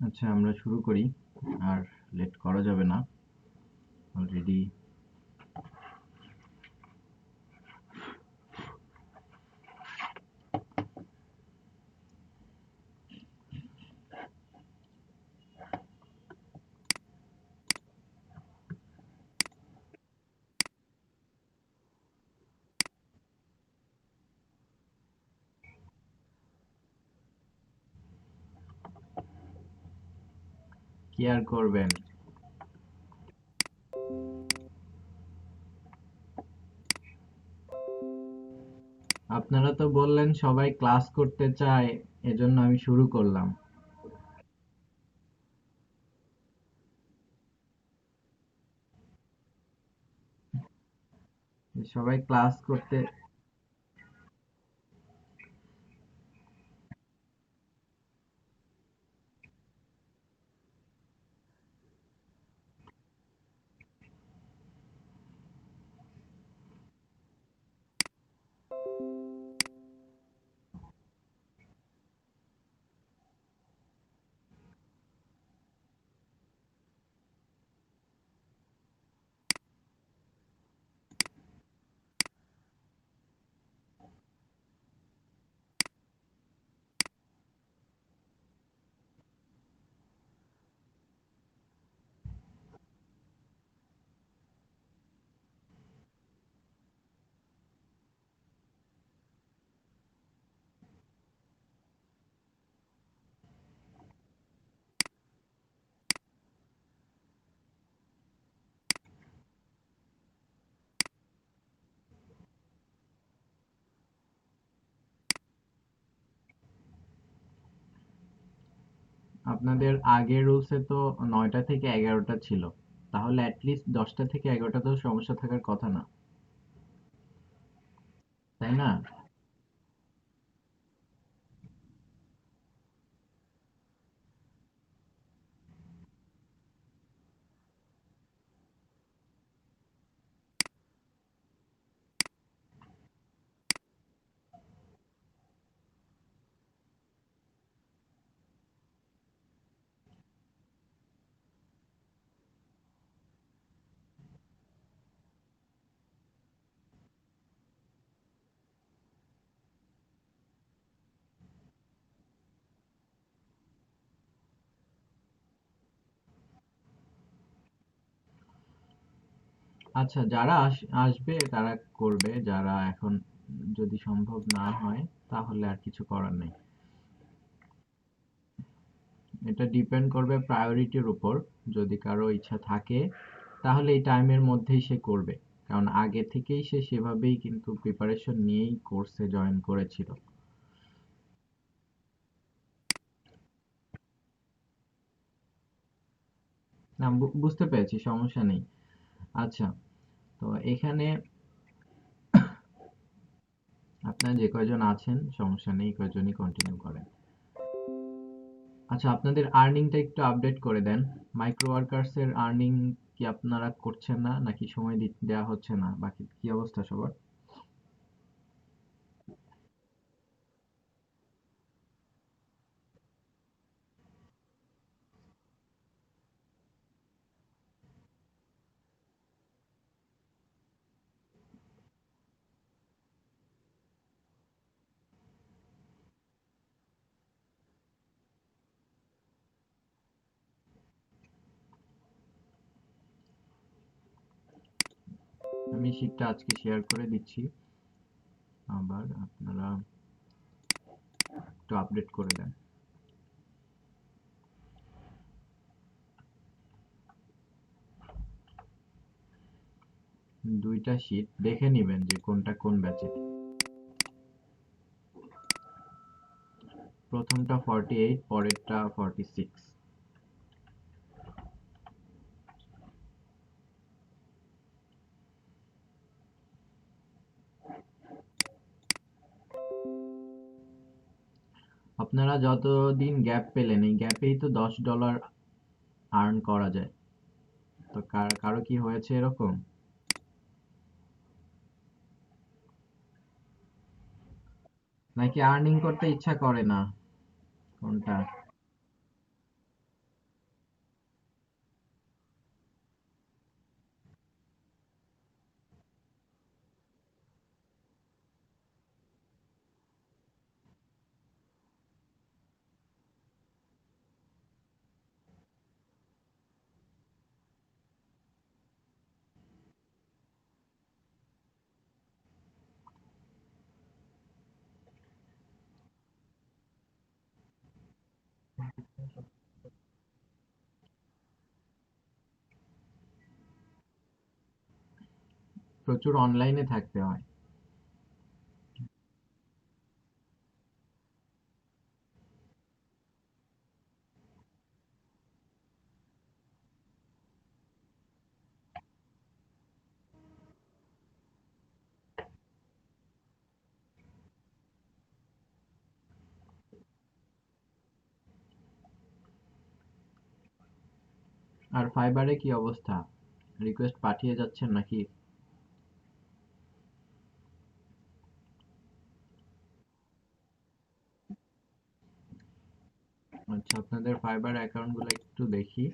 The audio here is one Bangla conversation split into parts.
আচ্ছা, আমরা শুরু করি। আর লেট করা যাবে না। অলরেডি কি আর করবেন? আপনারা তো বললেন সবাই ক্লাস করতে চায়, এজন্য আমি শুরু করলাম। সবাই ক্লাস করতে। আপনাদের আগের রুলসে তো 9টা থেকে 11টা ছিল। তাহলে অ্যাটলিস্ট 10টা থেকে 11টা তো সমস্যা থাকার কথা না, তাই না? আচ্ছা, যারা আসবে তারা করবে, যারা এখন যদি সম্ভব না হয় তাহলে আর কিছু করার নেই। এটা ডিপেন্ড করবে প্রায়োরিটির উপর। যদি কারো ইচ্ছা থাকে তাহলে এই টাইমের মধ্যেই সে করবে, কারণ আগে থেকেই সে সেভাবেই কিন্তু প্রিপারেশন নিয়েই কোর্সে জয়েন করেছিল। না, বুঝতে পেরেছি, সমস্যা নেই। আচ্ছা, তো এখানে আপনারা যে কয়জন আছেন সমস্যা নেই, কয়জনই কন্টিনিউ করেন। আচ্ছা, আপনাদের আর্নিংটা একটু আপডেট করে দেন। মাইক্রো ওয়ার্কার্স এর আর্নিং কি আপনারা করছেন না, নাকি সময় দেওয়া হচ্ছে না? বাকি কি অবস্থা সবার? আমি শিটটা আজকে শেয়ার করে দিচ্ছি, আবার আপনারা একটু আপডেট করে দেন। 2টা শিট দেখে নিবেন যে কোনটা কোন ব্যাচে। প্রথমটা 48, পরেরটা 46। আপনারা যতদিন গ্যাপ পেলেন, এই গ্যাপেই তো $10 আর্ন করা যায়। তো কারো কি হয়েছে এরকম? নাকি আর্নিং করতে ইচ্ছা করে না? কোনটা? প্রচুর অনলাইনে থাকতে হয়। আর ফাইবারে কি অবস্থা? রিকোয়েস্ট পাঠিয়ে যাচ্ছেন নাকি? আচ্ছা, আপনাদের ফাইবার অ্যাকাউন্ট গুলো একটু দেখি।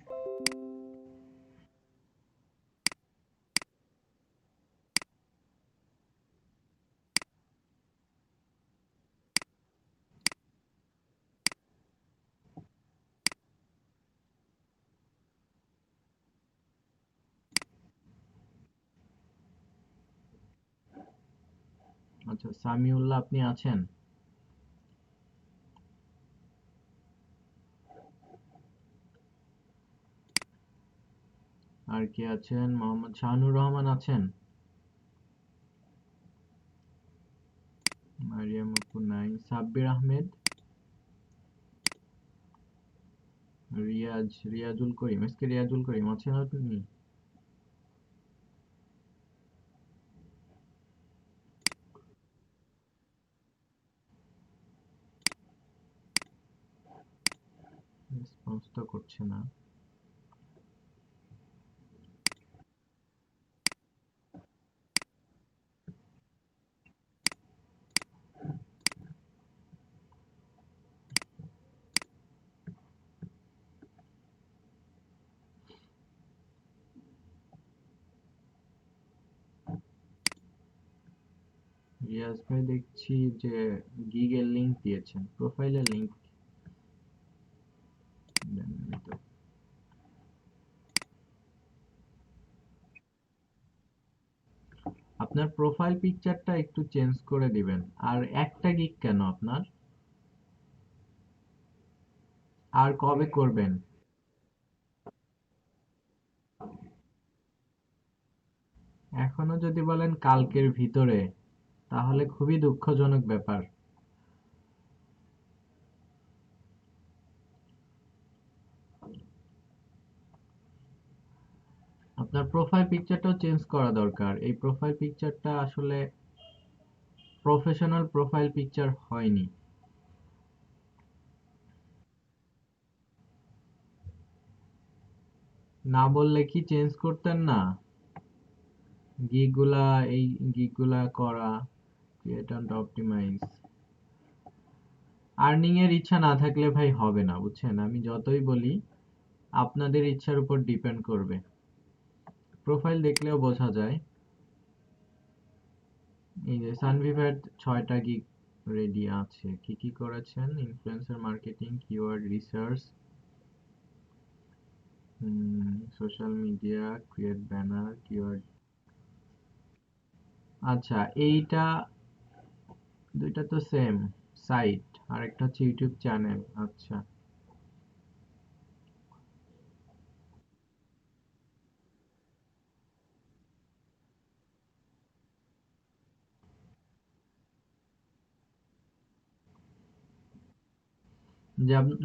আচ্ছা, সামিউল্লাহ আপনি আছেন? আর কে আছেন? মোহাম্মদ শাহানুর রহমান আছেন? মারিয়াম আপু নাই। সাব্বির আহমেদ? রিয়াজুল করিম, এসকে রিয়াজুল করিম আছেন আপনি? রেসপন্স তো করছে না। রিয়াজ ভাই দেখছি যে গিগের লিংক দিয়েছেন, প্রোফাইলের লিংক দেননি তো। আপনার প্রোফাইল পিকচারটা একটু চেঞ্জ করে দিবেন। আর একটা গিগ কেন আপনার? আর কবে করবেন? এখনো যদি বলেন কালকের ভিতরে, তাহলে খুবই দুঃখজনক ব্যাপার। আপনার প্রোফাইল পিকচারটাও চেঞ্জ করা দরকার। এই প্রোফাইল পিকচারটা আসলে প্রফেশনাল প্রোফাইল পিকচার হয়নি। না বললে কি চেঞ্জ করতেন না? গিগুলা, এই গিগুলা করা, ক্রিয়েট এন্ড অপটিমাইজ। আর্নিং এর ইচ্ছা না থাকলে ভাই হবে না, বুঝছেন? আমি যতই বলি, আপনাদের ইচ্ছার উপর ডিপেন্ড করবে। প্রোফাইল দেখলেও বোঝা যায়। এই যে সানভিভার 6টা গিগ রেডি আছে। কি কি করেছেন? Influencer marketing, keyword research, social media, create banner, keyword. আচ্ছা, এইটা দুইটা তো সেম সাইট, আর একটা হচ্ছে ইউটিউব চ্যানেল। আচ্ছা,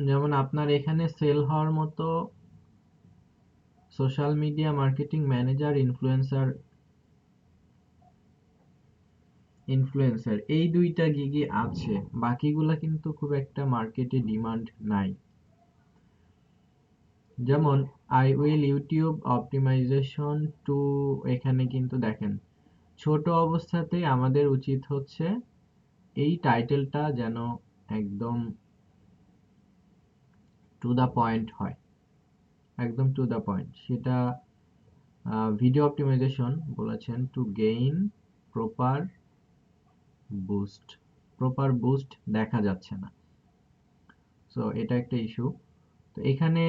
যেমন আপনার এখানে সেল হওয়ার মতো social media marketing manager, influencer, এই দুইটা গিগই আছে। বাকিগুলা কিন্তু খুব একটা মার্কেটে ডিমান্ড নাই। যেমন I will YouTube optimization to, এখানে কিন্তু দেখেন ছোট অবস্থাতেই আমাদের উচিত হচ্ছে এই টাইটেলটা যেন একদম টু দা পয়েন্ট হয়, একদম টু দা পয়েন্ট। সেটা ভিডিও অপটিমাইজেশন বলেছেন to gain proper boost. Proper boost দেখা যাচ্ছে না, সো এটা একটা ইস্যু। তো এখানে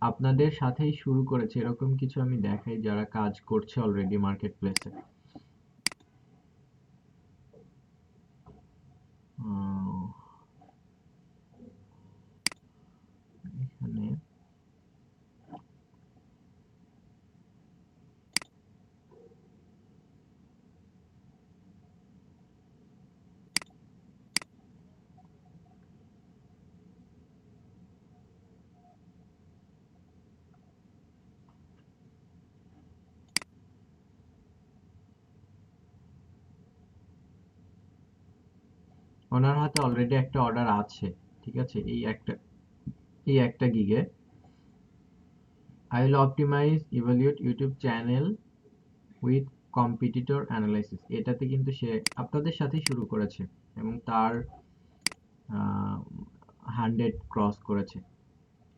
আপনাদের সাথেই শুরু করেছে এরকম কিছু আমি দেখাই যারা কাজ করছে অলরেডি মার্কেট প্লেসে। এখানে ওনার হাতে অলরেডি একটা অর্ডার আছে, ঠিক আছে, এই একটা গিগে। I will optimize evaluate YouTube channel with competitor analysis, এটাতে কিন্তু সে আপনাদের সাথেই শুরু করেছে এবং তার 100 ক্রস করেছে।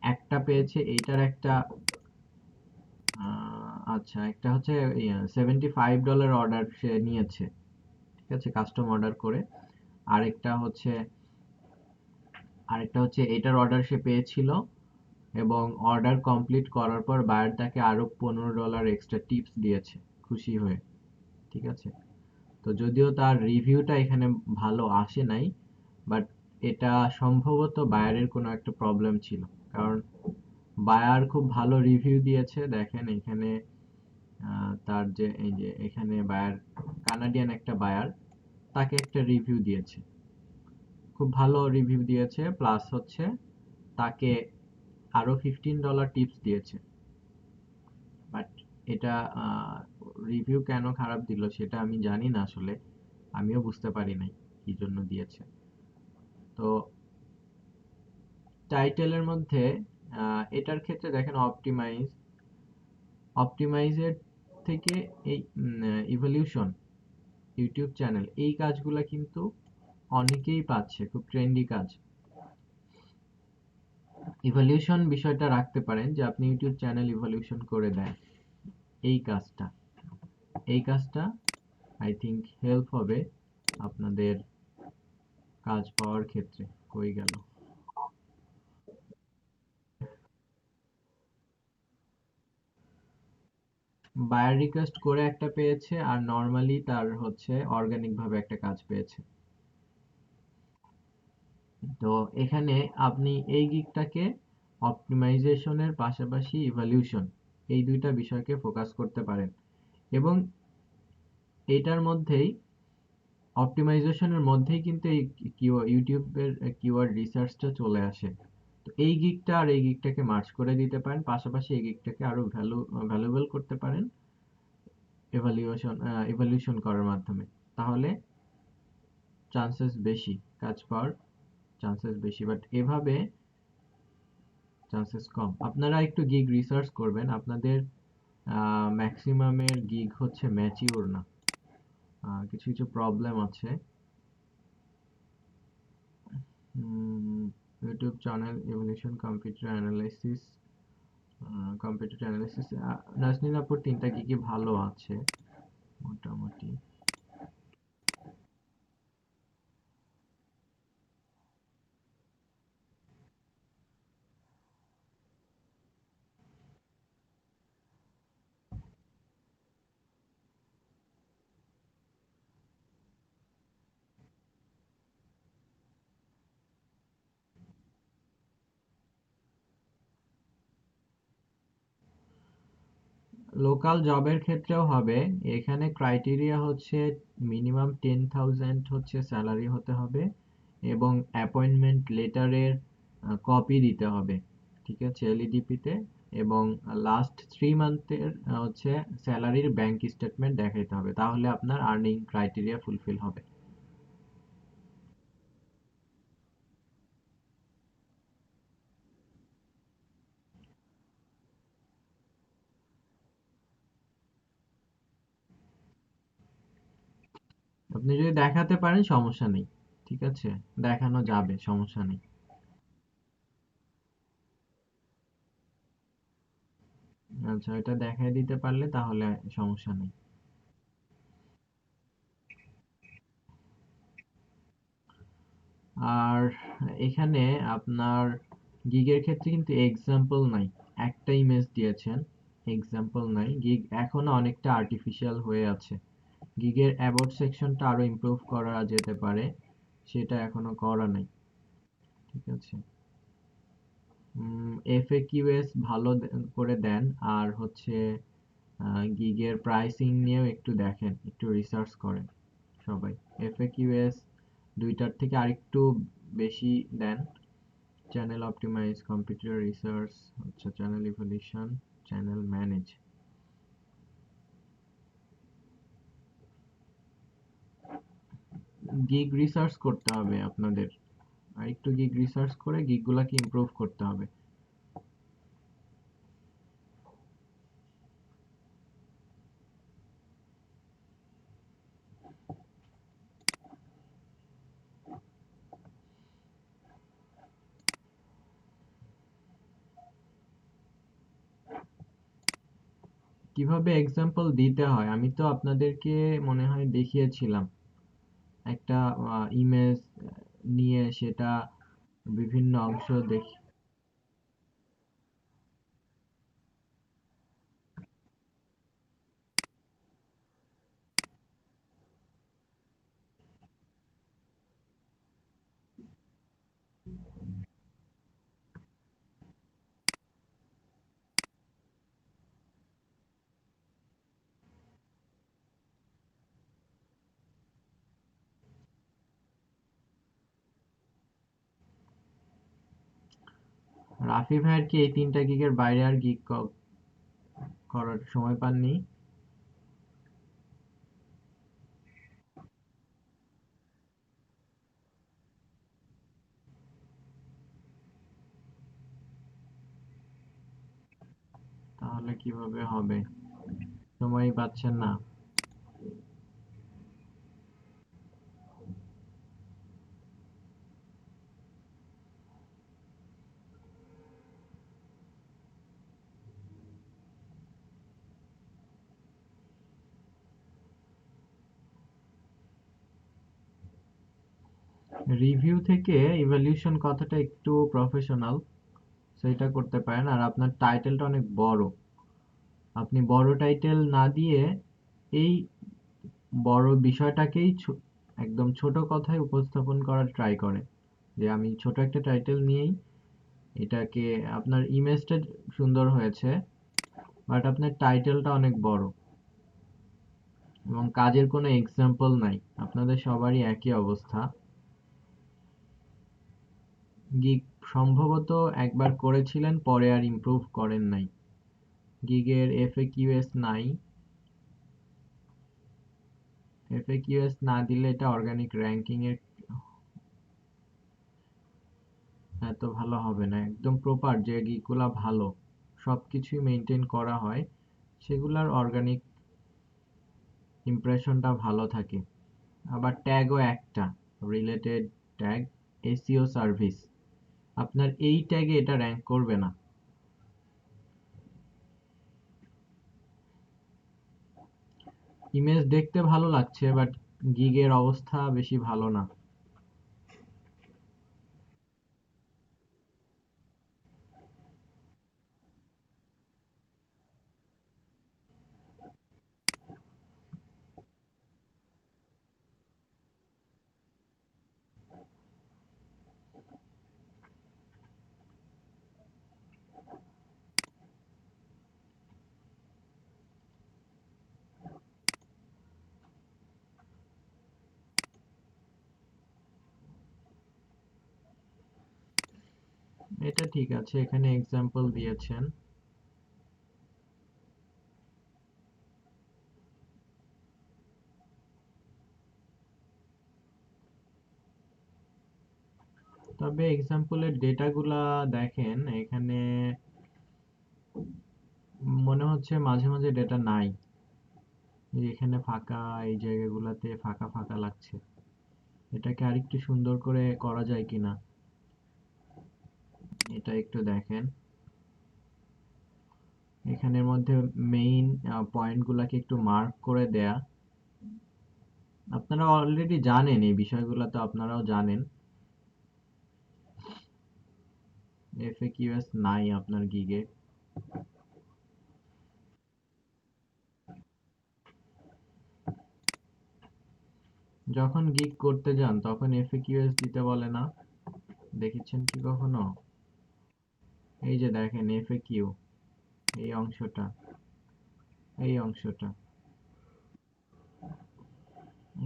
একটা পেয়েছে, এইটার একটা আচ্ছা, একটা হচ্ছে $75 অর্ডার সে নিয়েছে, ঠিক আছে, কাস্টম অর্ডার করে। আরেকটা হচ্ছে আরেকটা হচ্ছে এটার অর্ডার সে পেয়েছিল এবং অর্ডার কমপ্লিট করার পর বায়ার তাকে আরো $15 এক্সট্রা টিপস দিয়েছে খুশি হয়ে, ঠিক আছে। তো যদিও তার রিভিউটা এখানে ভালো আসে নাই, বাট এটা সম্ভবত বায়ারের কোনো একটা প্রবলেম ছিল, কারণ বায়ার খুব ভালো রিভিউ দিয়েছে। দেখেন এখানে তার যে এই যে এখানে বায়ার, কানাডিয়ান একটা বায়ার, তাকে একটা রিভিউ দিয়েছে, খুব ভালো রিভিউ দিয়েছে, প্লাস হচ্ছে তাকে আরো $15 টিপস দিয়েছে। বাট এটা রিভিউ কেন খারাপ দিল সেটা আমি জানি না আসলে, আমিও বুঝতে পারি নাই কি জন্য দিয়েছে। তো টাইটেলের মধ্যে এটার ক্ষেত্রে দেখেন অপটিমাইজের থেকে এই ইভলিউশন ইউটিউব চ্যানেল, এই কাজগুলা কিন্তু অনেকেই পাচ্ছে, খুব ট্রেন্ডি কাজ। ইভলিউশন বিষয়টা রাখতে পারেন যে আপনি ইউটিউব চ্যানেল ইভলিউশন করে দেন, এই কাজটা এই কাজটা আই থিংক হেল্প হবে আপনাদের কাজ পাওয়ার ক্ষেত্রে। কই গেল? বায়ার রিকোয়েস্ট করে একটা পেয়েছে, আর নর্মালি তার হচ্ছে অর্গানিক ভাবে একটা কাজ পেয়েছে। তো এখানে আপনি এই গিগটাকে অপটিমাইজেশনের পাশাপাশি ইভলিউশন, এই দুইটা বিষয়কে ফোকাস করতে পারেন এবং এটার মধ্যেই অপটিমাইজেশনের মধ্যেই কিন্তু এই ইউটিউবের কিওয়ার্ড রিসার্চটা চলে আসে। তো এই গিগটা আর এই গিগটাকে মার্জ করে দিতে পারেন, পাশাপাশি এই গিগটাকে আরো ভ্যালুয়েবল করতে পারেন ইভলিউশন করার মাধ্যমে। তাহলে চান্সেস বেশি, কাজ পাওয়ার চান্সেস বেশি, বাট এভাবে চান্সেস কম। আপনারা একটু গিগ রিসার্চ করবেন, আপনাদের ম্যাক্সিমামের গিগ হচ্ছে ম্যাচিওর না, কিছু কিছু প্রবলেম আছে। YouTube channel evolution, computer analysis, Nazneen আপুর তিনটা গিগই ভালো আছে মোটামুটি। লোকাল জবের ক্ষেত্রেও হবে। এখানে ক্রাইটেরিয়া হচ্ছে মিনিমাম 10,000 হচ্ছে স্যালারি হতে হবে এবং অ্যাপয়েন্টমেন্ট লেটারের কপি দিতে হবে, ঠিক আছে, এলইডিপি তে, এবং লাস্ট 3 মান্থের হচ্ছে স্যালারির ব্যাংক স্টেটমেন্ট দেখাইতে হবে, তাহলে আপনার আর্নিং ক্রাইটেরিয়া ফুলফিল হবে। আপনি যদি দেখাতে পারেন সমস্যা নেই, ঠিক আছে, দেখানো যাবে, সমস্যা নেই। আচ্ছা, এটা দেখাই দিতে পারলে তাহলে সমস্যা নেই। আর এখানে আপনার গিগের ক্ষেত্রে কিন্তু এক্সাম্পল নাই, একটা ইমেজ দিয়েছেন, এক্সাম্পল নাই, গিগ এখনো অনেকটা আর্টিফিশিয়াল হয়ে আছে। গিগের অ্যাবাউট সেকশনটা আরো ইমপ্রুভ করা যেতে পারে, সেটা এখনো করা নাই, ঠিক আছে। FAQs ভালো করে দেন, আর হচ্ছে গিগের প্রাইসিং নিয়েও একটু দেখেন, একটু রিসার্চ করেন সবাই। FAQs দুইটার থেকে আরেকটু বেশি দেন। চ্যানেল অপটিমাইজ, কম্পিটিটর রিসার্চ, হচ্ছে channel evolution, channel manage. Gig research করতে হবে আপনাদের, আর একটু গিগ রিসার্চ করে গিগগুলোকে ইমপ্রুভ করতে হবে। কিভাবে এক্সাম্পল দিতে হয় আমি তো আপনাদেরকে মনে হয় দেখিয়েছিলাম। একটা ইমেজ নিয়ে সেটা বিভিন্ন অংশ দেখি। রাফি ভাইয়ের কি এই 3টা গিগের বাইরে আর গিগ করার সময় পাননি? তাহলে কিভাবে হবে? সময়ই পাচ্ছেন না? রিভিউ থেকে ইভ্যালুয়েশন কথাটা একটু প্রফেশনাল, সেটা করতে পারেন। আর আপনার টাইটেলটা অনেক বড়, আপনি বড় টাইটেল না দিয়ে এই বড় বিষয়টাকেই একদম ছোট কথায় উপস্থাপন করার ট্রাই করেন। যে আমি ছোট একটা টাইটেল নিয়েই এটাকে, আপনার ইমেজটা সুন্দর হয়েছে বাট আপনার টাইটেলটা অনেক বড় এবং কাজের কোনো এক্সাম্পল নাই। আপনাদের সবারই একই অবস্থা। গিগ সম্ভবত একবার করেছিলেন, পরে আর ইমপ্রুভ করেন নাই। গিগের FAQs নাই। FAQs না দিলে এটা অর্গানিক র্যাঙ্কিং এর এত ভালো হবে না। একদম প্রপার যে গিকগুলা ভালো, সবকিছুই মেনটেন করা হয়, সেগুলার অর্গানিক ইমপ্রেশনটা ভালো থাকে। আবার ট্যাগও একটা, রিলেটেড ট্যাগ, SEO সার্ভিস, আপনার এই ট্যাগে এটা র্যাঙ্ক করবে না। ইমেজ দেখতে ভালো লাগছে বাট গিগের অবস্থা বেশি ভালো না। এটা ঠিক আছে, এখানে এক্সাম্পল দিয়েছেন। তবে এক্সাম্পলের ডেটাগুলা দেখেন, এখানে মনে হচ্ছে মাঝে মাঝে ডেটা নাই। এখানে ফাঁকা, এই জায়গাগুলোতে ফাঁকা ফাঁকা লাগছে। এটাকে আরেকটু সুন্দর করে করা যায় কিনা এটা একটু দেখেন। এখানের মধ্যে মেইন পয়েন্টগুলোকে একটু মার্ক করে দেয়া। আপনারা অলরেডি জানেন এই বিষয়গুলো, তো আপনারাও জানেন। FAQs নাই আপনার গিগে। যখন গিগ করতে যান তখন FAQs দিতে বলে না? দেখেছেন কি কখনো? এই যে দেখেন এফএকিউ, এই অংশটা, এই অংশটা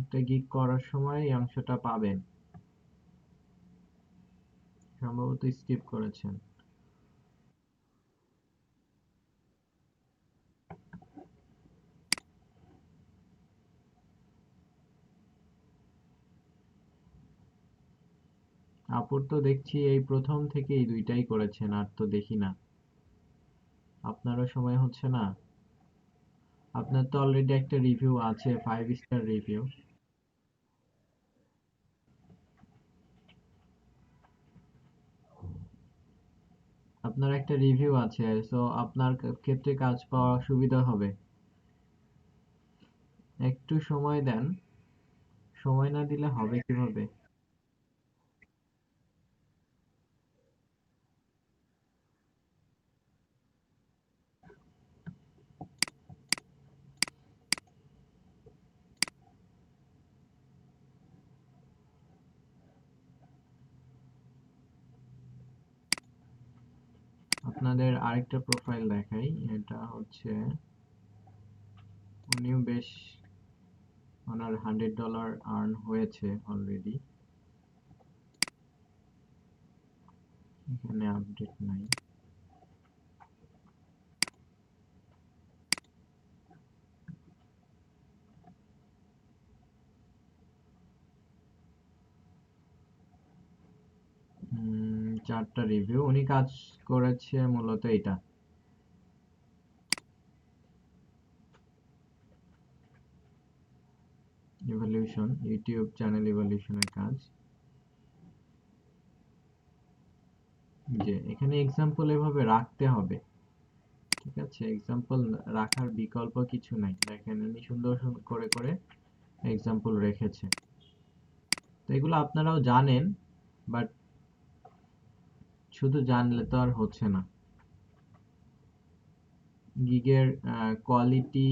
একটা গিগ করার সময় এই অংশটা পাবেন, সম্ভবত স্কিপ করেছেন। আপুর তো দেখছি এই প্রথম থেকে এই দুইটাই করেছেন, আর তো দেখি না। আপনারও সময় হচ্ছে না? আপনার তো অলরেডি একটা রিভিউ আছে, 5 স্টার রিভিউ। আপনার একটা রিভিউ আছে, সো আপনার ক্ষেত্রে কাজ পাওয়া সুবিধা হবে। একটু সময় দেন, সময় না দিলে হবে কিভাবে? আপনাদের আরেকটা প্রোফাইল দেখাই, এটা হচ্ছে উনিও বেশ, ওনার $100 আর্ন হয়েছে অলরেডি। এখানে আপডেট নাই। চারটা রিভিউ, উনি কাজ করেছে মূলত এটা ইভলিউশন, ইউটিউব চ্যানেল ইভলিউশনের কাজ। যে এখানে এক্সাম্পল এভাবে রাখতে হবে, ঠিক আছে? এক্সাম্পল রাখার বিকল্প কিছু নাই, দেখেন উনি সুন্দর করে করে এক্সাম্পল রেখেছে। তো এগুলো আপনারাও জানেন, বাট শুধু জানলে তো আর হচ্ছে না। গিগের কোয়ালিটি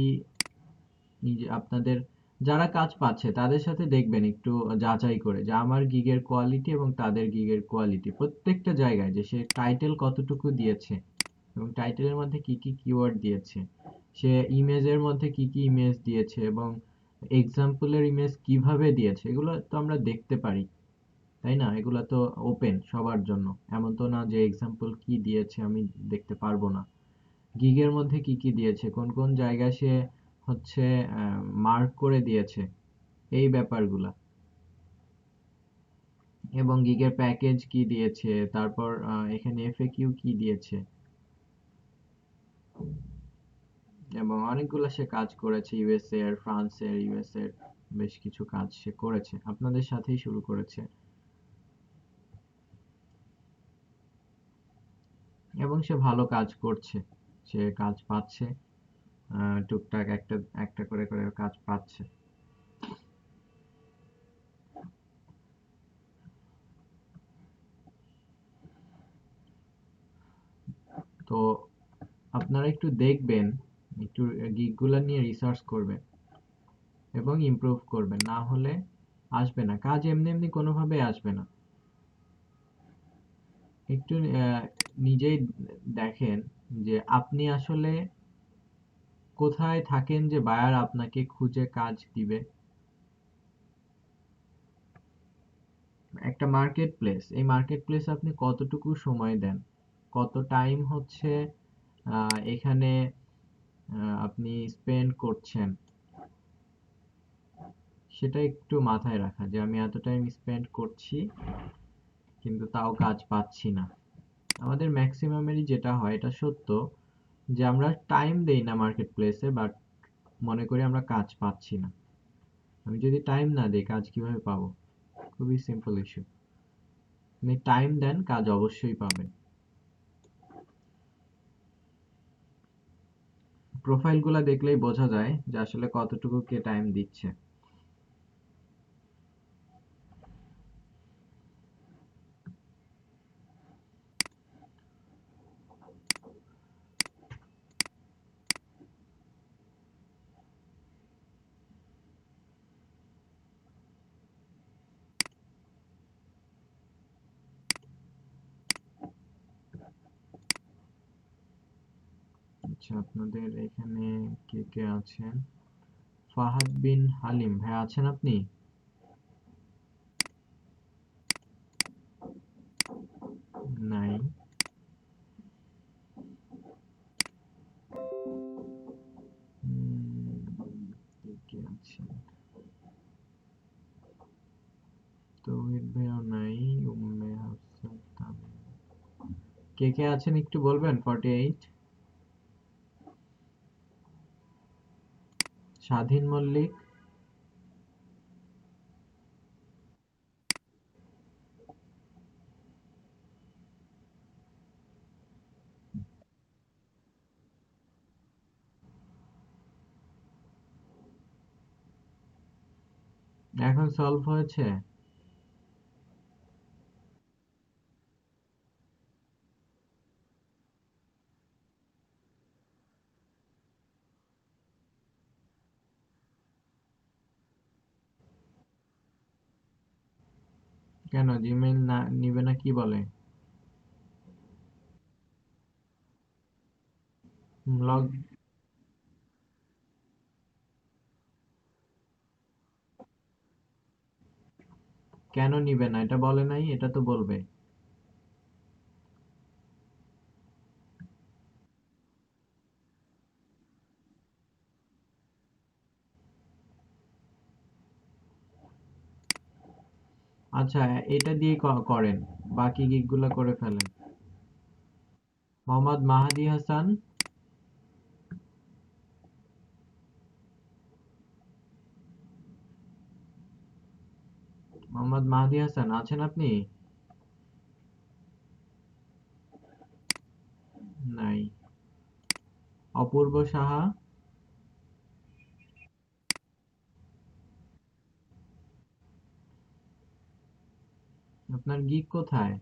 নিজে আপনাদের যারা কাজ পাচ্ছে তাদের সাথে দেখবেন একটু যাচাই করে, যে আমার গিগের কোয়ালিটি এবং তাদের গিগের কোয়ালিটি প্রত্যেকটা জায়গায়, যে সে টাইটেল কতটুকু দিয়েছে এবং টাইটেলের মধ্যে কি কি কিওয়ার্ড দিয়েছে, সে ইমেজের মধ্যে কি কি ইমেজ দিয়েছে এবং এক্সাম্পলের ইমেজ কিভাবে দিয়েছে, এগুলো তো আমরা দেখতে পারি, তাই না? এগুলো তো ওপেন সবার জন্য, এমন তো না যে এক্সাম্পল কি দিয়েছে আমি দেখতে পারবো না। গিগের মধ্যে কি কি দিয়েছে, কোন কোন জায়গায় সে হচ্ছে মার্ক করে দিয়েছে, এই ব্যাপারগুলা, এবং গিগের প্যাকেজ কি দিয়েছে, তারপর এখানে এফএকিউ কি দিয়েছে, এবং অনেকগুলো সে কাজ করেছে, ইউএসএ এর, ফ্রান্সের, ইউএসএ এর বেশ কিছু কাজ সে করেছে, আপনাদের সাথেই শুরু করেছে, এবং সে ভালো কাজ করছে, সে কাজ পাচ্ছে, টুকটাক একটা একটা করে করে কাজ পাচ্ছে। তো আপনারা একটু দেখবেন, একটু গিগগুলা নিয়ে রিসার্চ করবেন এবং ইমপ্রুভ করবেন, না হলে আসবে না কাজ, এমনি এমনি কোনোভাবে আসবে না। একটু নিজেই দেখেন যে আপনি আসলে কোথায় থাকেন, যে বায়ার আপনাকে খুঁজে কাজ দিবে। একটা মার্কেট প্লেস, এই মার্কেট প্লেস আপনি কতটুকু সময় দেন, কত টাইম হচ্ছে এখানে আপনি স্পেন্ড করছেন, সেটা একটু মাথায় রাখা, যে আমি এত টাইম স্পেন্ড করছি কিন্তু তাও কাজ পাচ্ছি না। আমাদের ম্যাক্সিমামেরই যেটা হয়, এটা সত্য, যে আমরা টাইম দেই না মার্কেট প্লেসে, বাট মনে করি আমরা কাজ পাচ্ছি না। আমি যদি টাইম না দিই কাজ কিভাবে পাবো? খুবই সিম্পল ইস্যু। আপনি টাইম দেন, কাজ অবশ্যই পাবেন। প্রোফাইলগুলো দেখলেই বোঝা যায় যে আসলে কতটুকু কে টাইম দিচ্ছে। আচ্ছা, আপনাদের এখানে কে কে আছেন? ফাহাদ বিন হালিম ভাই আছেন আপনি? নাই। কে কে আছেন? তৌহিদ ভাইও নাই। উম্মে হাফসা তামিম। কে কে আছেন একটু বলবেন? 48। স্বাধীন মল্লিক। এখন সলভ হয়েছে? কেন জিমেইল না নিবে না কি বলে? লগ কেন নিবে না এটা বলে নাই, এটা তো বলবে। আচ্ছা, এটা দিয়ে করেন, বাকি গিগগুলো করে ফেলেন। মোহাম্মদ মাহাদি হাসান। মোহাম্মদ মাহাদি হাসান আছেন আপনি? নাই। অপূর্ব সাহা। আপনার গিগ কোথায়?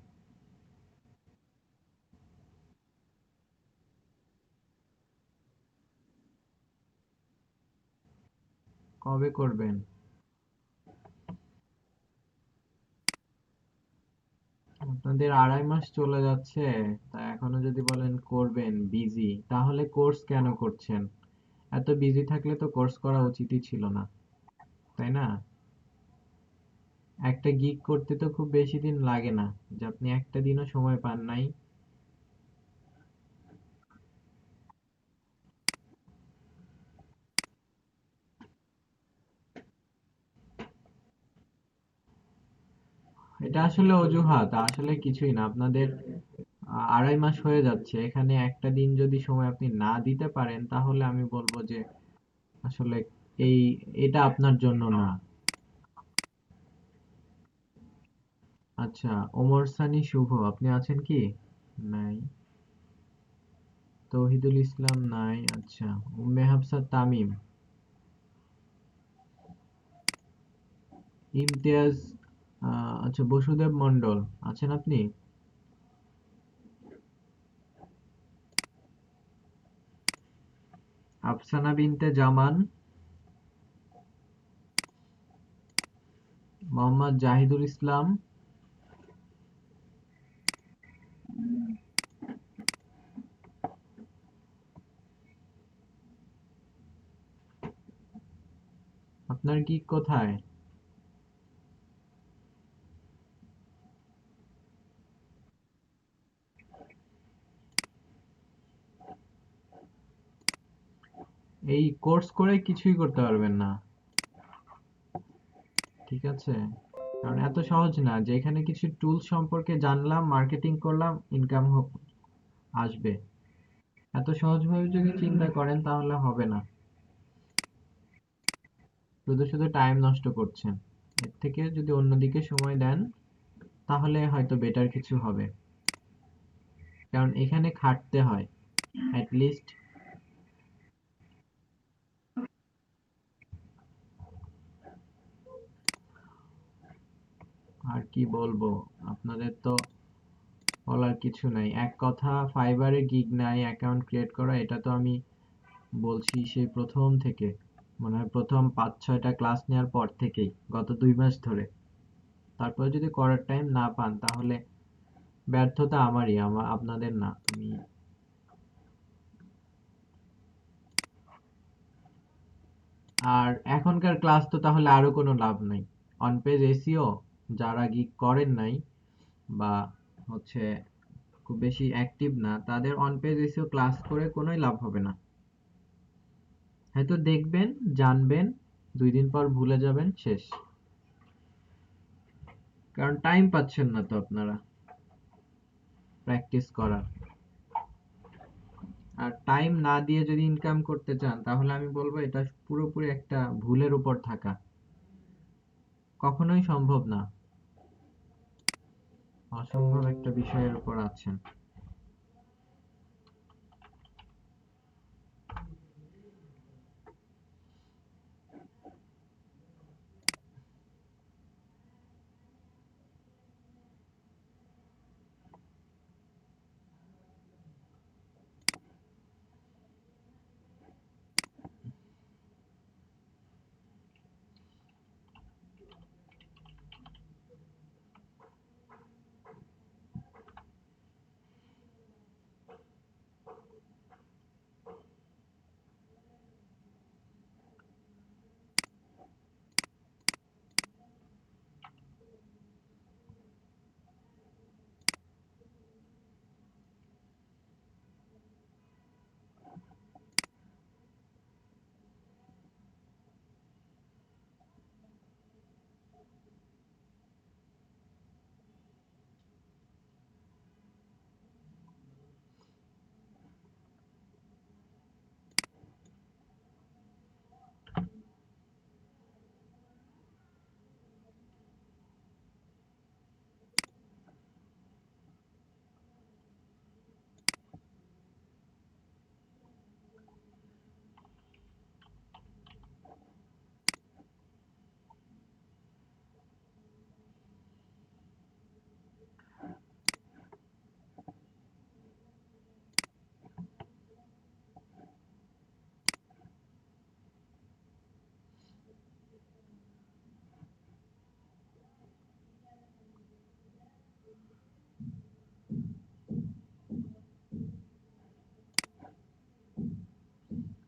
কবে করবেন? আপনাদের 2.5 মাস চলে যাচ্ছে, তা এখনো যদি বলেন করবেন বিজি, তাহলে কোর্স কেন করছেন? এত বিজি থাকলে তো কোর্স করা উচিতই ছিল না, তাই না? একটা গিগ করতে তো খুব বেশি দিন লাগে না, যে আপনি একটা দিনও সময় পান নাই। এটা আসলে অজুহাত, আসলে কিছুই না। আপনাদের 2.5 মাস হয়ে যাচ্ছে, এখানে একটা দিন যদি সময় আপনি না দিতে পারেন, তাহলে আমি বলবো যে আসলে এই এটা আপনার জন্য না। আচ্ছা, ওমর সানি শুভ আপনি আছেন কি? নাই। তৌহিদুল ইসলাম নাই। আচ্ছা, উম্মে হাফসা তামিম। ইমতিয়াজ, আচ্ছা বসুদেব মন্ডল আছেন আপনি? আফসানা বিনতে জামান। মোহাম্মদ জাহিদুল ইসলাম। আপনার কি কোথায়? এই কোর্স করে কিছুই করতে পারবেন না, ঠিক আছে? কারণ এত সহজ না যে এখানে কিছু টুলস সম্পর্কে জানলাম, মার্কেটিং করলাম, ইনকাম আসবে। এত সহজভাবে যদি চিন্তা করেন তাহলে হবে না। শুধু শুধু টাইম নষ্ট করছেন। এর থেকে যদি অন্যদিকে সময় দেন, তাহলে হয়তো বেটার কিছু হবে। কারণ এখানে খাটতে হয় অ্যাট লিস্ট। আর কি বলবো, আপনাদের তো বলার কিছু নাই। এক কথা, ফাইবারে গিগ নাই, অ্যাকাউন্ট ক্রিয়েট করা, এটা তো আমি বলছি সেই প্রথম থেকে। মনে হয় প্রথম 5-6টা ক্লাস নেওয়ার পর থেকেই, গত 2 মাস ধরে। তারপরে যদি করার টাইম না পান, তাহলে ব্যর্থতা আমারই, আপনাদের না। আমি আর এখনকার ক্লাস তো তাহলে আরো কোনো লাভ নাই। অন পেজ এসিও যারা গিক করেন নাই বা হচ্ছে খুব বেশি অ্যাক্টিভ না, তাদের অন পেজ এসিও ক্লাস করে কোনোই লাভ হবে না। হয়তো দেখবেন, জানবেন, 2 দিন পর ভুলে যাবেন, শেষ। কারণ টাইম পাচ্ছেন না তো আপনারা প্র্যাকটিস করার। আর টাইম না দিয়ে যদি ইনকাম করতে চান, তাহলে আমি বলবো এটা পুরোপুরি একটা ভুলের উপর থাকা। কখনোই সম্ভব না। অসম্ভব একটা বিষয়ের উপর আছেন।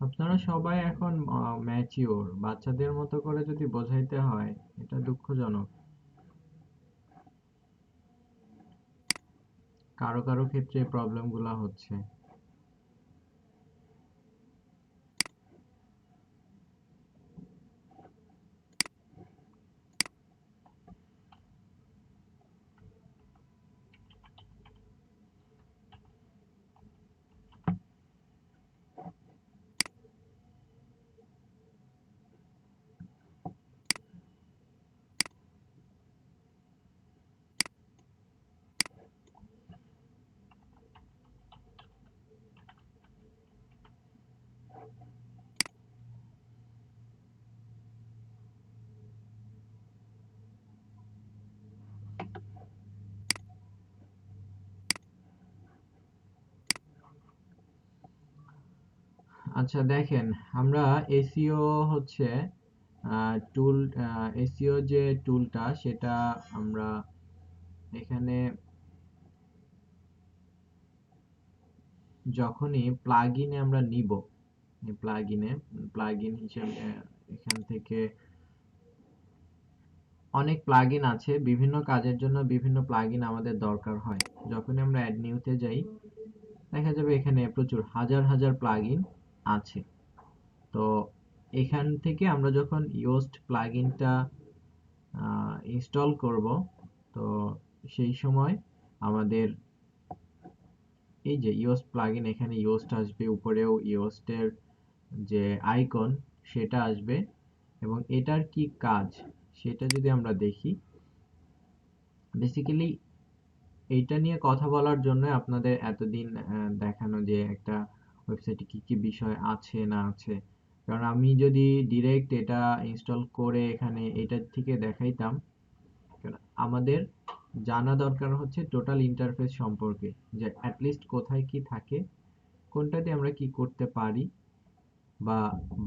আপনারা সবাই এখন ম্যাচিওর। বাচ্চাদের মতো করে যদি বোঝাইতে হয়, এটা দুঃখজনক। কারো কারো ক্ষেত্রে প্রবলেম গুলা হচ্ছে। আচ্ছা দেখেন, আমরা এসইও হচ্ছে টুল, এসইও যে টুলটা সেটা আমরা এখানে যখনই প্লাগইনে আমরা নিব, প্লাগইন হিসেবে এখান থেকে অনেক প্লাগইন আছে, বিভিন্ন কাজের জন্য বিভিন্ন প্লাগইন আমাদের দরকার হয়। যখনই আমরা অ্যাড নিউতে যাই, দেখা যাবে এখানে প্রচুর হাজার হাজার প্লাগইন আছে। তো এখান থেকে আমরা যখন ইয়োস্ট প্লাগইনটা ইনস্টল করব, তো সেই সময় আমাদের এই যে ইয়োস্ট প্লাগইন, এখানে ইয়োস্ট আসবে, উপরেও ইয়োস্টের যে আইকন সেটা আসবে। এবং এটার কি কাজ সেটা যদি আমরা দেখি, বেসিক্যালি এইটা নিয়ে কথা বলার জন্য আপনাদের এতদিন দেখানো যে একটা ওয়েবসাইটে কি কি বিষয় আছে না আছে। কারণ আমি যদি ডিরেক্ট এটা ইনস্টল করে এখানে এটা থেকে দেখাইতাম, কারণ আমাদের জানা দরকার হচ্ছে টোটাল ইন্টারফেস সম্পর্কে, যে অ্যাটলিস্ট কোথায় কি থাকে, কোনটাতে আমরা কি করতে পারি, বা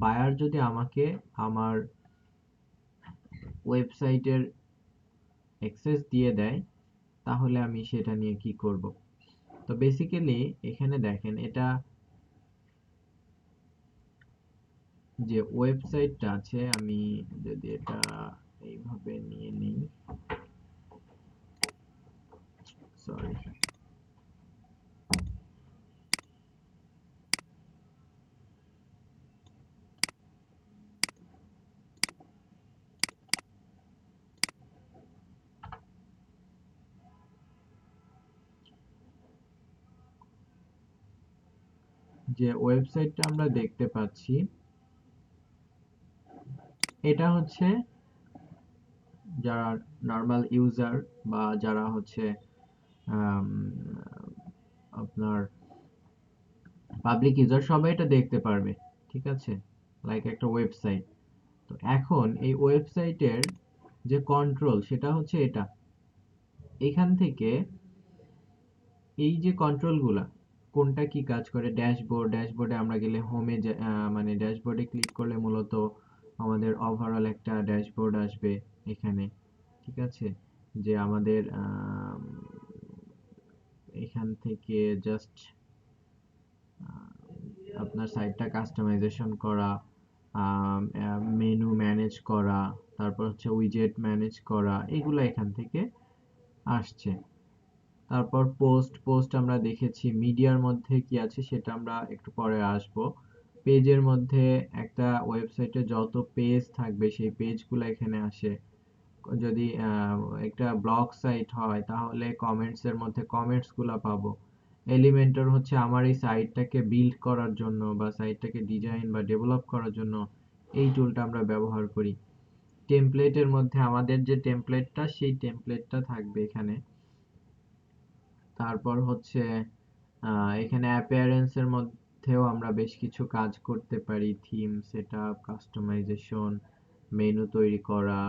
বায়ার যদি আমাকে আমার ওয়েবসাইটের অ্যাক্সেস দিয়ে দেয়, তাহলে আমি সেটা নিয়ে কি করব। তো বেসিক্যালি এখানে দেখেন, এটা যে ওয়েবসাইটটা আছে, আমি যদি এটা এইভাবে নিয়ে নিই, সরি, যে ওয়েবসাইটটা আমরা দেখতে পাচ্ছি, এটা হচ্ছে যারা নর্মাল ইউজার বা যারা হচ্ছে আম, আপনার পাবলিক ইউজার সবাই এটা দেখতে পারবে, ঠিক আছে, লাইক একটা ওয়েবসাইট। তো এখন এই ওয়েবসাইটের যে কন্ট্রোল সেটা হচ্ছে এটা, এখান থেকে এই যে কন্ট্রোলগুলা কোনটা কি কাজ করে, ড্যাশবোর্ডে আমরা গেলে হোমে, মানে ড্যাশবোর্ডে ক্লিক করলে মূলত আমাদের ওভারঅল একটা ড্যাশবোর্ড আসবে এখানে, ঠিক আছে, যে আমাদের এখান থেকে জাস্ট আপনার সাইটটা কাস্টমাইজেশন করা, মেনু ম্যানেজ করা, তারপর হচ্ছে উইজেট ম্যানেজ করা, এগুলো এখান থেকে আসছে। তারপর পোস্ট আমরা দেখেছি, মিডিয়ার মধ্যে কি আছে সেটা আমরা একটু পরে আসব। পেজের মধ্যে একটা ওয়েবসাইটে যত পেজ থাকবে সেই পেজগুলো এখানে আসে। যদি একটা ব্লগ সাইট হয় তাহলে কমেন্টস এর মধ্যে কমেন্টস গুলা পাবো। এলিমেন্টর হচ্ছে আমার এই সাইটটাকে বিল্ড করার জন্য বা সাইটটাকে ডিজাইন বা ডেভেলপ করার জন্য এই টুলটা আমরা ব্যবহার করি। টেমপ্লেটের মধ্যে আমাদের যে টেমপ্লেটটা সেই টেমপ্লেটটা থাকবে এখানে। তারপর হচ্ছে এখানে অ্যাপিয়ারেন্স এর মধ্যেও আমরা বেশ কিছু কাজ করতে পারি, থিম সেটআপ, কাস্টমাইজেশন, মেনু তৈরি করা।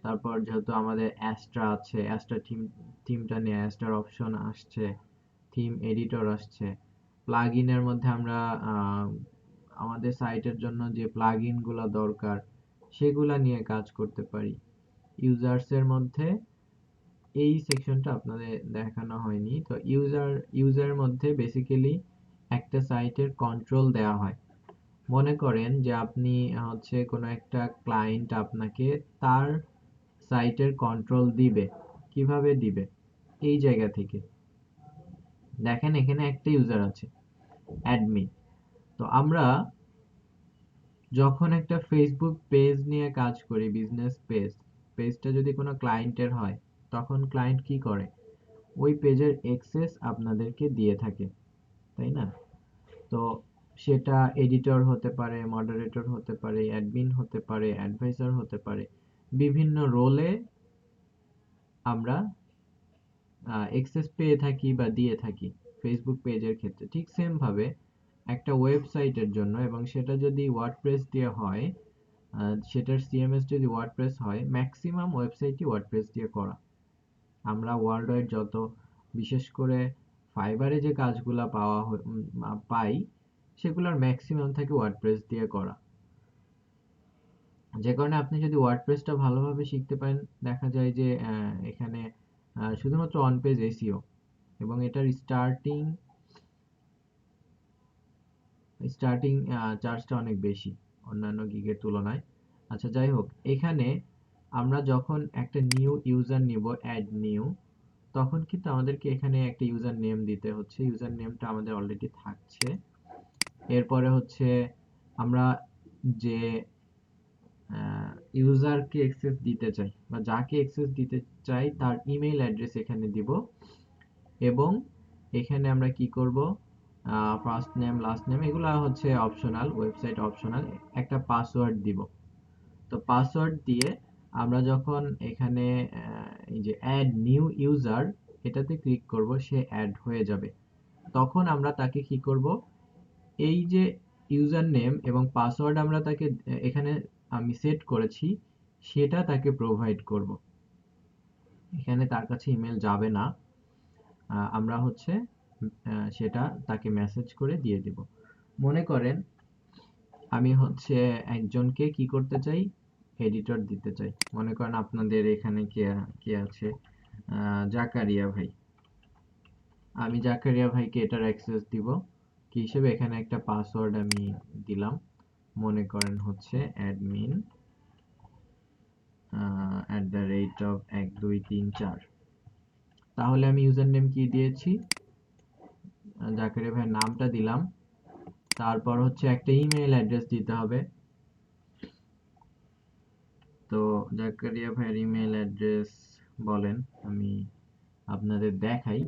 তারপর যেহেতু আমাদের অ্যাস্ট্রা আছে, অ্যাস্ট্রা থিমটা নিয়ে অ্যাস্ট্রার অপশন আসছে, থিম এডিটর আসছে। প্লাগইনের মধ্যে আমরা আমাদের সাইটের জন্য যে প্লাগইন গুলা দরকার সেগুলা নিয়ে কাজ করতে পারি। ইউজার্স এর মধ্যে এই সেকশনটা আপনাদের দেখানো হয়নি, তো ইউজারের মধ্যে বেসিক্যালি একটা সাইটের কন্ট্রোল দেওয়া হয়। মনে করেন যে আপনি হচ্ছে কোনো একটা ক্লায়েন্ট আপনাকে তার সাইটের কন্ট্রোল দিবে, কিভাবে দিবে, এই জায়গা থেকে দেখেন এখানে একটা ইউজার আছে, অ্যাডমিন। তো আমরা যখন একটা ফেসবুক পেজ নিয়ে কাজ করি, বিজনেস পেজটা যদি কোনো ক্লায়েন্টের হয়, তখন ক্লায়েন্ট কি করে, ওই পেজের অ্যাক্সেস আপনাদেরকে দিয়ে থাকে, তাই না? তো সেটা এডিটর হতে পারে, মডারেটর হতে পারে, অ্যাডমিন হতে পারে, অ্যাডভাইজার হতে পারে, বিভিন্ন রোলে আমরা অ্যাক্সেস পেয়ে থাকি বা দিয়ে থাকি ফেসবুক পেজের ক্ষেত্রে। ঠিক সেম ভাবে একটা ওয়েবসাইটের জন্য, এবং সেটা যদি ওয়ার্ডপ্রেস দিয়ে হয়, সেটার সিএমএস যদি ওয়ার্ডপ্রেস হয়, ম্যাক্সিমাম ওয়েবসাইটই ওয়ার্ডপ্রেস দিয়ে করা। আমরা ওয়ার্ল্ড ওয়াইড যত, বিশেষ করে ফাইবারে যে কাজগুলা পাই, সেগুলোর ম্যাক্সিমাম থাকে ওয়ার্ডপ্রেস দিয়ে করা। যে কারণে আপনি যদি ওয়ার্ডপ্রেসটা ভালোভাবে শিখতে পারেন, দেখা যায় যে এখানে শুধুমাত্র অন পেজ এসইও, এবং এটার স্টার্টিং চার্জটা অনেক বেশি অন্যান্য গিগের তুলনায়। আচ্ছা, যাই হোক, এখানে আমরা যখন একটা নিউ ইউজার নিব, অ্যাড নিউ, তখন কিন্তু আমাদেরকে এখানে একটা ইউজার নেম দিতে হচ্ছে। ইউজার নেমটা আমাদের অলরেডি থাকছে। এরপরে হচ্ছে আমরা যে ইউজারকে অ্যাক্সেস দিতে চাই বা যাকে অ্যাক্সেস দিতে চাই তার ইমেইল অ্যাড্রেস এখানে দিব, এবং এখানে আমরা কি করব, ফার্স্ট নেম লাস্ট নেম এগুলো হচ্ছে অপশনাল, ওয়েবসাইট অপশনাল, একটা পাসওয়ার্ড দিব। তো পাসওয়ার্ড দিয়ে আমরা যখন এখানে এই যে অ্যাড নিউ ইউজার এটাতে ক্লিক করব, সে অ্যাড হয়ে যাবে। তখন আমরা তাকে কি করব, এই যে ইউজার নেম এবং পাসওয়ার্ড আমরা তাকে এখানে আমি সেট করেছি সেটা তাকে প্রোভাইড করব। এখানে তার কাছে ইমেল যাবে না, আমরা হচ্ছে সেটা তাকে মেসেজ করে দিয়ে দিব। মনে করেন আমি হচ্ছে একজনকে কি করতে চাই, এডিটর দিতে চাই। মনে করেন আপনাদের এখানে কে কে আছে, জাকারিয়া ভাই। আমি জাকারিয়া ভাইকে এটার অ্যাক্সেস দিব কি হিসেবে, এখানে একটা পাসওয়ার্ড আমি দিলাম। মনে করেন হচ্ছে admin @1 2 3 4। তাহলে আমি ইউজার নেম কি দিয়েছি, জাকারিয়া ভাইয়ের নামটা দিলাম, তারপর হচ্ছে একটা ইমেল অ্যাড্রেস দিতে হবে। তো জাকারিয়া ভাইয়ের ইমেল অ্যাড্রেস বলেন, আমি আপনাদের দেখাই।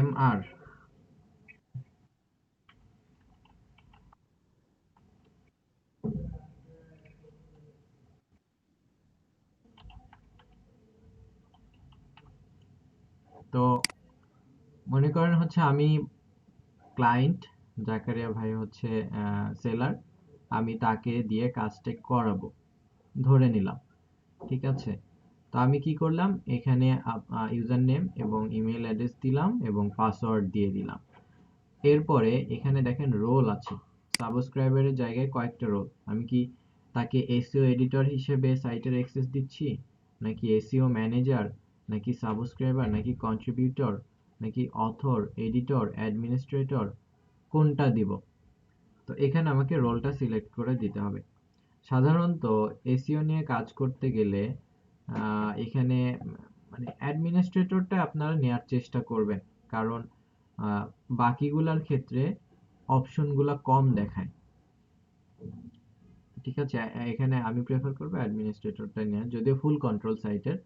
MR, তো মনে করেন হচ্ছে আমি ক্লায়েন্ট, জাকারিয়া ভাই হচ্ছে সেলার, আমি তাকে দিয়ে কাজটা করাবো ধরে নিলাম, ঠিক আছে। তো আমি কি করলাম, এখানে ইউজার নেম এবং ইমেল অ্যাড্রেস দিলাম এবং পাসওয়ার্ড দিয়ে দিলাম। এরপরে এখানে দেখেন রোল আছে, সাবস্ক্রাইবারের জায়গায় কয়েকটা রোল। আমি কি তাকে এসইও এডিটর হিসেবে সাইটের অ্যাক্সেস দিচ্ছি, নাকি এসইও ম্যানেজার, নাকি সাবস্ক্রাইবার, নাকি কন্ট্রিবিউটর, নাকি অথর, এডিটর, অ্যাডমিনিস্ট্রেটর, কোনটা দিব? তো এখানে আমাকে রোলটা সিলেক্ট করে দিতে হবে। সাধারণত এসইও নিয়ে কাজ করতে গেলে এখানে মানে অ্যাডমিনিস্ট্রেটরটা আপনারা নেওয়ার চেষ্টা করবেন, কারণ বাকিগুলার ক্ষেত্রে অপশনগুলা কম দেখায়, ঠিক আছে। এখানে আমি প্রেফার করবো অ্যাডমিনিস্ট্রেটরটা নেওয়া, যদিও ফুল কন্ট্রোল সাইটের,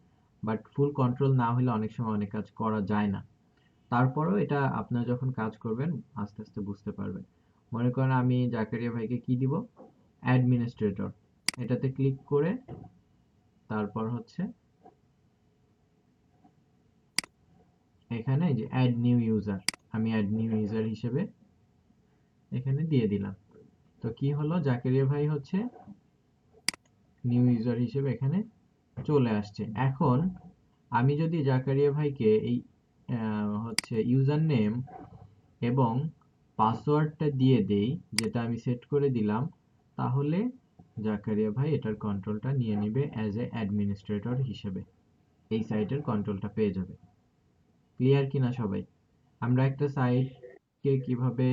বাট ফুল কন্ট্রোল না হলে অনেক সময় অনেক কাজ করা যায় না। তারপরেও এটা আপনারা যখন কাজ করবেন আস্তে আস্তে বুঝতে পারবেন। মনে করেন আমি জাকারিয়া ভাইকে কি দিব, অ্যাডমিনিস্ট্রেটর, এটাতে ক্লিক করে তারপর হচ্ছে এখানে যে অ্যাড নিউ ইউজার, আমি অ্যাড নিউ ইউজার হিসেবে এখানে দিয়ে দিলাম। তো কি হলো, জাকারিয়া ভাই হচ্ছে নিউ ইউজার হিসেবে এখানে চলে আসছে। এখন আমি যদি জাকারিয়া ভাইকে এই হচ্ছে ইউজার নেম এবং পাসওয়ার্ডটা দিয়ে দেই, যেটা আমি সেট করে দিলাম, তাহলে জাকারিয়া ভাই এটার কন্ট্রোলটা নিয়ে নেবে অ্যাজ এ অ্যাডমিনিস্ট্রেটর হিসেবে, এই সাইটের কন্ট্রোলটা পেয়ে যাবে। ক্লিয়ার কিনা সবাই? আমরা একটা সাইটকে কিভাবে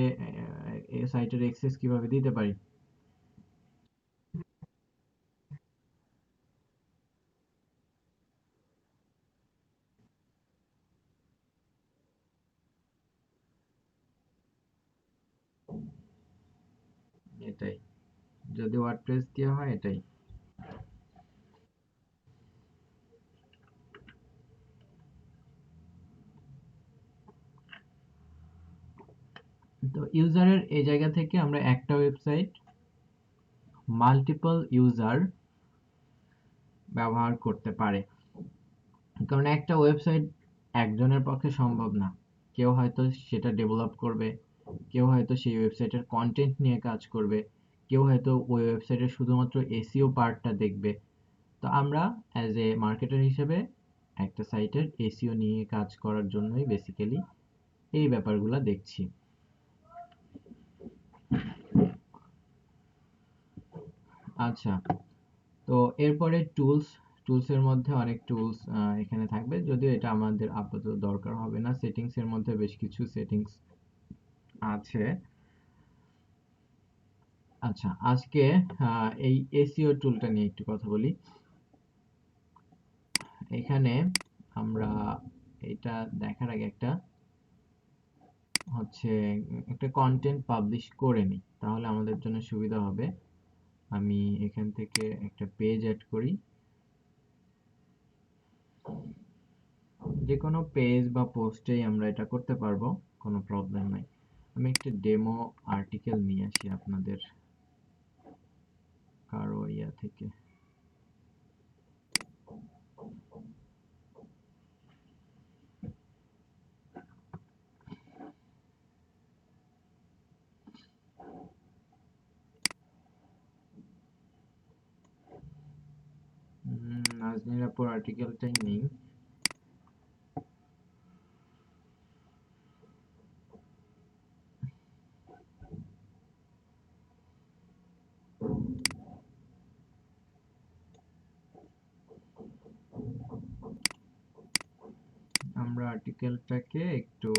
সাইটের অ্যাক্সেস কিভাবে দিতে পারি? এটাই, যদি ওয়ার্ডপ্রেস দেওয়া হয় এটাই। তো ইউজারের এই জায়গা থেকে আমরা একটা ওয়েবসাইট মাল্টিপল ইউজার ব্যবহার করতে পারে, কারণ একটা ওয়েবসাইট একজনের পক্ষে সম্ভব না। কেউ হয়তো সেটা ডেভেলপ করবে, কেউ হয়তো সেই ওয়েবসাইটের কন্টেন্ট নিয়ে কাজ করবে, কেউ হয়তো ওই ওয়েবসাইটের শুধুমাত্র এসইও পার্টটা দেখবে। তো আমরা অ্যাজ এ মার্কেটার হিসেবে একটা সাইটের এসইও নিয়ে কাজ করার জন্যই বেসিক্যালি এই ব্যাপারগুলো দেখছি। আচ্ছা, তো এরপরে টুলসের মধ্যে অনেক টুলস এখানে থাকবে, যদিও এটা আমাদের আপাতত দরকার হবে না। সেটিংসের মধ্যে বেশ কিছু সেটিংস আছে। আচ্ছা, আজকে এই এসইও টুলটা নিয়ে একটু কথা বলি। এখানে আমরা এটা দেখার আগে হচ্ছে একটা কন্টেন্ট পাবলিশ করে নিই, তাহলে আমাদের জন্য সুবিধা হবে। আমি এখান থেকে একটা পেজ অ্যাড করি, যে কোনো পেজ বা পোস্টেই আমরা এটা করতে পারবো, কোনো প্রবলেম নাই। আমি একটা ডেমো আর্টিকেল নিয়ে আসি আপনাদের কারো ইয়া থেকে। নাজনীর আপুর আর্টিকেলটাই নেই। আমরা আর্টিকেলটাকে একটু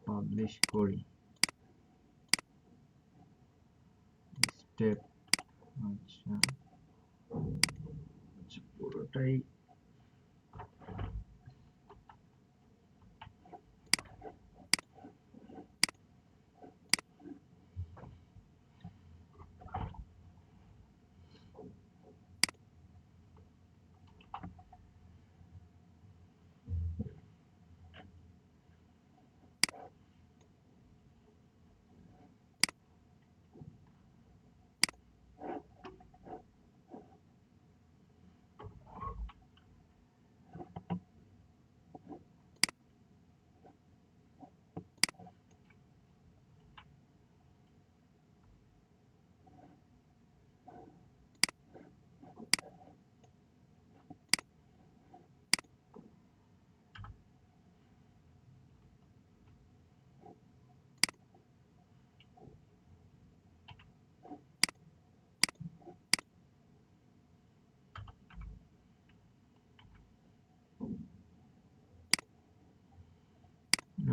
পাবলিশ করি। স্টেপ। আচ্ছা আচ্ছা, পুরোটাই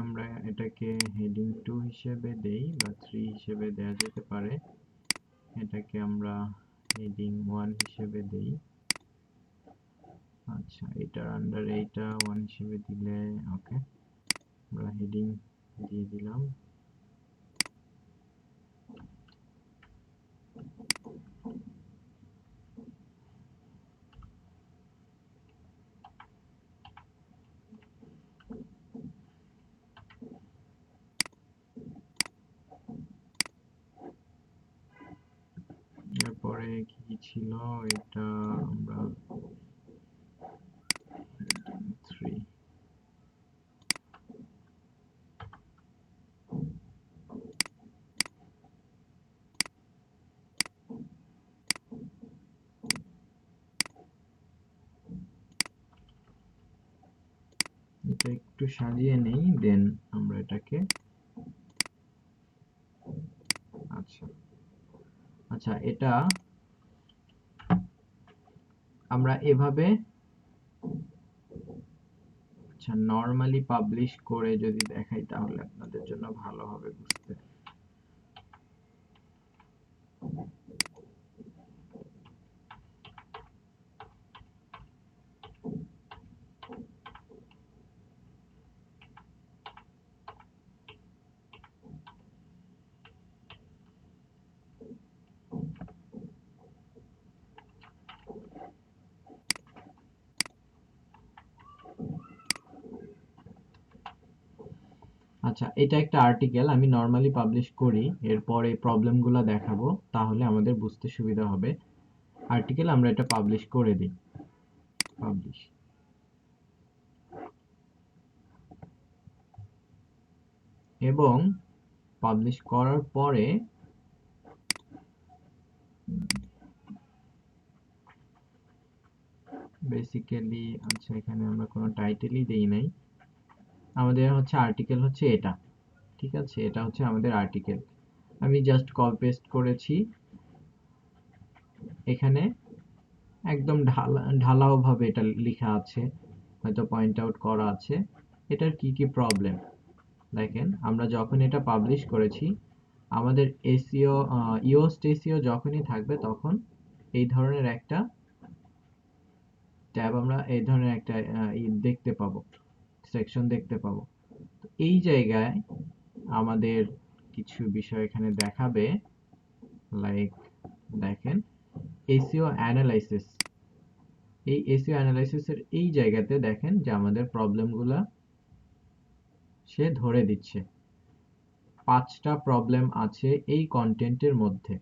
আমরা এটাকে হেডিং 2 হিসেবে দেই বা 3 হিসেবে দেয়া যেতে পারে। এটাকে আমরা হেডিং 1 হিসেবে দেই। আচ্ছা, এটার আন্ডারে এইটা 1 হিসেবে দিলে ওকে, আমরা হেডিং দিয়ে দিলাম। এরপরে কি ছিল, এটা আমরা 3। এটা একটু সাজিয়ে নেই, দেন আমরা এটাকে আচ্ছা আচ্ছা এটা আমরা এভাবে আচ্ছা নরমালি পাবলিশ করে যদি দেখাই তাহলে আপনাদের জন্য ভালো হবে বুঝতে। আচ্ছা, এটা একটা আর্টিকেল আমি নরমালি পাবলিশ করি, এরপরে প্রবলেমগুলো দেখাবো, তাহলে আমাদের বুঝতে সুবিধা হবে। আর্টিকেল আমরা এটা পাবলিশ করে দিই, পাবলিশ। এবং পাবলিশ করার পরে বেসিক্যালি আচ্ছা এখানে আমরা কোনো টাইটেলই দেই নাই, আমাদের হচ্ছে আর্টিকেল হচ্ছে এটা, ঠিক আছে, এটা হচ্ছে আমাদের আর্টিকেল। আমি জাস্ট কপি পেস্ট করেছি এখানে, একদম ঢালাও ভাবে এটা লেখা আছে, হয়তো পয়েন্ট আউট করা আছে এটার কি কি প্রবলেম। দেখেন আমরা যখন এটা পাবলিশ করেছি, আমাদের এসইও ইওস্ট এসইও যখনই থাকবে তখন এই ধরনের একটা ট্যাব, আমরা এই ধরনের একটা দেখতে পাবো, সেকশন দেখতে পাবো। তো এই জায়গায় আমাদের কিছু বিষয় এখানে দেখাবে, লাইক দেখেন এসইও অ্যানালাইসিস। এই এসইও অ্যানালাইসিসের এই জায়গাতে দেখেন যে আমাদের প্রবলেমগুলো সে ধরে দিচ্ছে। 5টা প্রবলেম আছে এই কন্টেন্টের মধ্যে।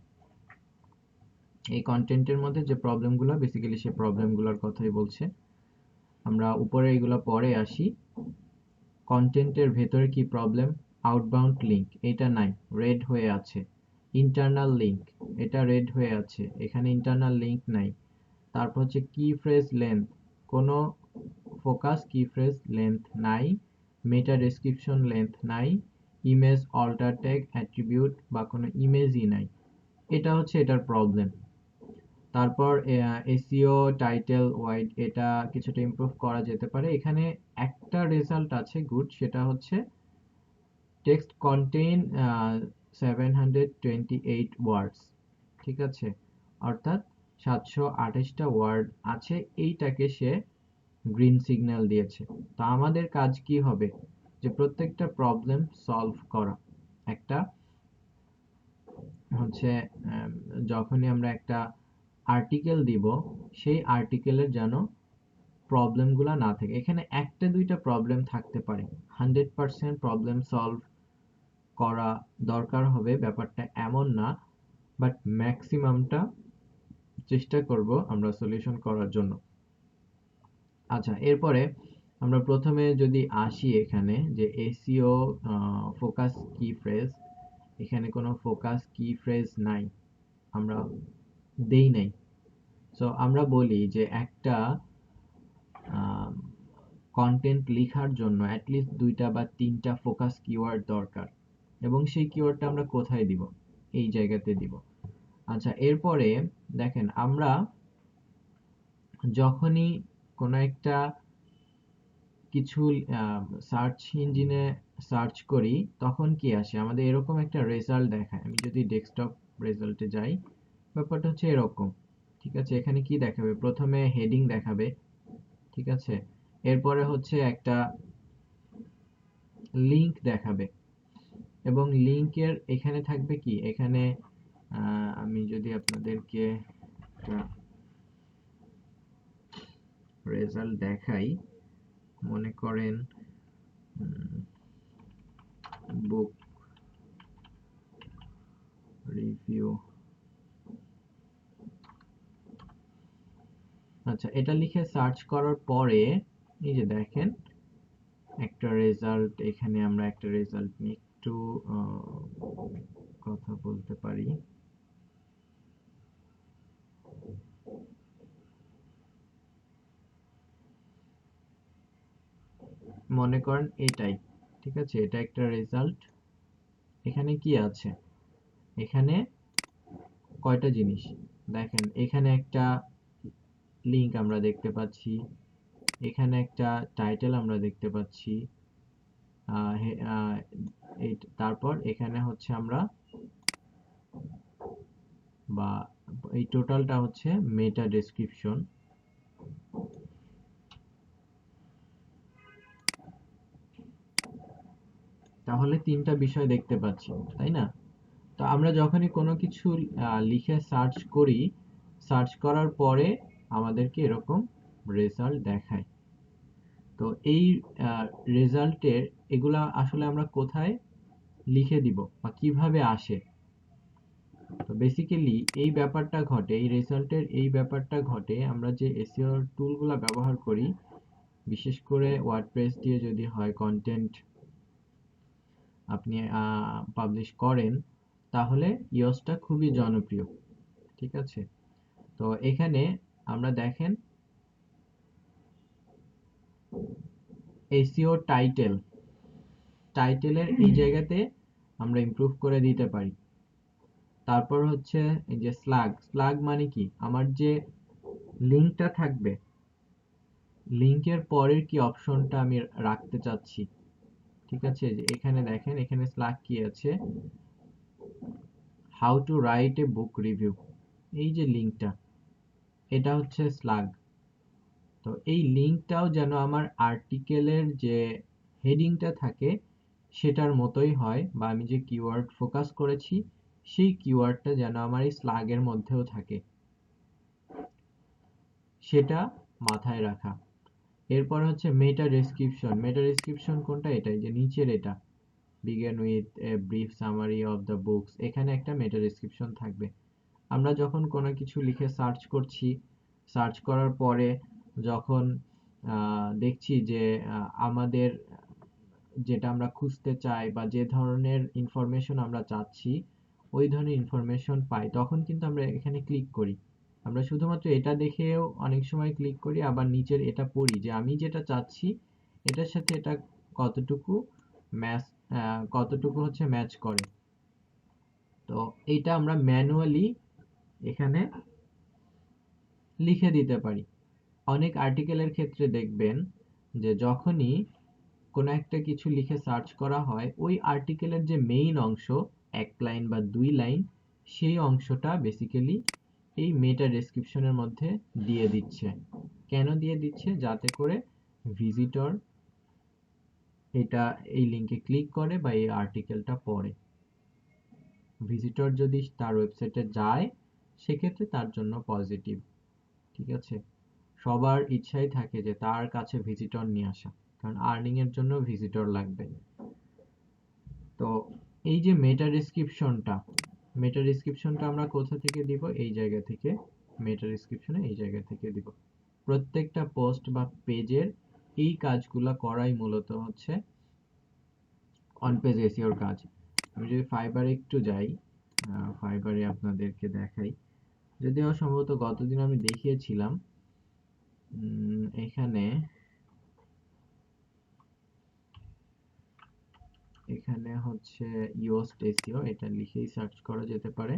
এই কন্টেন্টের মধ্যে যে প্রবলেমগুলো, বেসিক্যালি সে প্রবলেমগুলোর কথাই বলছে। আমরা উপরে এগুলো পরে আসি। কন্টেন্টের ভেতরে কি প্রবলেম, আউটবাউন্ড লিঙ্ক এটা নাই, রেড হয়ে আছে। ইন্টারনাল লিঙ্ক এটা রেড হয়ে আছে, এখানে ইন্টারনাল লিঙ্ক নাই। তারপর হচ্ছে কি ফ্রেজ লেন্থ, কোনো ফোকাস কি ফ্রেজ লেন্থ নাই, মেটা ডেসক্রিপশন লেন্থ নাই, ইমেজ অল্টার ট্যাগ অ্যাট্রিবিউট বা কোনো ইমেজই নাই। এটা হচ্ছে এটার প্রবলেম। তারপর এসইও টাইটেল ওয়াইড এটা কিছুটা ইমপ্রুভ করা যেতে পারে। এখানে একটা রেজাল্ট আছে গুড, সেটা হচ্ছে টেক্সট কন্টেইন 728 ওয়ার্ডস, ঠিক আছে, অর্থাৎ 728টা ওয়ার্ড আছে, এইটাকে সে গ্রিন সিগন্যাল দিয়েছে। তো আমাদের কাজ কি হবে, যে প্রত্যেকটা প্রবলেম সলভ করা। একটা হচ্ছে যখনই আমরা একটা আর্টিকেল দিব, সেই আর্টিকেলের যেন প্রবলেমগুলো না থাকে। এখানে একটা দুইটা প্রবলেম থাকতে পারে, 100% প্রবলেম সলভ করা দরকার হবে ব্যাপারটা এমন না, বাট ম্যাক্সিমামটা চেষ্টা করব আমরা সলিউশন করার জন্য। আচ্ছা, এরপরে আমরা প্রথমে যদি আসি এখানে যে এসইও ফোকাস কি ফ্রেজ, এখানে কোনো ফোকাস কি ফ্রেজ নাই, আমরা দেই নাই। সো আমরা বলি যে একটা কন্টেন্ট লেখার জন্য অ্যাটলিস্ট 2টা বা 3টা ফোকাস কিওয়ার্ড দরকার, এবং সেই কিওয়ার্ডটা আমরা কোথায় দিব, এই জায়গাতে দিব। আচ্ছা, এরপরে দেখেন আমরা যখনই কোনো একটা কিছু সার্চ ইঞ্জিনে সার্চ করি, তখন কি আসে, আমাদের এরকম একটা রেজাল্ট দেখায়। আমি যদি ডেস্কটপ রেজাল্টে যাই, ব্যাপারটা হচ্ছে এরকম। ঠিক আছে, এখানে কি দেখাবে, প্রথমে হেডিং দেখাবে, ঠিক আছে, এরপরে হচ্ছে একটা লিংক দেখাবে, এবং লিংকের এখানে থাকবে কি, এখানে আমি যদি আপনাদেরকে একটা রেজাল্ট দেখাই, মনে করেন বুক রিভিউ। আচ্ছা, এটা লিখে সার্চ করার পরে এই যে দেখেন একটা রেজাল্ট, এখানে আমরা একটা রেজাল্ট নিয়ে একটু কথা বলতে পারি। মনে করেন এটাই, ঠিক আছে, এটা একটা রেজাল্ট। এখানে কি আছে, এখানে কয়টা জিনিস দেখেন, এখানে একটা লিংক আমরা দেখতে পাচ্ছি, এখানে একটা টাইটেল আমরা দেখতে পাচ্ছি, তারপর এখানে হচ্ছে আমরা, বা এই টোটালটা হচ্ছে মেটা ডেসক্রিপশন। তাহলে 3টা বিষয় দেখতে পাচ্ছি, তাই না? তো আমরা যখনই কোনো কিছু লিখে সার্চ করি, সার্চ করার পরে আমাদেরকে এরকম রেজাল্ট দেখায়। তো এই রেজাল্টের এগুলা আসলে আমরা কোথায় লিখে দিব বা কিভাবে আসে, তো বেসিক্যালি এই ব্যাপারটা ঘটে, এই রেজাল্টের এই ব্যাপারটা ঘটে আমরা যে এসইও টুলগুলো ব্যবহার করি, বিশেষ করে ওয়ার্ডপ্রেস দিয়ে যদি হয় কন্টেন্ট আপনি পাবলিশ করেন, তাহলে ইয়োসটা খুবই জনপ্রিয়। ঠিক আছে, তো এখানে আমরা দেখেন এসইও টাইটেলের এই জায়গাতে আমরা ইমপ্রুভ করে দিতে পারি। তারপর হচ্ছে এই যে স্লাগ মানে কি, আমার যে লিংকটা থাকবে, লিংকের পরের কি অপশনটা আমি রাখতে চাচ্ছি। ঠিক আছে, যে এখানে দেখেন, এখানে স্লাগ কি আছে, how to write a book review, এই যে লিংকটা, এটা হচ্ছে স্লাগ। তো এই লিংকটাও যেন আমার আর্টিকেলের যে হেডিংটা থাকে সেটার মতোই হয়, বা আমি যে কিওয়ার্ড ফোকাস করেছি সেই কিওয়ার্ডটা যেন আমার এই স্লাগের মধ্যেও থাকে, সেটা মাথায় রাখা। এরপর হচ্ছে মেটা ডেসক্রিপশন কোনটা, এটাই যে নিচের এটা, begin with a brief summary of the books, এখানে একটা মেটা ডেসক্রিপশন থাকবে। আমরা যখন কোনো কিছু লিখে সার্চ করছি, সার্চ করার পরে যখন দেখছি যে আমাদের যেটা আমরা খুঁজতে চাই বা যে ধরনের ইনফরমেশন আমরা চাচ্ছি, ওই ধরনের ইনফরমেশন পাই, তখন কিন্তু আমরা এখানে ক্লিক করি। আমরা শুধুমাত্র এটা দেখেও অনেক সময় ক্লিক করি, আবার নিচের এটা পড়ি যে আমি যেটা চাচ্ছি এটার সাথে এটা কতটুকু ম্যাচ, কতটুকু হচ্ছে ম্যাচ করে। তো এইটা আমরা ম্যানুয়ালি এখানে লিখে দিতে পারি। অনেক আর্টিকেলের ক্ষেত্রে দেখবেন যে যখনই কোনো একটা কিছু লিখে সার্চ করা হয়, ওই আর্টিকেলের যে মেইন অংশ, 1 লাইন বা 2 লাইন, সেই অংশটা বেসিক্যালি এই মেটা ডেসক্রিপশনের মধ্যে দিয়ে দিচ্ছে। কেন দিয়ে দিচ্ছে? যাতে করে ভিজিটর এটা এই লিঙ্কে ক্লিক করে বা এই আর্টিকেলটা পড়ে। ভিজিটর যদি তার ওয়েবসাইটে যায় সেক্ষেত্রে তার জন্য পজিটিভ। ঠিক আছে, সবার ইচ্ছাই থাকে যে তার কাছে ভিজিটর নিয়ে আসা, কারণ আর্নিং এর জন্য ভিজিটর লাগবে। তো এই যে মেটা ডেসক্রিপশনটা আমরা কোথা থেকে দিব? এই জায়গা থেকে, মেটা ডেসক্রিপশনে এই জায়গা থেকে দিব। প্রত্যেকটা পোস্ট বা পেজের এই কাজগুলা করাই মূলত হচ্ছে অন পেজ এসইওর কাজ। আমি যদি ফাইবারে একটু যাই, ফাইবারে আপনাদেরকে দেখাই, যদিও সম্ভবত গতদিন আমি দেখিয়েছিলাম। এখানে হচ্ছে ইয়োস্ট এসইও, এটা লিখেই সার্চ করা যেতে পারে।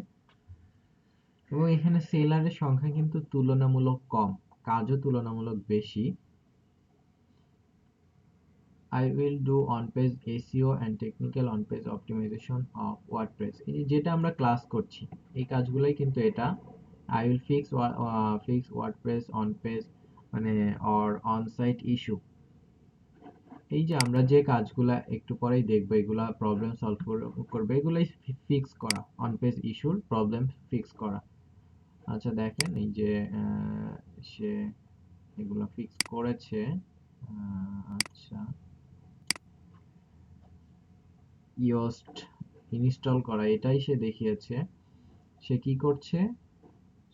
এবং এখানে সেলারের সংখ্যা কিন্তু তুলনামূলক কম, কাজও তুলনামূলক বেশি। I will do on-page SEO and technical on-page optimization of WordPress. যেটা আমরা ক্লাস করছি এই কাজগুলাই কিন্তু এটা। I will fix WordPress on-page মানে or on-site issue। এই যে আমরা যে কাজগুলা একটু পরেই দেখবো, এগুলা প্রবলেম সলভ করবে, এগুলাই ফিক্স করা, on-page ইস্যুর প্রবলেম ফিক্স করা। আচ্ছা দেখেন এই যে সে এগুলা ফিক্স করেছে। আচ্ছা, ইয়োস্ট ইনস্টল করা এটাই সে দেখিয়েছে। সে কি করছে?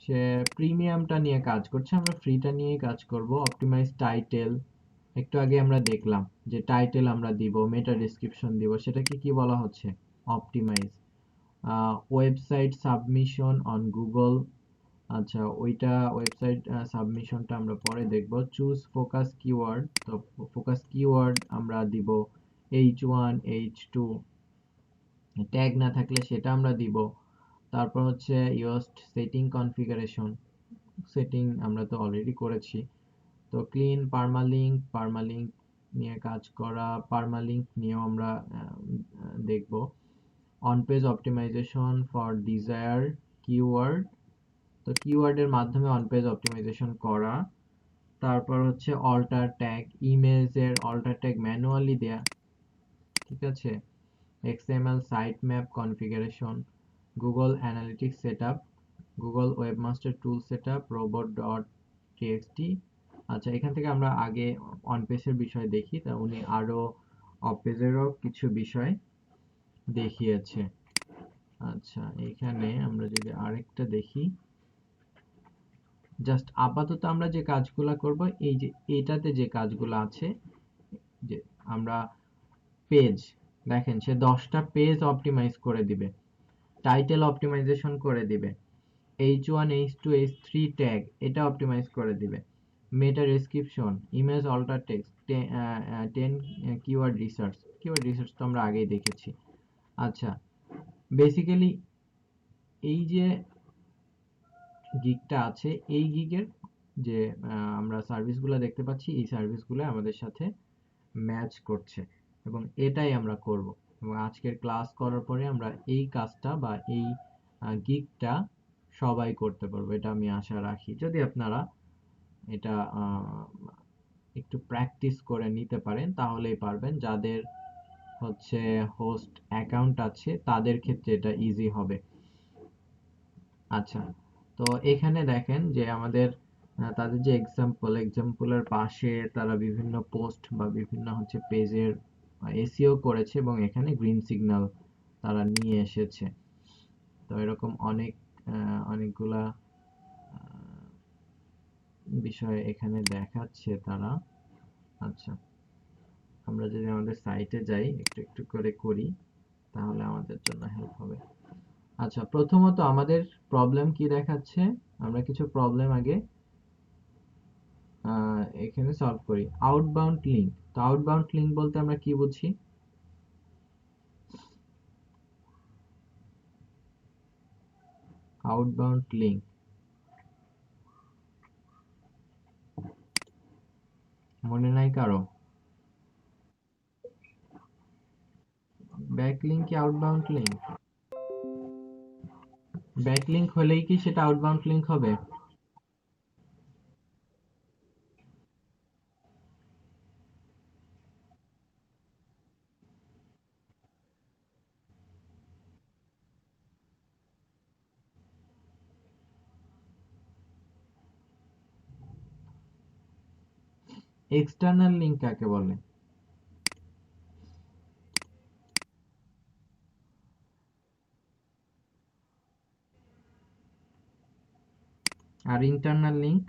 সে প্রিমিয়ামটা নিয়ে কাজ করছে, আমরা ফ্রিটা নিয়েই কাজ করব। অপটিমাইজ টাইটেল, একটু আগে আমরা দেখলাম যে টাইটেল আমরা দিব, মেটা ডেসক্রিপশন দিব, সেটাকে কি বলা হচ্ছে? Optimize. Website submission on Google, আচ্ছা ওইটা ওয়েবসাইট সাবমিশনটা আমরা পরে দেখব। চুজ ফোকাস কিওয়ার্ড, তো ফোকাস কিওয়ার্ড আমরা দিব H1 H2, ট্যাগ না থাকলে সেটা আমরা দিব। তারপর হচ্ছে ইয়োস্ট সেটিং কনফিগারেশন, সেটিং আমরা তো অলরেডি করেছি। তো ক্লিন পারমালিঙ্ক নিয়ে কাজ করা, পারমালিঙ্ক নিয়েও আমরা দেখব। On page optimization for desire keyword, তো কিওয়ার্ডের মাধ্যমে অন পেজ অপটিমাইজেশন করা। তারপর হচ্ছে অল্টার ট্যাগ, ইমেজের অল্টার ট্যাগ ম্যানুয়ালি দেয়া। ঠিক আছে, XML sitemap configuration, Google Analytics setup, Google Webmaster Tool setup, robot.txt। আচ্ছা, এখান থেকে আমরা আগে অন পেজের বিষয় দেখি, তা উনি আরো অফ পেজেরও কিছু বিষয় দেখিয়েছে। আচ্ছা, এখানে আমরা যদি আরেকটা দেখি, জাস্ট আপাতত আমরা যে কাজগুলা করব, এই যে এটাতে যে কাজগুলো আছে, যে আমরা পেজ দেখেন সে 10টা পেজ অপটিমাইজ করে দিবে, টাইটেল অপটিমাইজেশন করে দিবে, H1 H2 H3 ট্যাগ এটা অপটিমাইজ করে দিবে, meta description, image alter text, 10 keyword research তো আমরা আগেই দেখেছি। আচ্ছা, বেসিক্যালি এই যে গিগটা আছে, এই গিগের যে আমরা সার্ভিসগুলো দেখতে পাচ্ছি, এই সার্ভিসগুলো আমাদের সাথে ম্যাচ করছে এবং এটাই আমরা করব। এবং আজকের ক্লাস করার পরে আমরা এই কাজটা বা এই গিগটা সবাই করতে পারবো, এটা আমি আশা রাখি। যদি আপনারা এটা একটু প্র্যাকটিস করে নিতে পারেন তাহলেই পারবেন। যাদের হচ্ছে হোস্ট অ্যাকাউন্ট আছে তাদের ক্ষেত্রে এটা ইজি হবে। আচ্ছা, তো এখানে দেখেন যে আমাদের তাদের যে এক্সাম্পলের পাশে তারা বিভিন্ন পোস্ট বা বিভিন্ন হচ্ছে পেজের এসইও করেছে এবং এখানে গ্রিন সিগন্যাল তারা নিয়ে এসেছে। তো এরকম অনেকগুলা বিষয় এখানে দেখাচ্ছে তারা। আচ্ছা, আমরা যদি আমাদের সাইটে যাই, একটু একটু করে করি, তাহলে আমাদের জন্য হেল্প হবে। আচ্ছা, প্রথমত আমাদের প্রবলেম কি দেখাচ্ছে, আমরা কিছু প্রবলেম আগে এখানে সলভ করি। আউটবাউন্ড লিঙ্ক, তো আউটবাউন্ড লিঙ্ক বলতে আমরা কি বুঝি? আউটবাউন্ড লিঙ্ক মনে নাই কারো? ব্যাক লিঙ্ক কি আউটবাউন্ড লিঙ্ক? ব্যাকলিংক হলেই কি সেটা আউটবাউন্ড লিংক হবে? এক্সটার্নাল লিংক কাকে বলে? আর ইন্টারনাল লিংক?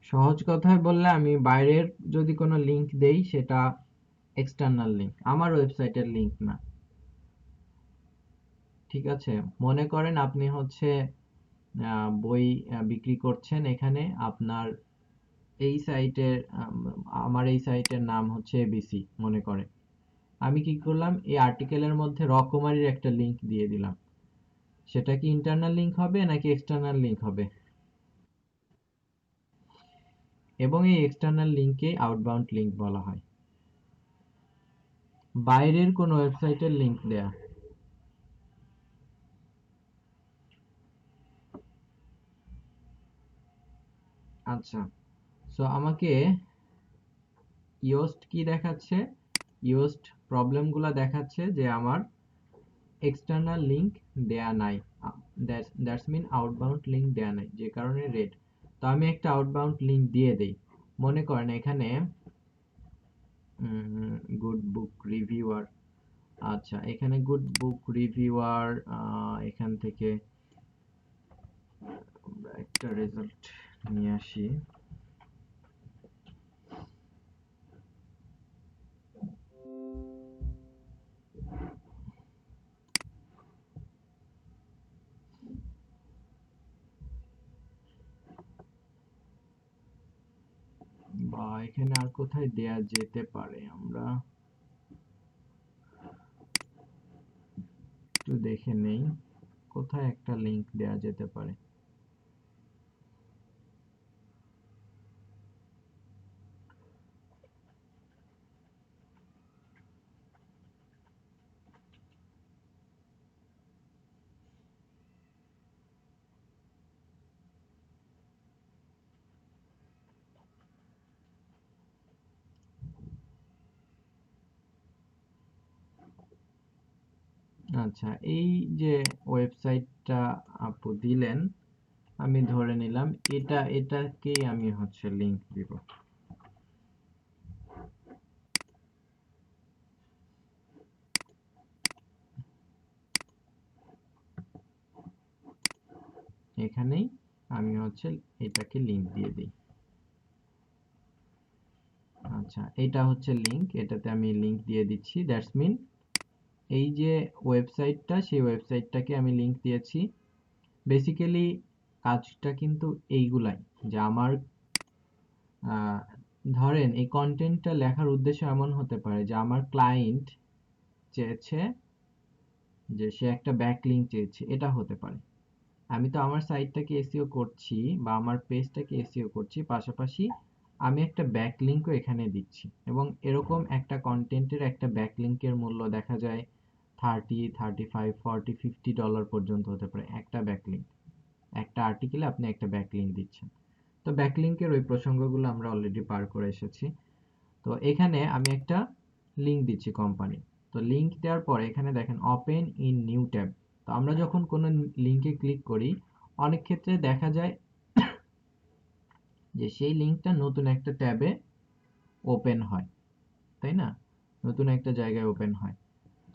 সহজ কথায় বললে, আমি বাইরের যদি কোনো লিংক দেই সেটা এক্সটার্নাল লিংক, আমার ওয়েবসাইটের লিংক না। ঠিক আছে, মনে করেন আপনি হচ্ছে বই বিক্রি করছেন, এখানে আপনার এই সাইটের আমার এই সাইটের নাম হচ্ছে এবিসি মনে করে, আমি কি করলাম এই আর্টিকেলের মধ্যে রকমারির একটা লিংক দিয়ে দিলাম, সেটা কি ইন্টারনাল লিংক হবে নাকি এক্সটার্নাল লিংক হবে? এবং এই এক্সটার্নাল লিংকে আউটবাউন্ড লিংক বলা হয়। বাইরের কোন ওয়েবসাইটের লিংক দেয়া। আচ্ছা, সো আমাকে ইয়োস্ট কি দেখাচ্ছে? ইয়োস্ট প্রবলেমগুলো দেখাচ্ছে যে আমার এক্সটার্নাল লিংক দেয়া নাই, দ্যাটস মিন আউটবাউন্ড লিংক দেয়া নাই, যে কারণে রেড। তো আমি একটা আউটবাউন্ড লিংক দিয়ে দেই। মনে করেন এখানে গুড বুক রিভিউয়ার, আচ্ছা এখানে গুড বুক রিভিউয়ার, এখান থেকে আমরা একটা রেজাল্ট নিয়ে আসি। বা এখানে আর কোথায় দেয়া যেতে পারে, আমরা একটু দেখে নেই কোথায় একটা লিংক দেয়া যেতে পারে। আচ্ছা, এই যে ওয়েবসাইটটা আপু দিলেন, আমি ধরে নিলাম এটাকেই আমি হচ্ছে লিংক দিব। এখানেই আমি হচ্ছে এটাকে লিংক দিয়ে দিই। আচ্ছা, এটা হচ্ছে লিংক, এটাতে আমি লিংক দিয়ে দিচ্ছি, দ্যাটস মিন এই যে ওয়েবসাইটটা, সেই ওয়েবসাইটটাকে আমি লিংক দিয়েছি। বেসিক্যালি কাজটা কিন্তু এইগুলাই, যে আমার ধরেন এই কন্টেন্টটা লেখার উদ্দেশ্য এমন হতে পারে যে আমার ক্লায়েন্ট চেয়েছে যে সে একটা ব্যাকলিংক চেয়েছে, এটা হতে পারে। আমি তো আমার সাইটটাকে এসইও করছি বা আমার পেজটাকে এসইও করছি, পাশাপাশি আমি একটা ব্যাকলিংকও এখানে দিচ্ছি, এবং এরকম একটা কন্টেন্টের একটা ব্যাকলিংকের মূল্য দেখা যায় 30, 35, 40, 50 ডলার পর্যন্ত হতে পারে একটা ব্যাকলিংক। একটা আর্টিকেলে আপনি একটা ব্যাকলিংক দিচ্ছেন। তো ব্যাকলিংকের ওই প্রসঙ্গগুলো আমরা অলরেডি পার করে এসেছি। তো এখানে আমি একটা লিংক দিচ্ছি কোম্পানি। তো লিংক দেওয়ার পরে এখানে দেখেন ওপেন ইন নিউ ট্যাব। তো আমরা যখন কোনো লিংকে ক্লিক করি, অনেক ক্ষেত্রে দেখা যায় যে সেই লিংকটা নতুন একটা ট্যাবে ওপেন হয়, তাই না? নতুন একটা জায়গায় ওপেন হয়।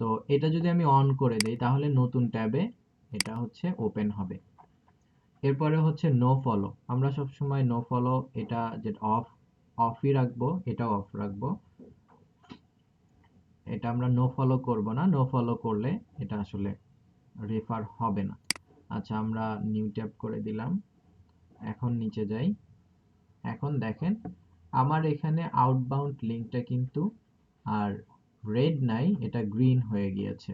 তো এটা যদি আমি অন করে দেই তাহলে নতুন ট্যাবে এটা হচ্ছে ওপেন হবে। এরপরে হচ্ছে নো ফলো, আমরা সবসময় নো ফলো এটা যেটা অফই রাখবো, এটা অফ রাখবো। এটা আমরা নো ফলো করব না, নো ফলো করলে এটা আসলে রেফার হবে না। আচ্ছা, আমরা নিউ ট্যাব করে দিলাম। এখন নিচে যাই। এখন দেখেন আমার এখানে আউটবাউন্ড লিঙ্কটা কিন্তু আর রেড নাই, এটা গ্রিন হয়ে গিয়েছে।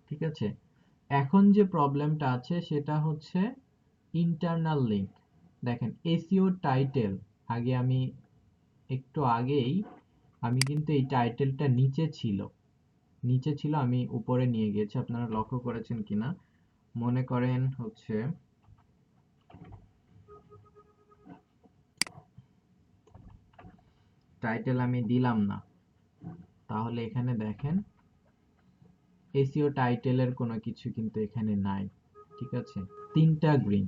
ঠিক আছে, এখন যে প্রবলেমটা আছে সেটা হচ্ছে ইন্টারনাল লিঙ্ক। দেখেন এসইও টাইটেল, আগে আমি একটু আগেই আমি কিন্তু এই টাইটেলটা নিচে ছিল, আমি উপরে নিয়ে গিয়েছি, আপনারা লক্ষ্য করেছেন কিনা। মনে করেন হচ্ছে টাইটেল আমি দিলাম না, তাহলে এখানে দেখেন এসইও টাইটেলের কোনো কিছু কিন্তু এখানে নাই। ঠিক আছে, তিনটা গ্রিন।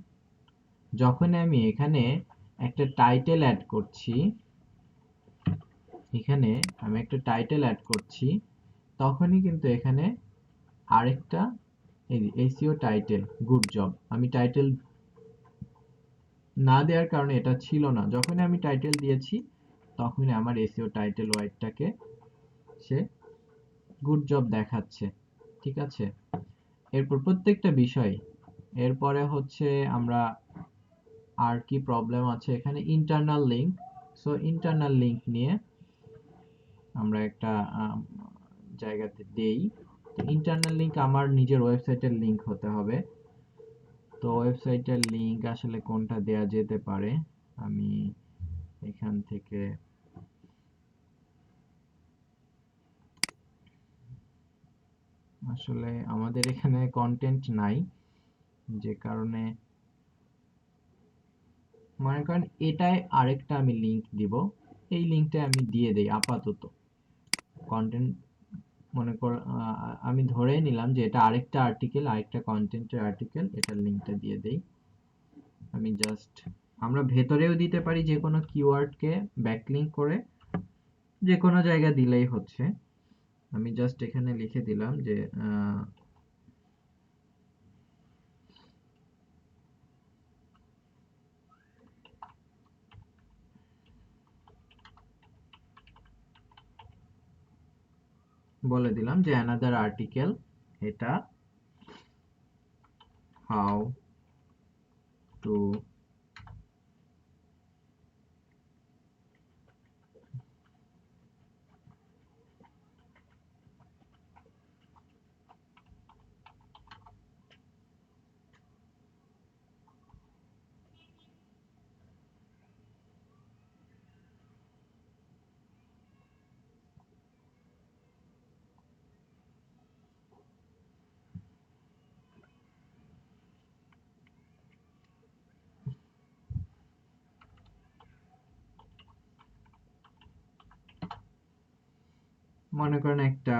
যখন আমি এখানে একটা টাইটেল অ্যাড করছি, এখানে আমি একটা টাইটেল অ্যাড করছি, তখনই কিন্তু এখানে আরেকটা এসইও টাইটেল গুড জব, আমি টাইটেল না দেওয়ার কারণে এটা ছিল না। যখনই আমি টাইটেল দিয়েছি তখনই আমার এসইও টাইটেল ওয়াইডটাকে সে গুড জব দেখাচ্ছে। ঠিক আছে, এরপর প্রত্যেকটা বিষয়, এরপরে হচ্ছে আমরা আর কি প্রবলেম আছে এখানে, internal link. So internal link নিয়ে আমরা একটা জায়গাতে দেই। তো ইন্টারনাল লিঙ্ক আমার নিজের ওয়েবসাইটের লিঙ্ক হতে হবে। তো ওয়েবসাইটের লিঙ্ক আসলে কোনটা দেয়া যেতে পারে, আমি এখান থেকে আসলে আমাদের এখানে কন্টেন্ট নাই, যে কারণে মনে করেন এটাই আরেকটা আমি লিঙ্ক দিব, এই লিঙ্কটা আমি দিয়ে দেই আপাতত কন্টেন্ট। মনে কর আমি ধরে নিলাম যে এটা আরেকটা আর্টিকেল, আরেকটা কন্টেন্টের আর্টিকেল, এটার লিঙ্কটা দিয়ে দেই। আমি জাস্ট, আমরা ভেতরেও দিতে পারি যে কোনো কিওয়ার্ডকে ব্যাকলিঙ্ক করে, যে কোনো জায়গা দিলেই হচ্ছে। আমি জাস্ট এখানে লিখে দিলাম যে বলে দিলাম যে অ্যানাদার আর্টিকেল, এটা হাউ টু মনে করেন একটা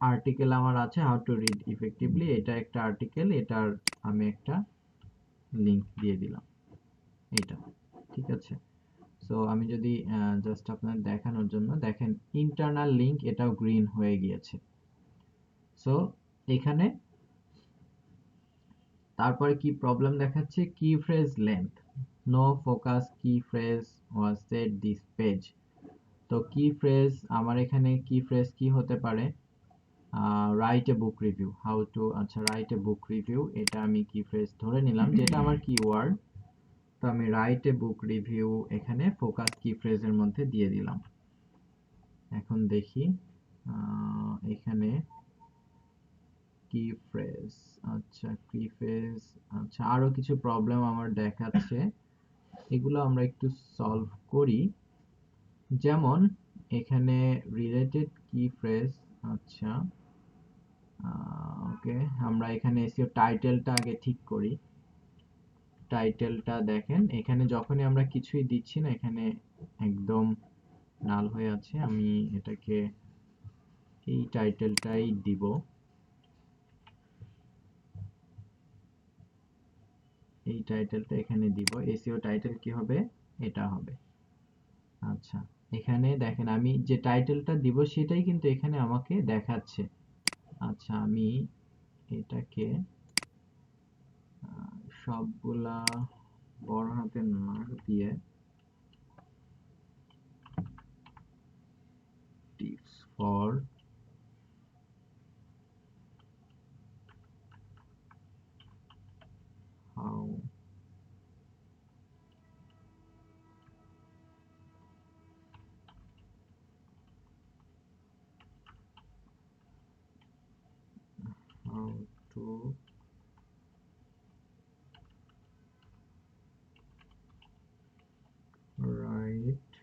আর্টিকেল আমার আছে হাউ টু রিড ইফেক্টিভলি, এটা একটা আর্টিকেল, এটার আমি একটা লিংক দিয়ে দিলাম এটা। ঠিক আছে, সো আমি যদি জাস্ট আপনার দেখানোর জন্য দেখেন ইন্টারনাল লিংক এটাও গ্রিন হয়ে গিয়েছে। সো এখানে তারপরে কি প্রবলেম দেখাচ্ছে, কি ফ্রেজ লেন্থ, নো ফোকাস কি phrase was said this page. তো কি ফ্রেজ আমার এখানে কি ফ্রেজ কি হতে পারে, right a book review, how to, আচ্ছা রাইট এ বুক রিভিউ, এটা আমি কি ফ্রেজ ধরে নিলাম যেটা আমার কিওয়ার্ড। তো আমি রাইট এ বুক রিভিউ এখানে ফোকাস কি ফ্রেজের মধ্যে দিয়ে দিলাম। এখন দেখি এখানে কি ফ্রেজ, আচ্ছা কি ফ্রেজ, আচ্ছা আরো কিছু প্রবলেম আমার দেখাচ্ছে, এগুলো আমরা একটু সলভ করি। যেমন এখানে রিলেটেড কি ফ্রেজ, আচ্ছা ওকে, আমরা এখানে এসিও টাইটেলটা আগে ঠিক করি। টাইটেলটা দেখেন এখানে যখনই আমরা কিছুই দিচ্ছি না, এখানে একদম নাল হয়ে আছে। আমি এটাকে এই টাইটেলটাই দিব, এই টাইটেলটা এখানে দিব, এসইও টাইটেল কি হবে, এটা হবে। আচ্ছা, এখানে দেখেন আমি যে টাইটেলটা দিব সেটাই কিন্তু এখানে আমাকে দেখাচ্ছে। আচ্ছা, আমি এটাকে সবগুলা বড় হাতের না দিয়ে tips for write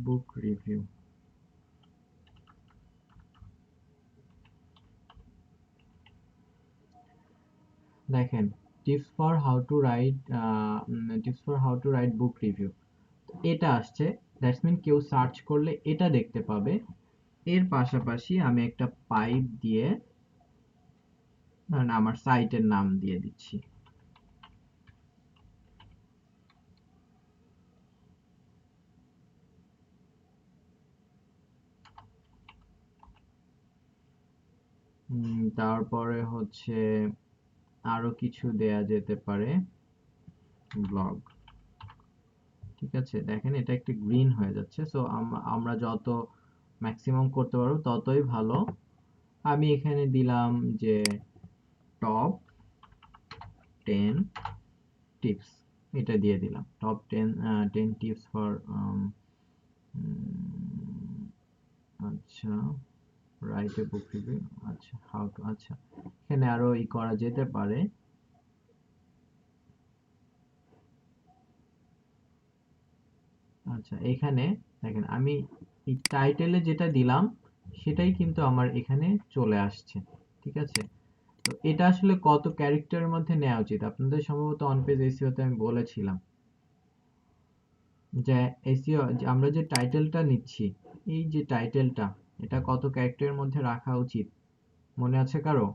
book review. দেখেন tips for how to write book review, এটা আসছে, দ্যাটস মিন কেউ সার্চ করলে এটা দেখতে পাবে। এর পাশাপাশি আমি একটা পাইপ দিয়ে ধরেন আমার সাইটের নাম দিয়ে দিচ্ছি। তারপরে হচ্ছে আরো কিছু দেয়া যেতে পারে, ব্লগ। ঠিক আছে, দেখেন এটা একটু গ্রিন হয়ে যাচ্ছে। সো আমরা যত ম্যাক্সিমাম করতে পারবো ততই ভালো। আমি এখানে দিলাম যে টপ 10 টিপস, এটা দিয়ে দিলাম টপ 10 টিপস ফর আচ্ছা রাইট এ বুক রিভিউ। আচ্ছা হাউ টু, আচ্ছা এখানে আরো করা যেতে পারে। আচ্ছা এখানে দেখেন আমি এই টাইটেলে যেটা দিলাম সেটাই কিন্তু আমার এখানে চলে আসছে। ঠিক আছে, তো এটা আসলে কত ক্যারেক্টারের মধ্যে নেওয়া উচিত? আপনাদের সম্ভবত অন পেজ এসইওতে আমি বলেছিলাম যে এসইও আমরা যে টাইটেলটা নিচ্ছি, এই যে টাইটেলটা, এটা কত ক্যারেক্টারের মধ্যে রাখা উচিত মনে আছে কারো?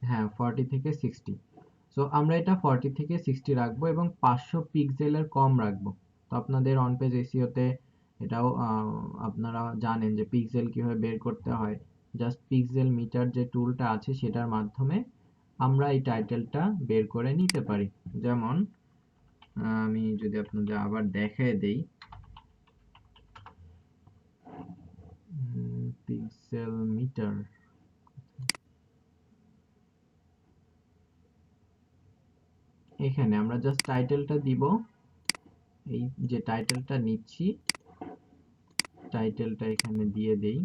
হ্যাঁ 40 থেকে 60। সো আমরা এটা 40 থেকে 60 রাখবো এবং 500 পিক্সেলের কম রাখবো। তো আপনাদের অন পেজ এসইওতে এটাও আপনারা জানেন যে পিক্সেল কিভাবে বের করতে হয়। জাস্ট পিক্সেল মিটার যে টুলটা আছে সেটার মাধ্যমে আমরা এই টাইটেলটা বের করে নিতে পারি। যেমন আমি যদি আপনাদের আবার দেখায় দেই, পিক্সেল মিটার, এখানে আমরা জাস্ট টাইটেলটা দিব। এই যে টাইটেলটা নিচ্ছি, টাইটেলটা এখানে দিয়ে দেই।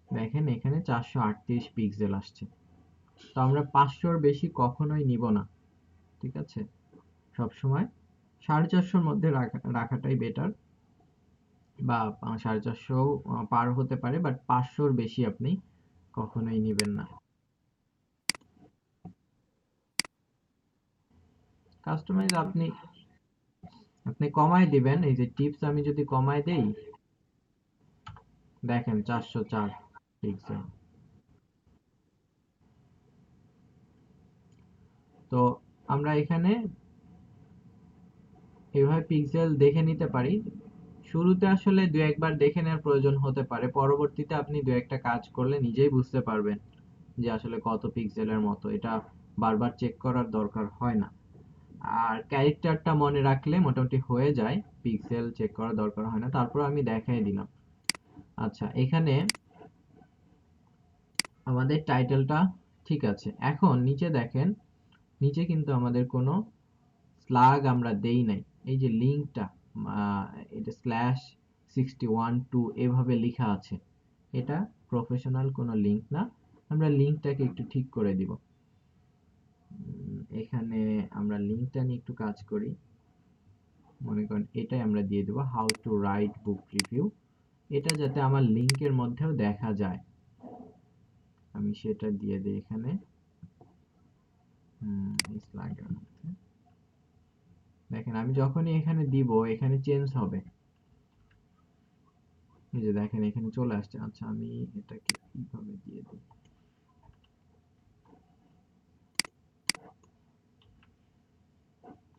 দেখেন এখানে 438 পিক্সেল আসছে। তো আমরা 500-র বেশি কখনোই নিব না। ঠিক আছে, সবসময় 450-র মধ্যে রাখাটাই বেটার, বা 450 পার হতে পারে, বাট 500-র বেশি আপনি কখনোই নিবেন না। কাস্টমাইজ আপনি আপনি কমায় দিবেন। এই যে টিপস আমি যদি কমায় দেই, দেখেন 404 পিক্সেল। তো আমরা এখানে এভাবে পিক্সেল দেখে নিতে পারি। শুরুতে আসলে দু একবার দেখে নেওয়ার প্রয়োজন হতে পারে, পরবর্তীতে আপনি দু একটা কাজ করলে নিজেই বুঝতে পারবেন যে আসলে কত পিক্সেলের মতো। এটা বারবার চেক করার দরকার হয় না। আর ক্যারেক্টারটা মনে রাখলে মোটামুটি হয়ে যায়, পিক্সেল চেক করার দরকার হয় না। তারপর আমি দেখাই দিলাম। আচ্ছা এখানে আমাদের টাইটেলটা ঠিক আছে। এখন নিচে দেখেন, নিচে কিন্তু আমাদের কোনো স্ল্যাগ আমরা দেই নাই। এই যে লিঙ্কটা, এটা /61 2 এভাবে লেখা আছে, এটা প্রফেশনাল কোনো লিঙ্ক না। আমরা লিঙ্কটাকে একটু ঠিক করে দিব। এখানে আমরা লিঙ্কটা নিয়ে একটু কাজ করি। মনে করেন এটাই আমরা দিয়ে দেবো how to write book review, এটা যাতে আমার লিঙ্কের মধ্যেও দেখা যায় আমি সেটা দিয়ে দিই এখানে। এই স্লাইডের মধ্যে দেখেন আমি যখনই এখানে দিব এখানে চেঞ্জ হবে। এই যে দেখেন এখানে চলে আসছে। আচ্ছা আমি এটাকে কিভাবে দিয়ে দিই,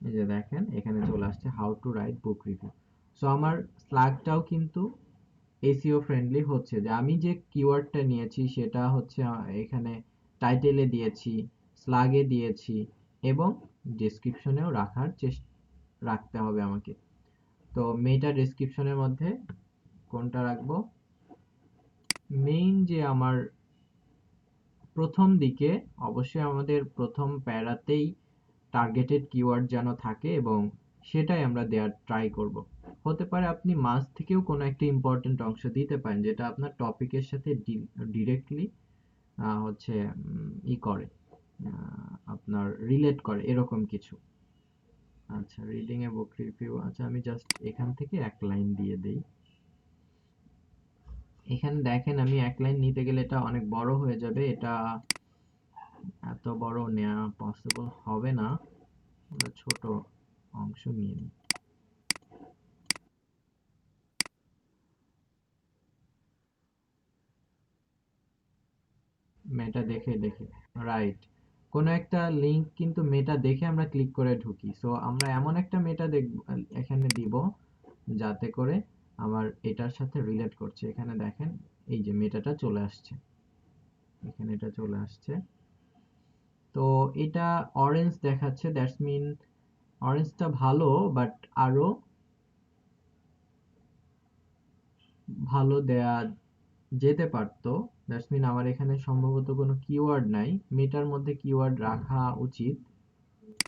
এই যে দেখেন এখানে চলে আসছে how to write book review. So আমার স্লাগটাও কিন্তু এসইও ফ্রেন্ডলি হচ্ছে, যে আমি যে কিওয়ার্ডটা নিয়েছি সেটা হচ্ছে এখানে টাইটেলে দিয়েছি, স্লাগে দিয়েছি, এবং ডেসক্রিপশনেও রাখতে হবে আমাকে। তো মেটা ডেসক্রিপশনের মধ্যে কোনটা রাখবো? মেইন যে আমার প্রথম দিকে অবশ্যই আমাদের প্রথম প্যারাতেই টার্গেটেড কিওয়ার্ড যেন থাকে এবং সেটাই আমরা দেওয়ার ট্রাই করব। হতে পারে আপনি মাঝ থেকেও কোনো একটা ইম্পর্টেন্ট অংশ দিতে পারেন যেটা আপনার টপিকের সাথে ডিরেক্টলি হচ্ছে করে, আপনার রিলেট করে এরকম কিছু। আচ্ছা, রিডিং এ বুক রিভিউ, আচ্ছা আমি জাস্ট এখান থেকে এক লাইন দিয়ে দেই। এখানে দেখেন আমি এক লাইন নিতে গেলে এটা অনেক বড় হয়ে যাবে, এটা এত বড় নেওয়া পসিবল হবে না, আমরা ছোট অংশ নিয়ে নিই। মেটা দেখে দেখে, রাইট, কোন একটা লিংক কিন্তু মেটা দেখে আমরা ক্লিক করে ঢুকি, সো আমরা এমন একটা মেটা এখানে দিব যাতে করে আমার এটার সাথে রিলেট করছে। এখানে দেখেন এই যে মেটাটা চলে আসছে, এখানে এটা চলে আসছে। তো এটা অরেঞ্জ দেখাচ্ছে, দ্যাটস মিন অরেঞ্জটা ভালো, বাট আরো ভালো দেয়া যেতে পারতো। দ্যাটস মিন আমার এখানে সম্ভবত কোনো কিওয়ার্ড নাই, মেটার মধ্যে কিওয়ার্ড রাখা উচিত।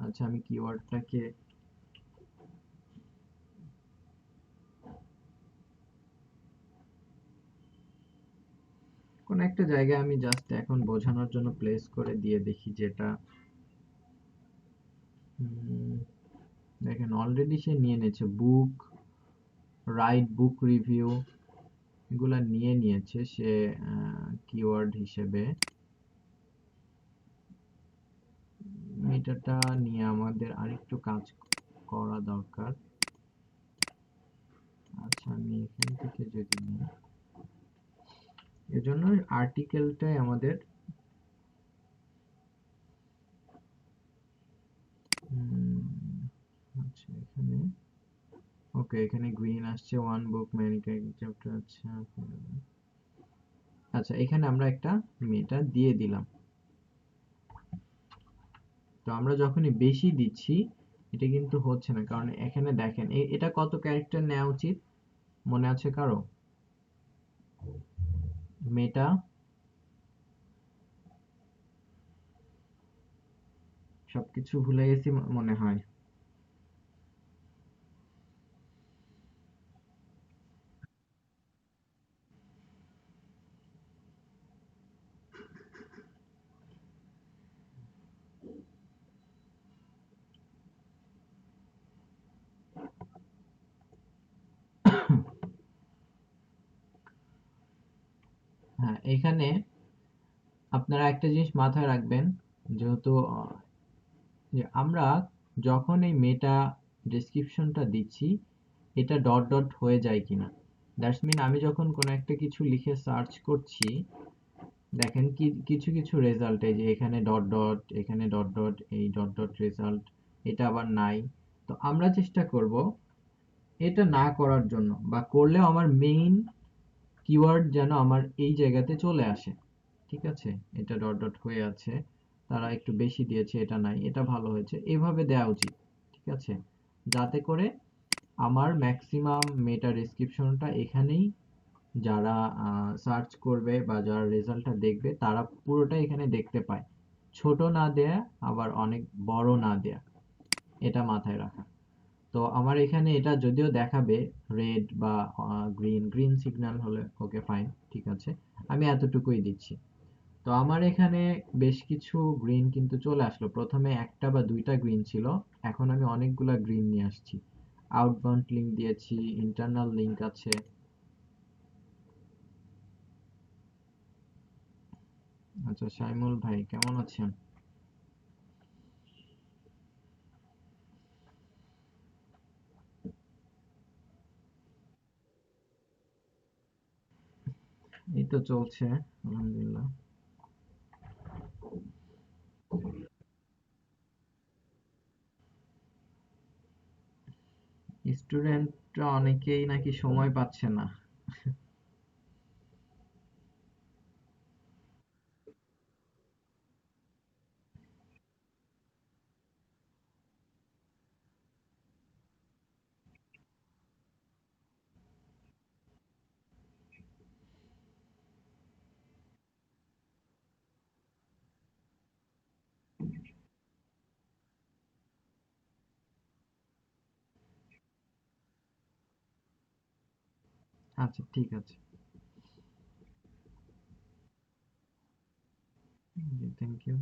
আচ্ছা আমি কিওয়ার্ডটাকে কোন একটা জায়গায় আমি জাস্ট এখন বোঝানোর জন্য প্লেস করে দিয়ে দেখি যেটা দেখেন অলরেডি সে নিয়ে নিয়েছে বুক, রাইট বুক রিভিউ, এগুলা নিয়ে নিয়েছে সে কিওয়ার্ড হিসেবে। এটাটা নিয়ে আমাদের আরেকটু কাজ করা দরকার। আচ্ছা আমি এখান থেকে যদি নিই, এজন্য আর্টিকেলটাই আমাদের আচ্ছা এখানে ওকে, এখানে গ্রিন আসছে, ওয়ান বুক ম্যানি চ্যাপ্টার, আচ্ছা আচ্ছা এখানে আমরা একটা মেটা দিয়ে দিলাম। তো আমরা যখনই বেশি দিচ্ছি এটা কিন্তু হচ্ছে না, কারণ এখানে দেখেন এটা কত ক্যারেক্টার নেওয়া উচিত মনে আছে কারো? মেটা সবকিছু ভুলে গেছি মনে হয়। হ্যাঁ, এখানে আপনারা একটা জিনিস মাথায় রাখবেন, যেহেতু যে আমরা যখন এই মেটা ডেসক্রিপশনটা দিচ্ছি এটা ডট ডট হয়ে যায় কিনা। দ্যাটস মিন আমি যখন কোনো একটা কিছু লিখে সার্চ করছি, দেখেন কি কিছু কিছু রেজাল্ট, এই যে এখানে ডট ডট, এখানে ডট ডট, এই ডট ডট রেজাল্ট, এটা আবার নাই। তো আমরা চেষ্টা করব এটা না করার জন্য, বা করলেও আমার মেইন কিওয়ার্ড যেন আমার এই জায়গাতে চলে আসে। ঠিক আছে, এটা ডট ডট হয়ে আছে, তারা একটু বেশি দিয়েছে, এটা নাই, এটা ভালো হয়েছে, এভাবে দেওয়া উচিত। ঠিক আছে, যাতে করে আমার ম্যাক্সিমাম মেটা ডেসক্রিপশনটা এখানেই যারা সার্চ করবে বা যারা রেজাল্টটা দেখবে তারা পুরোটা এখানে দেখতে পায়, ছোট না দেয়া আবার অনেক বড় না দেয়া, এটা মাথায় রাখা। তো আমার এখানে এটা যদিও দেখাবে রেড বা গ্রিন, গ্রিন সিগন্যাল হলে ওকে ফাইন, ঠিক আছে, আমি এতটুকুই দিচ্ছি। তো আমার এখানে বেশ কিছু গ্রিন কিন্তু চলে আসলো, প্রথমে একটা বা দুইটা গ্রিন ছিল, এখন আমি অনেকগুলা গ্রিন নিয়ে আসছি। আউটবাউন্ড লিঙ্ক দিয়েছি, ইন্টারনাল লিঙ্ক আছে। আচ্ছা সাইমুল ভাই কেমন আছেন? এই তো চলছে আলহামদুলিল্লাহ। স্টুডেন্টরা অনেকেই নাকি সময় পাচ্ছে না। আচ্ছা ঠিক আছে। জি থ্যাংক ইউ।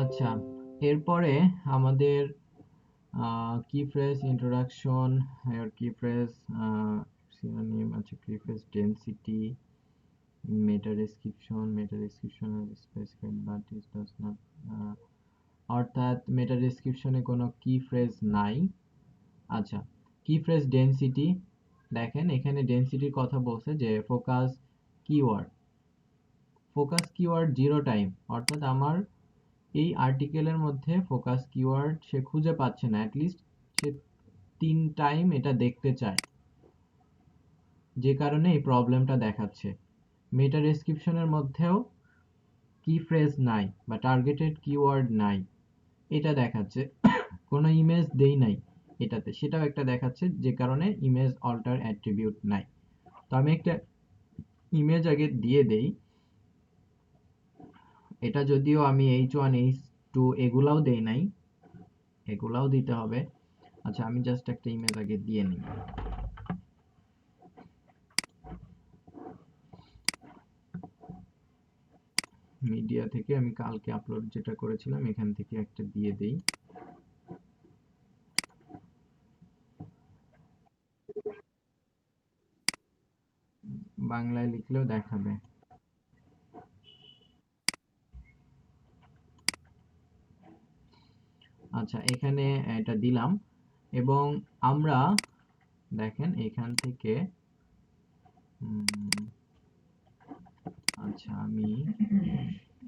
আচ্ছা, এরপরে আমাদের কি ফ্রেজ ইন্ট্রোডাকশন, আর কি ফ্রেজ সিনোনিম আছে, কি phrase density, meta description specified but it does not, অর্থাৎ মেটা ডেসক্রিপশনে কোনো কি ফ্রেজ নাই। আচ্ছা, কি ফ্রেজ ডেনসিটি, দেখেন এখানে ডেনসিটির কথা বলছে যে keyword focus keyword zero time, অর্থাৎ আমার এই আর্টিকেলের মধ্যে ফোকাস কিওয়ার্ড সে খুঁজে পাচ্ছে না, অ্যাটলিস্ট সে 3 টাইম এটা দেখতে চায়, যে কারণে এই প্রবলেমটা দেখাচ্ছে। মেটা ডেসক্রিপশনের মধ্যেও কি ফ্রেজ নাই বা টার্গেটেড কিওয়ার্ড নাই, এটা দেখাচ্ছে। কোনো ইমেজ দেই নাই এটাতে, সেটাও একটা দেখাচ্ছে, যে কারণে ইমেজ অল্টার অ্যাট্রিবিউট নাই। তো আমি একটা ইমেজ আগে দিয়ে দেই, এটা যদিও আমি H1 H2 এগুলাও দেই নাই, এগুলাও দিতে হবে। আচ্ছা আমি জাস্ট একটা ইমেজ আগে দিয়ে নিই। মিডিয়া থেকে আমি কালকে আপলোড যেটা করেছিলাম এখান থেকে একটা দিয়ে দেই, বাংলায় লিখলেও দেখাবে। আচ্ছা এখানে এটা দিলাম, এবং আমরা দেখেন এখান থেকে আচ্ছা আমি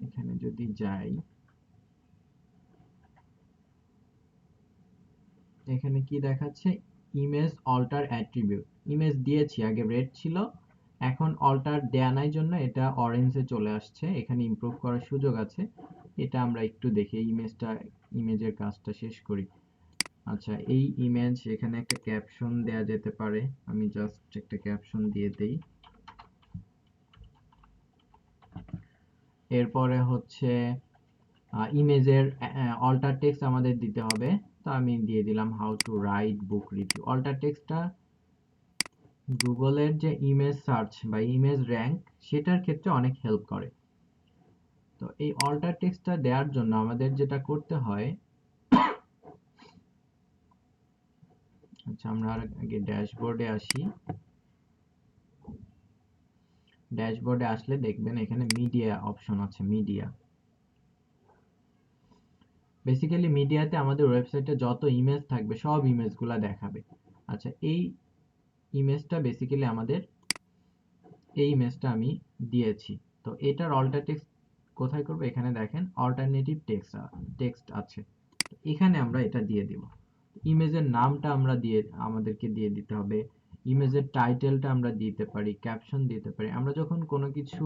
এখানে যদি যাই, এখানে কি দেখাচ্ছে, ইমেজ অল্টার অ্যাট্রিবিউট, ইমেজ দিয়েছি আগে রেড ছিল, এখন অল্টার দেয়া নাই জন্য এটা অরেঞ্জে চলে আসছে, এখানে ইমপ্রুভ করার সুযোগ আছে। এটা আমরা একটু দেখি ইমেজের কাজটা শেষ করি। আচ্ছা এই ইমেজ, এখানে একটা ক্যাপশন দেয়া যেতে পারে, আমি জাস্ট একটা ক্যাপশন দিয়ে দেই। এরপরে হচ্ছে ইমেজের অল্টার টেক্সট আমাদের দিতে হবে, তো আমি দিয়ে দিলাম how to write book review. Alt টেক্সটটা গুগলের যে ইমেজ সার্চ বা ইমেজ র্যাঙ্ক, সেটার ক্ষেত্রে অনেক হেল্প করে। তো এই অল্টার টেক্সটটা দেওয়ার জন্য আমাদের যেটা করতে হয়, আচ্ছা আমরা আগে ড্যাশবোর্ডে আসি। ড্যাশবোর্ডে আসলে দেখবেন এখানে মিডিয়া অপশন আছে, মিডিয়া। বেসিক্যালি মিডিয়াতে আমাদের ওয়েবসাইটে যত ইমেজ থাকবে সব ইমেজগুলা দেখাবে। আচ্ছা এই ইমেজটা বেসিক্যালি আমাদের, এই ইমেজটা আমি দিয়েছি, তো এটার অল্টার টেক্সট কোথায় করব, এখানে দেখেন অল্টারনেটিভ টেক্সট আছে, এখানে আমরা এটা দিয়ে দিব। ইমেজের নামটা আমাদেরকে দিয়ে দিতে হবে, ইমেজের টাইটেলটা আমরা দিতে পারি, ক্যাপশন দিতে পারি। আমরা যখন কোনো কিছু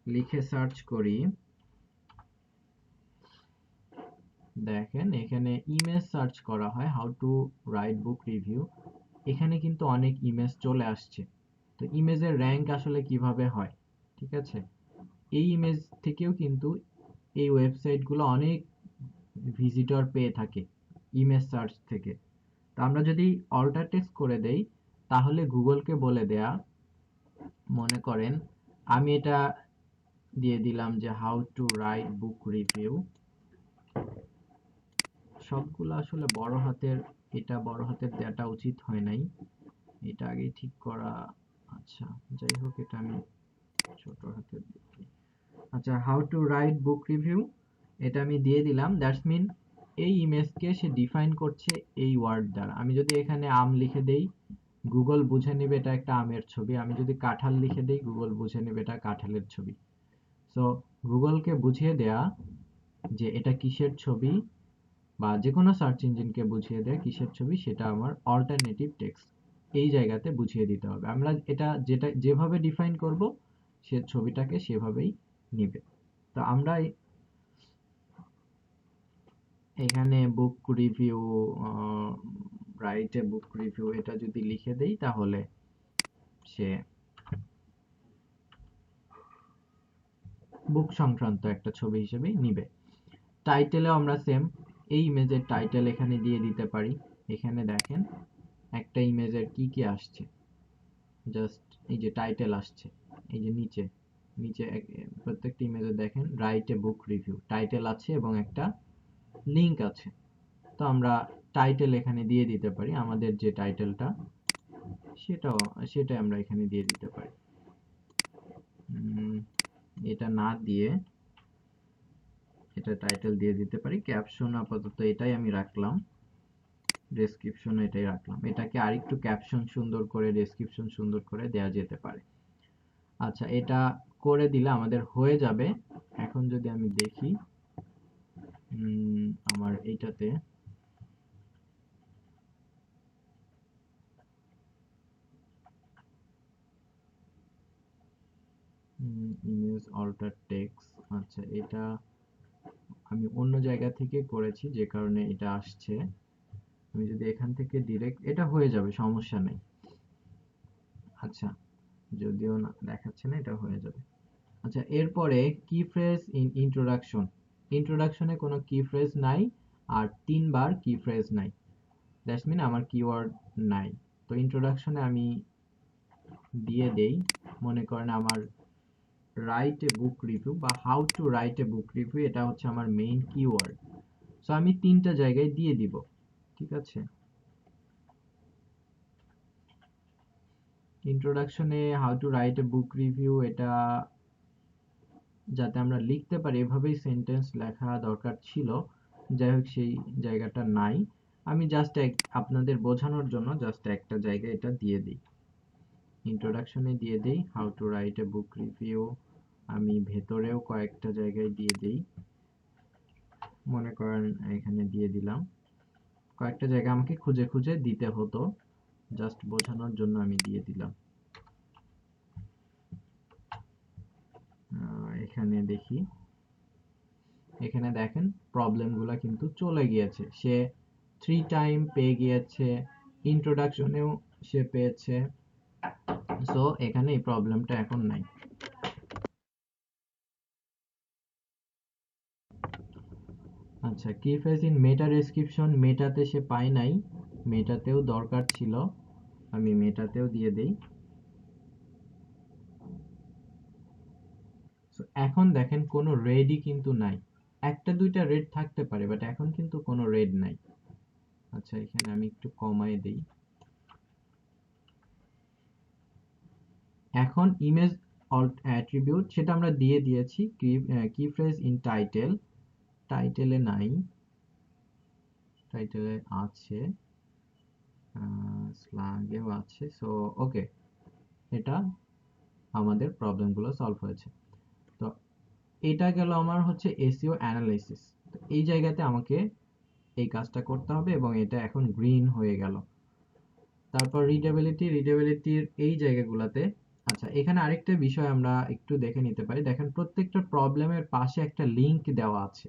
লিখে সার্চ করি, দেখেন এখানে ইমেজ সার্চ করা হয় how to write book review, এখানে কিন্তু অনেক ইমেজ চলে আসছে। তো ইমেজের র্যাঙ্ক আসলে কিভাবে হয়, ঠিক আছে, এই ইমেজ থেকেও কিন্তু এই ওয়েবসাইটগুলো অনেক ভিজিটর পেয়ে থাকে ইমেজ সার্চ থেকে। তো আমরা যদি অল্টার টেক্সট করে দেই, তাহলে গুগলকে বলে দেয়া, মনে করেন আমি এটা দিয়ে দিলাম যে how to write book review, সবগুলো আসলে বড় হাতের, এটা বড় হাতের দেওয়াটা উচিত হয় নাই, এটা আগে ঠিক করা। আচ্ছা যাই হোক, এটা আমি ছোট হাতের দিচ্ছি। আচ্ছা how to write book review, এটা আমি দিয়ে দিলাম, দ্যাটস মিন এই ইমেজকে সে ডিফাইন করছে এই ওয়ার্ড দ্বারা। আমি যদি এখানে আম লিখে দেই, গুগল বুঝে নেবে এটা একটা আমের ছবি, আমি যদি কাঁঠাল লিখে দেই, গুগল বুঝে নেবে এটা কাঁঠালের ছবি। সো গুগলকে বুঝিয়ে দেয়া যে এটা কিসের ছবি, বা যে কোনো সার্চ ইঞ্জিনকে বুঝিয়ে দেয় কিসের ছবি, সেটা আমার অল্টারনেটিভ টেক্সট এই জায়গাতে বুঝিয়ে দিতে হবে। আমরা এটা যেটা যেভাবে ডিফাইন করব, সে ছবিটাকে সেভাবেই নিবে। তো আমরা এখানে বুক review right a book review এটা যদি লিখে দেই তাহলে সে বুক সংক্রান্ত একটা ছবি হিসেবে নিবে। টাইটেলেও আমরা সেম এই ইমেজের টাইটেল এখানে দিয়ে দিতে পারি। এখানে দেখেন একটা ইমেজের কি কি আসছে, জাস্ট এই যে টাইটেল আসছে, এই যে নিচে নিচে প্রত্যেকটা ইমেজে দেখেন right a book review title আছে এবং একটা লিংক আছে। তো আমরা টাইটেল এখানে দিয়ে দিতে পারি, আমাদের যে টাইটেলটা সেটা আমরা এখানে দিয়ে দিতে পারি। এটা না দিয়ে এটা টাইটেল দিয়ে দিতে পারি। ক্যাপশন আপাতত এটাই আমি রাখলাম, ডেসক্রিপশন এটাই রাখলাম। এটাকে আরেকটু ক্যাপশন সুন্দর করে, ডেসক্রিপশন সুন্দর করে দেওয়া যেতে পারে। আচ্ছা, এটা করে দিলে আমাদের হয়ে যাবে। এখন যদি আমি দেখি আমার এইটাতে ইমেজ অল্টার টেক্সট, আচ্ছা এটা আমি অন্য জায়গা থেকে করেছি যে কারণে এটা আসছে। আমি যদি এখান থেকে ডিরেক্ট, এটা হয়ে যাবে, সমস্যা নেই। আচ্ছা, যদিও না দেখাচ্ছে না, এটা হয়ে যাবে। আচ্ছা, এরপরে কি ফ্রেজ ইন ইন্ট্রোডাকশন। ইন্ট্রোডাকশনে কোনো কি ফ্রেজ নাই, আর 3বার কি ফ্রেজ নাই, দ্যাটস মিন আমার কিওয়ার্ড নাই। তো ইন্ট্রোডাকশনে আমি দিয়ে দেই, মনে করেন আমার রাইট এ বুক রিভিউ বা how to write a book review, এটা হচ্ছে আমার মেইন কিওয়ার্ড। সো আমি 3টা জায়গায় দিয়ে দিব, ঠিক আছে। ইন্ট্রোডাকশনে how to write a book review, এটা যাতে আমরা লিখতে পারি এভাবেই সেন্টেন্স লেখা দরকার ছিল, যাই হোক সেই জায়গাটা নাই। আমি জাস্ট আপনাদের বোঝানোর জন্য জাস্ট একটা জায়গায় এটা দিয়ে দিই, ইন্ট্রোডাকশনে দিয়ে দিই how to write a book review. আমি ভেতরেও কয়েকটা জায়গায় দিয়ে দিই, মনে করেন এখানে দিয়ে দিলাম। কয়েকটা জায়গা আমাকে খুঁজে খুঁজে দিতে হতো, জাস্ট বোঝানোর জন্য আমি দিয়ে দিলাম। এখানে দেখি, এখানে দেখেন প্রবলেমগুলো কিন্তু চলে গিয়েছে। সে 3 টাইম পেয়ে গিয়েছে, ইন্ট্রোডাকশনেও সে পেয়েছে। সো এখানে এই প্রবলেমটা এখন নাই। আচ্ছা, কি ফ্রেজ ইন মেটা ডেসক্রিপশন, মেটাতে সে পায় নাই, মেটাতেও দরকার ছিল, আমি মেটাতেও দিয়ে দেই। এখন দেখেন কোনো রেডই কিন্তু নাই, একটা দুইটা রেড থাকতে পারে বাট এখন কিন্তু কোনো রেড নাই। আচ্ছা, এখানে আমি একটু কমাই দেই। এখন ইমেজ অ্যাট্রিবিউট সেটা আমরা দিয়ে দিয়েছি। কি ফ্রেজ ইন টাইটেল, টাইটেলে নাই, টাইটেলে আছে, স্ল্যাগেও আছে। সো ওকে, এটা আমাদের প্রবলেমগুলো সলভ হয়েছে। তো এটা গেল আমার হচ্ছে এসইও অ্যানালাইসিস। তো এই জায়গাতে আমাকে এই কাজটা করতে হবে এবং এটা এখন গ্রিন হয়ে গেল। তারপর রিডেবিলিটির এই জায়গাগুলোতে, আচ্ছা এখানে আরেকটা বিষয় আমরা একটু দেখে নিতে পারি। দেখেন প্রত্যেকটা প্রবলেমের পাশে একটা লিংক দেওয়া আছে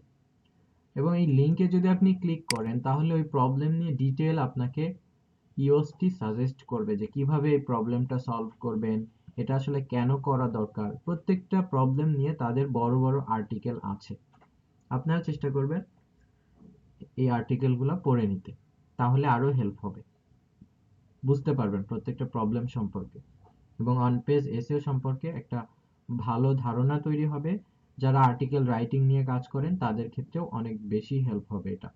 এবং এই লিংকে যদি আপনি ক্লিক করেন তাহলে ওই প্রবলেম নিয়ে ডিটেল আপনাকে ইওএসটি সাজেস্ট করবে যে কিভাবে এই প্রবলেমটা সলভ করবেন, এটা আসলে কেন করা দরকার। প্রত্যেকটা প্রবলেম নিয়ে তাদের বড় বড় আর্টিকেল আছে। আপনারা চেষ্টা করবেন এই আর্টিকেলগুলো পড়ে নিতে, তাহলে আরো হেল্প হবে, বুঝতে পারবেন প্রত্যেকটা প্রবলেম সম্পর্কে এবং অন পেজ এসইও সম্পর্কে একটা ভালো ধারণা তৈরি হবে। যারা আর্টিকেল রাইটিং নিয়ে কাজ করেন তাদের ক্ষেত্রেও অনেক বেশি হেল্প হবে এটা।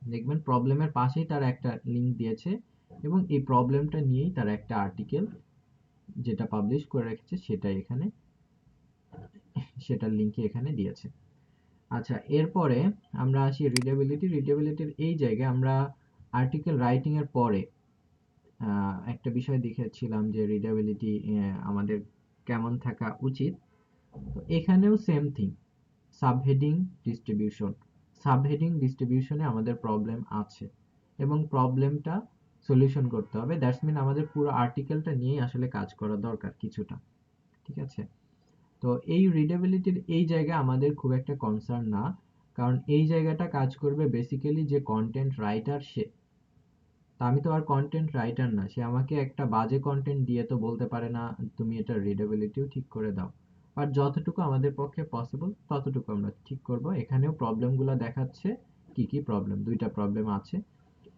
দেখবেন প্রবলেমের পাশেই তারা একটা লিংক দিয়েছে এবং এই প্রবলেমটা নিয়েই তারা একটা আর্টিকেল যেটা পাবলিশ করে রেখেছে সেটাই এখানে, সেটার লিংকই এখানে দিয়েছে। আচ্ছা, এরপরে আমরা আসি রিডেবিলিটির এই জায়গায় আমরা আর্টিকেল রাইটিং এর পরে একটা বিষয় দেখেছিলাম যে রিডেবিলিটি আমাদের কেমন থাকা উচিত। তো এখানেও same thing, subheading distribution, subheading ডিস্ট্রিবিউশনে আমাদের প্রবলেম আছে এবং প্রবলেমটা সলিউশন করতে হবে। দ্যাটস মিন আমাদের পুরো আর্টিকেলটা নিয়েই আসলে কাজ করা দরকার কিছুটা, ঠিক আছে। তো এই রিডেবিলিটির এই জায়গা আমাদের খুব একটা কনসার্ন না, কারণ এই জায়গাটা কাজ করবে বেসিক্যালি যে কন্টেন্ট রাইটার সে, তা আমি তো আর কন্টেন্ট রাইটার না, সে আমাকে একটা বাজে কন্টেন্ট দিয়ে তো বলতে পারে না তুমি এটা রিডেবিলিটিও ঠিক করে দাও। আর যতটুকু আমাদের পক্ষে পসিবল ততটুকু আমরা ঠিক করব। এখানেও প্রবলেমগুলো দেখাচ্ছে, কি কি প্রবলেম, দুইটা প্রবলেম আছে,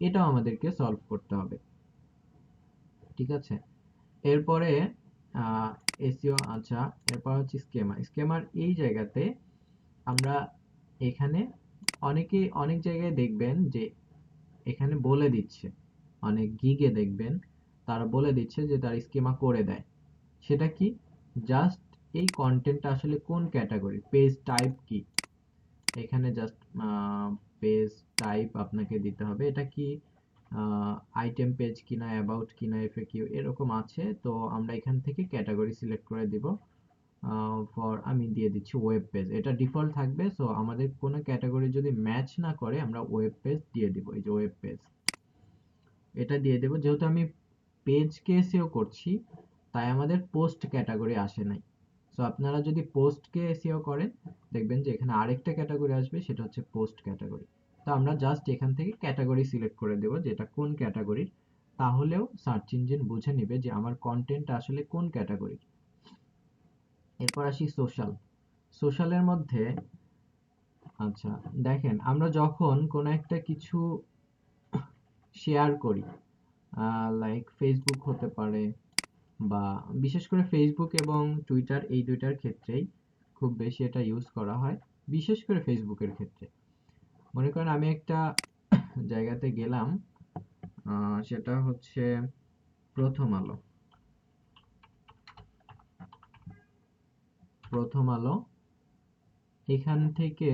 এটাও আমাদেরকে সলভ করতে হবে। ঠিক আছে, এরপরে এসইও। আচ্ছা, এরপর হচ্ছে স্কেমা। স্কেমার এই জায়গাতে আমরা এখানে অনেক জায়গায় দেখবেন যে এখানে বলে দিচ্ছে, অনেক গিগে দেখবেন তারা বলে দিচ্ছে যে তার স্কিমা করে দেয়। সেটা কি? জাস্ট এই কন্টেন্টটা আসলে কোন ক্যাটাগরি, পেজ টাইপ কি, এখানে জাস্ট পেজ টাইপ আপনাকে দিতে হবে। এটা কি আইটেম পেজ কিনা, অ্যাবাউট কিনা, এফএকিউ এরকম আছে। তো আমরা এখান থেকে ক্যাটাগরি সিলেক্ট করে দিব। আমি দিয়ে দিচ্ছি ওয়েব পেজ, এটা ডিফল্ট থাকবে। সো আমাদের কোনো ক্যাটাগরি যদি ম্যাচ না করে আমরা ওয়েব পেজ দিয়ে দিব। এই যে ওয়েব পেজ, এটা দিয়ে দেব। যেহেতু আমি পেজকে এসইও করছি, তাই আমাদের পোস্ট ক্যাটাগরি আসে নাই। সো আপনারা যদি পোস্টকে এসইও করেন, দেখবেন যে এখানে আরেকটা ক্যাটাগরি আসবে, সেটা হচ্ছে পোস্ট ক্যাটাগরি। তো আমরা জাস্ট এখান থেকে ক্যাটাগরি সিলেক্ট করে দেব যেটা কোন ক্যাটাগরির। তাহলেও সার্চ ইঞ্জিন বুঝে নিবে যে আমার কন্টেন্ট আসলে কোন ক্যাটাগরির। এরপর আসি সোশ্যাল। সোশ্যালের মধ্যে আচ্ছা দেখেন, আমরা যখন কোনো একটা কিছু শেয়ার করি, লাইক ফেসবুক হতে পারে, বা বিশেষ করে ফেসবুক এবং টুইটার, এই দুইটার ক্ষেত্রেই খুব বেশি এটা ইউজ করা হয়, বিশেষ করে ফেসবুকের ক্ষেত্রে। মনে করেন আমি একটা জায়গাতে গেলাম, সেটা হচ্ছে প্রথম আলো। প্রথম আলো, এখান থেকে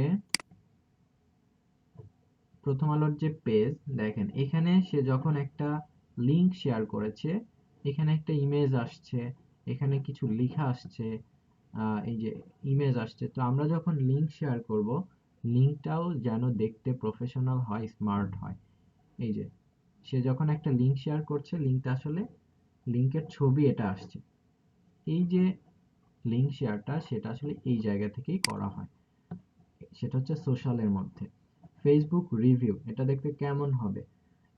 প্রথম আলোর যে পেজ, দেখেন এখানে সে যখন একটা লিংক শেয়ার করেছে, এখানে একটা ইমেজ আসছে, এখানে কিছু লেখা আসছে, এই যে ইমেজ আসছে। তো আমরা যখন লিংক শেয়ার করব, লিংকটাও যেন দেখতে প্রফেশনাল হয়, স্মার্ট হয়। এই যে সে যখন একটা লিংক শেয়ার করছে, লিংকটা আসলে লিংকের ছবি এটা আসছে। এই যে লিংক শেয়ারটা, সেটা আসলে এই জায়গা থেকেই করা হয়, সেটা হচ্ছে সোশ্যালের মধ্যে। ফেসবুক রিভিউ, এটা দেখতে কেমন হবে?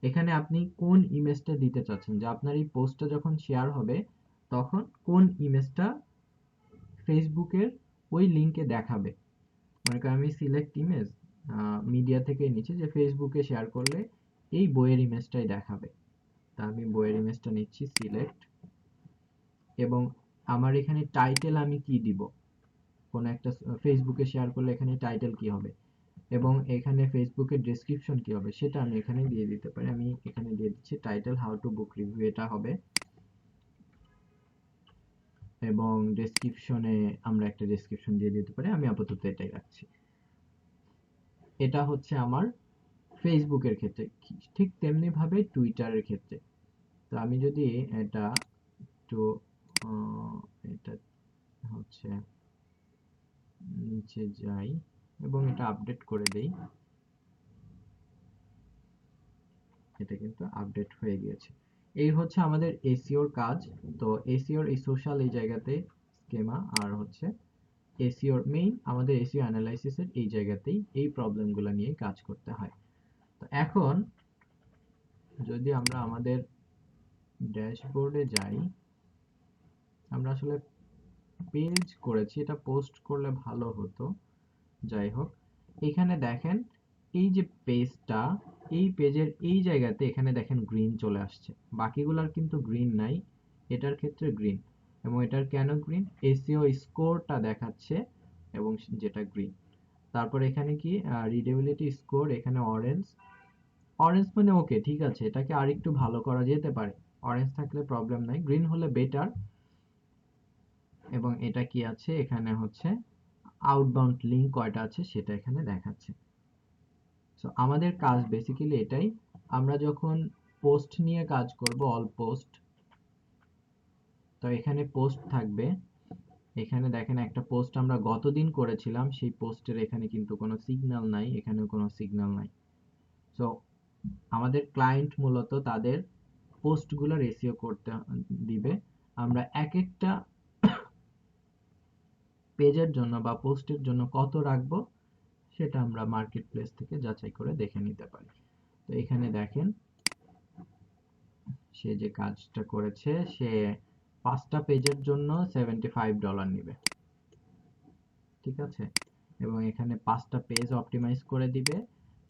এখানে আপনি কোন ইমেজটা দিতে চাচ্ছেন, যে আপনার এই পোস্টটা যখন শেয়ার হবে তখন কোন ইমেজটা ফেসবুকের ওই লিংকে দেখাবে। মনে করেন আমি সিলেক্ট ইমেজ মিডিয়া থেকে নিচে, যে ফেসবুকে শেয়ার করলে এই বইয়ের ইমেজটাই দেখাবে। তা আমি বইয়ের ইমেজটা নিচ্ছি সিলেক্ট, এবং আমার এখানে টাইটেল আমি কি দিব, কোন একটা ফেসবুকে শেয়ার করলে এখানে টাইটেল কি হবে, এবং এখানে ফেসবুকের ডেসক্রিপশন কি হবে সেটা আমি এখানে দিয়ে দিতে পারি। আমি এখানে দিয়ে দিচ্ছি title how to book review, এটা হবে। এবং ডেসক্রিপশনে আমরা একটা ডেসক্রিপশন দিয়ে দিতে পারি, আমি আপাতত এটাই রাখছি। এটা হচ্ছে আমার ফেসবুকের ক্ষেত্রে। ঠিক তেমনি ভাবে টুইটারের ক্ষেত্রে। তো আমি যদি এটা একটু এটা হচ্ছে নিচে যাই এবং এটা আপডেট করে দেই, এটা কিন্তু আপডেট হয়ে গিয়েছে। এই হচ্ছে আমাদের এসইওর কাজ। তো এসইওর এই সোশ্যাল এই জায়গাতে স্কেমা, আর হচ্ছে এসইওর মেইন আমাদের এসইও অ্যানালাইসিসের এই জায়গাতেই এই প্রবলেমগুলো নিয়ে কাজ করতে হয়। তো এখন যদি আমরা আমাদের ড্যাশবোর্ডে যাই, আমরা আসলে পেজ করেছি, এটা পোস্ট করলে ভালো হতো। যাই হোক, এখানে দেখেন এই যে পেজটা, এই পেজের এই জায়গাতে এখানে দেখেন গ্রিন চলে আসছে, বাকিগুলার কিন্তু গ্রিন নাই, এটার ক্ষেত্রে গ্রিন। এবং এটার কেন গ্রিন? এসইও স্কোরটা দেখাচ্ছে এবং যেটা গ্রিন। তারপর এখানে কি রিডেবিলিটি স্কোর, এখানে অরেঞ্জ। অরেঞ্জ মানে ওকে, ঠিক আছে, এটাকে আরেকটু ভালো করা যেতে পারে। অরেঞ্জ থাকলে প্রবলেম নাই, গ্রিন হলে বেটার। এবং এটা কি আছে, এখানে হচ্ছে আউটবাউন্ড লিঙ্ক কয়টা আছে সেটা এখানে দেখাচ্ছে। সো আমাদের কাজ বেসিক্যালি এটাই। আমরা যখন পোস্ট নিয়ে কাজ করব, অল পোস্ট, তো এখানে পোস্ট থাকবে। এখানে দেখেন একটা পোস্ট আমরা গতদিন করেছিলাম, সেই পোস্টের এখানে কিন্তু কোনো সিগন্যাল নাই, এখানেও কোনো সিগন্যাল নাই। সো আমাদের ক্লায়েন্ট মূলত তাদের পোস্টগুলো রেসিও করতে দিবে। আমরা এক একটা পেজের জন্য বা পোস্টের জন্য কত রাখবো, সেটা আমরা মার্কেট প্লেস থেকে যাচাই করে দেখে নিতে পারি। তো এখানে দেখেন সে যে কাজটা করেছে সে 5টা পেজের জন্য $75 নেবে, ঠিক আছে? এবং এখানে 5টা পেজ অপটিমাইজ করে দিবে।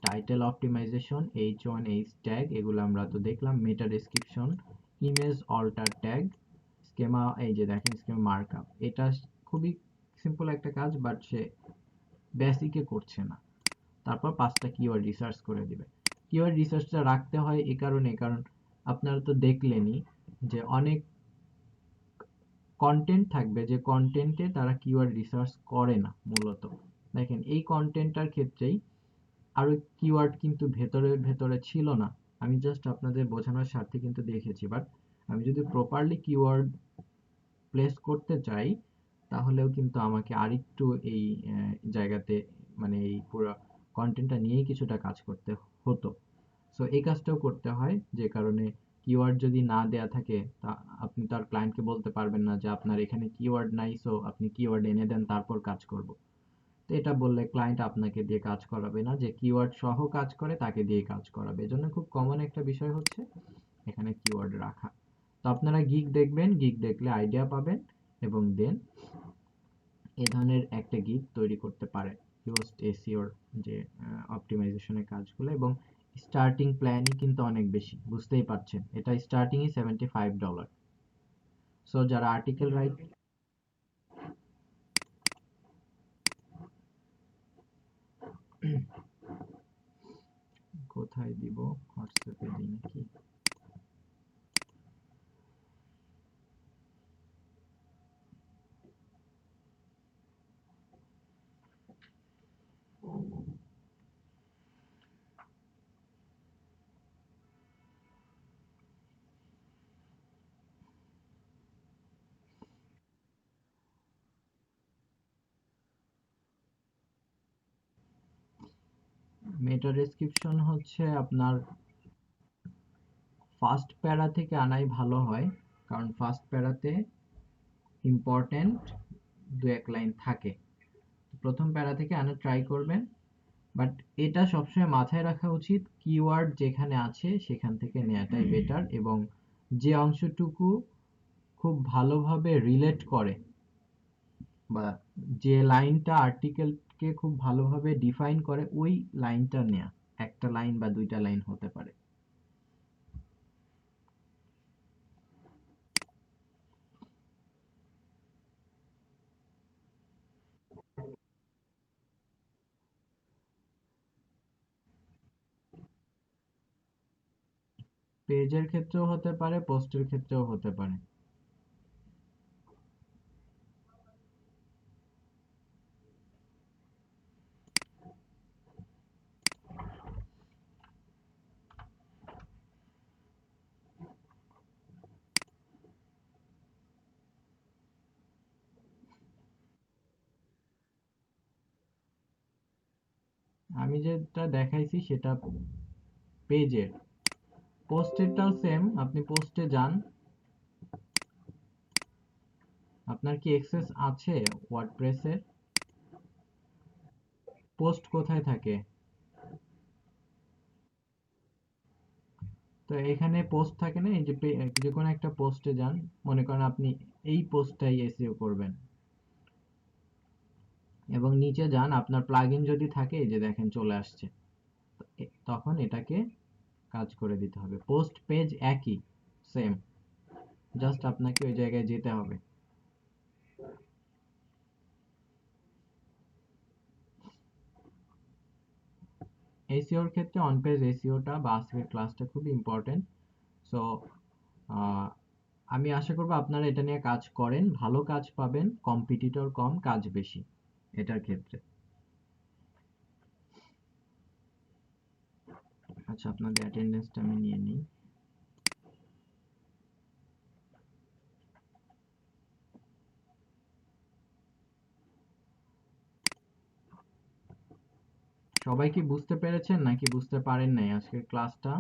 Title optimisation, H1 H tag এগুলো আমরা তো দেখলাম, meta description, image alter tag, schema, এই যে দেখেন স্কেমা মার্কআপ। এটা খুবই সিম্পল একটা কাজ, বাট সে বেসিকে করছে না। তারপর 5টা কিওয়ার্ড রিসার্চ করে দিবে। কিওয়ার্ড রিসার্চটা রাখতে হয় এই কারণে, কারণ আপনারা তো দেখলেনই যে অনেক কন্টেন্ট থাকবে যে কন্টেন্টে তারা কিওয়ার্ড রিসার্চ করে না মূলত। দেখেন এই কন্টেন্টটার ক্ষেত্রেই আরো কিওয়ার্ড কিন্তু ভেতরে ভেতরে ছিল না, আমি জাস্ট আপনাদের বোঝানোর স্বার্থে কিন্তু দেখেছি। বাট আমি যদি প্রপারলি কিওয়ার্ড প্লেস করতে চাই তাহলেও কিন্তু আমাকে আরেকটু এই জায়গাতে মানে এই পুরো কন্টেন্টটা নিয়েই কিছুটা কাজ করতে হতো। সো এই কাজটাও করতে হয়, যে কারণে কিওয়ার্ড যদি না দেয়া থাকে তা আপনি তার ক্লায়েন্টকে বলতে পারবেন না যে আপনার এখানে কিওয়ার্ড নাই, সো আপনি কিওয়ার্ড এনে দেন তারপর কাজ করব। তো এটা বললে ক্লায়েন্ট আপনাকে দিয়ে কাজ করাবে না, যে কিওয়ার্ড সহ কাজ করে তাকে দিয়ে কাজ করাবে। এজন্য খুব কমন একটা বিষয় হচ্ছে এখানে কিওয়ার্ড রাখা। তো আপনারা গিগ দেখবেন, গিগ দেখলে আইডিয়া পাবেন এবং দেন এ ধরনের একটা গিগ তৈরি করতে পারেন ইউস্ট এসইওর যে অপটিমাইজেশনের কাজগুলো। এবং স্টার্টিং প্ল্যানই কিন্তু অনেক বেশি, বুঝতেই পারছেন, এটা স্টার্টিংই $75। সো যারা আর্টিকেল রাইট, কোথায় দিব, হোয়াটসঅ্যাপে দিই নাকি? মেটা ডেসক্রিপশন হচ্ছে আপনার ফার্স্ট প্যারা থেকে আনাই ভালো হয়, কারণ ফার্স্ট প্যারাতে ইম্পর্টেন্ট দু এক লাইন থাকে। প্রথম প্যারা থেকে আনা ট্রাই করবেন, বাট এটা সবসময় মাথায় রাখা উচিত কিওয়ার্ড যেখানে আছে সেখান থেকে নেওয়াটাই বেটার, এবং যে অংশটুকু খুব ভালোভাবে রিলেট করে বা যে লাইনটা আর্টিকেলকে খুব ভালোভাবে ডিফাইন করে ওই লাইনটা নেয়া, একটা লাইন বা দুইটা লাইন হতে পারে। পেজের ক্ষেত্রেও হতে পারে, পোস্টের ক্ষেত্রেও হতে পারে। আমি যেটা দেখাইছি সেটা পেজের, পোস্টেরটাও সেম। আপনি পোস্টে যান, আপনার কি এক্সেস আছে ওয়ার্ডপ্রেসে? পোস্ট কোথায় থাকে? তো এখানে পোস্ট থাকে না, এই যে যে কোনো একটা পোস্টে যান, মনে করেন আপনি এই পোস্টটাই এসইও করবেন, এবং নিচে যান, আপনার প্লাগইন যদি থাকে এই যে দেখেন চলে আসছে, তখন এটাকে কাজ করে দিতে হবে। পোস্ট পেজ একই, সেম, জাস্ট আপনাকে ওই জায়গায় যেতে হবে। এসইওর ক্ষেত্রে অন পেজ এসইওটা বা আজকের ক্লাসটা খুবই ইম্পর্টেন্ট। সো আমি আশা করবো আপনারা এটা নিয়ে কাজ করেন, ভালো কাজ পাবেন, কম্পিটিটর কম, কাজ বেশি এটার ক্ষেত্রে। আচ্ছা, আপনাদের অ্যাটেন্ডেন্সটা আমি নিয়ে নিই। সবাই কি বুঝতে পেরেছেন নাকি বুঝতে পারেন নাই আজকের ক্লাসটা?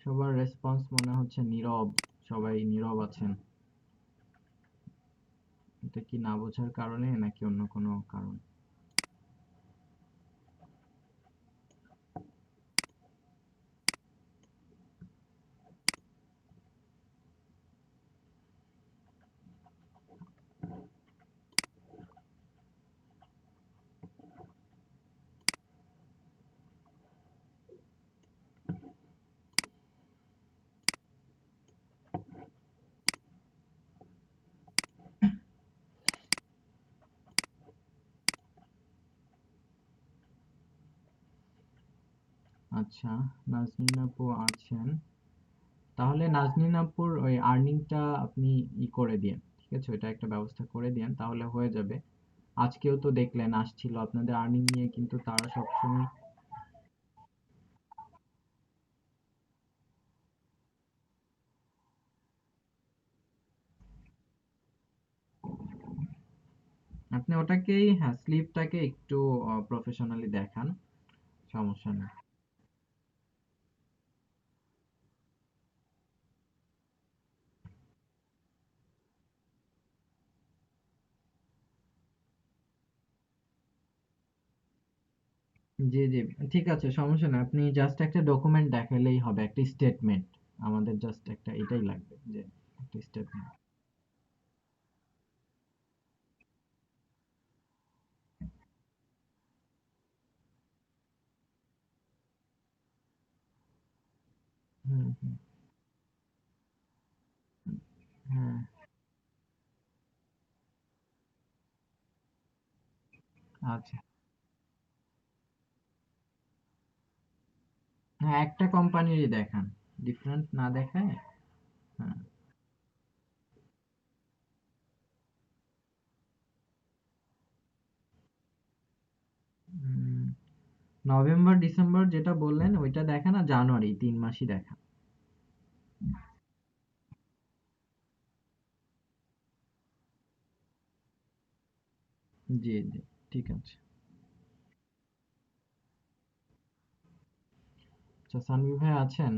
সবার রেসপন্স মনে হচ্ছে নীরব, সবাই নীরব আছেন। এটা কি না বোঝার কারণে নাকি অন্য কোনো কারণ? আচ্ছা, নাজনীন আপু আছেন। তাহলে নাজনীন আপুর ওই আর্নিংটা আপনি করে দিয়েন, ঠিক আছে? ওইটা একটা ব্যবস্থা করে দিয়েন, তাহলে হয়ে যাবে। আজকেও তো দেখলেন আসছিল আপনাদের আর্নিং নিয়ে, কিন্তু তারা সবসময়। আপনি ওটাকেই, হ্যাঁ, স্লিপটাকে একটু প্রফেশনালি দেখান, সমস্যা নেই। জি জি, ঠিক আছে, সমস্যা নেই। আপনি জাস্ট একটা ডকুমেন্ট দেখালেই হবে, একটা স্টেটমেন্ট। আমাদের জাস্ট একটা এটাই লাগবে, যে একটা স্টেটমেন্ট। হুম হুম। হ্যাঁ। আচ্ছা। হ্যাঁ, একটা কোম্পানিরই দেখান, ডিফারেন্ট না দেখায়। হ্যাঁ। উম, নভেম্বর ডিসেম্বর যেটা বললেন ওইটা দেখান, আর জানুয়ারি 3 মাসই দেখান। জি জি, ঠিক আছে। আচ্ছা, সানভি ভাই আছেন?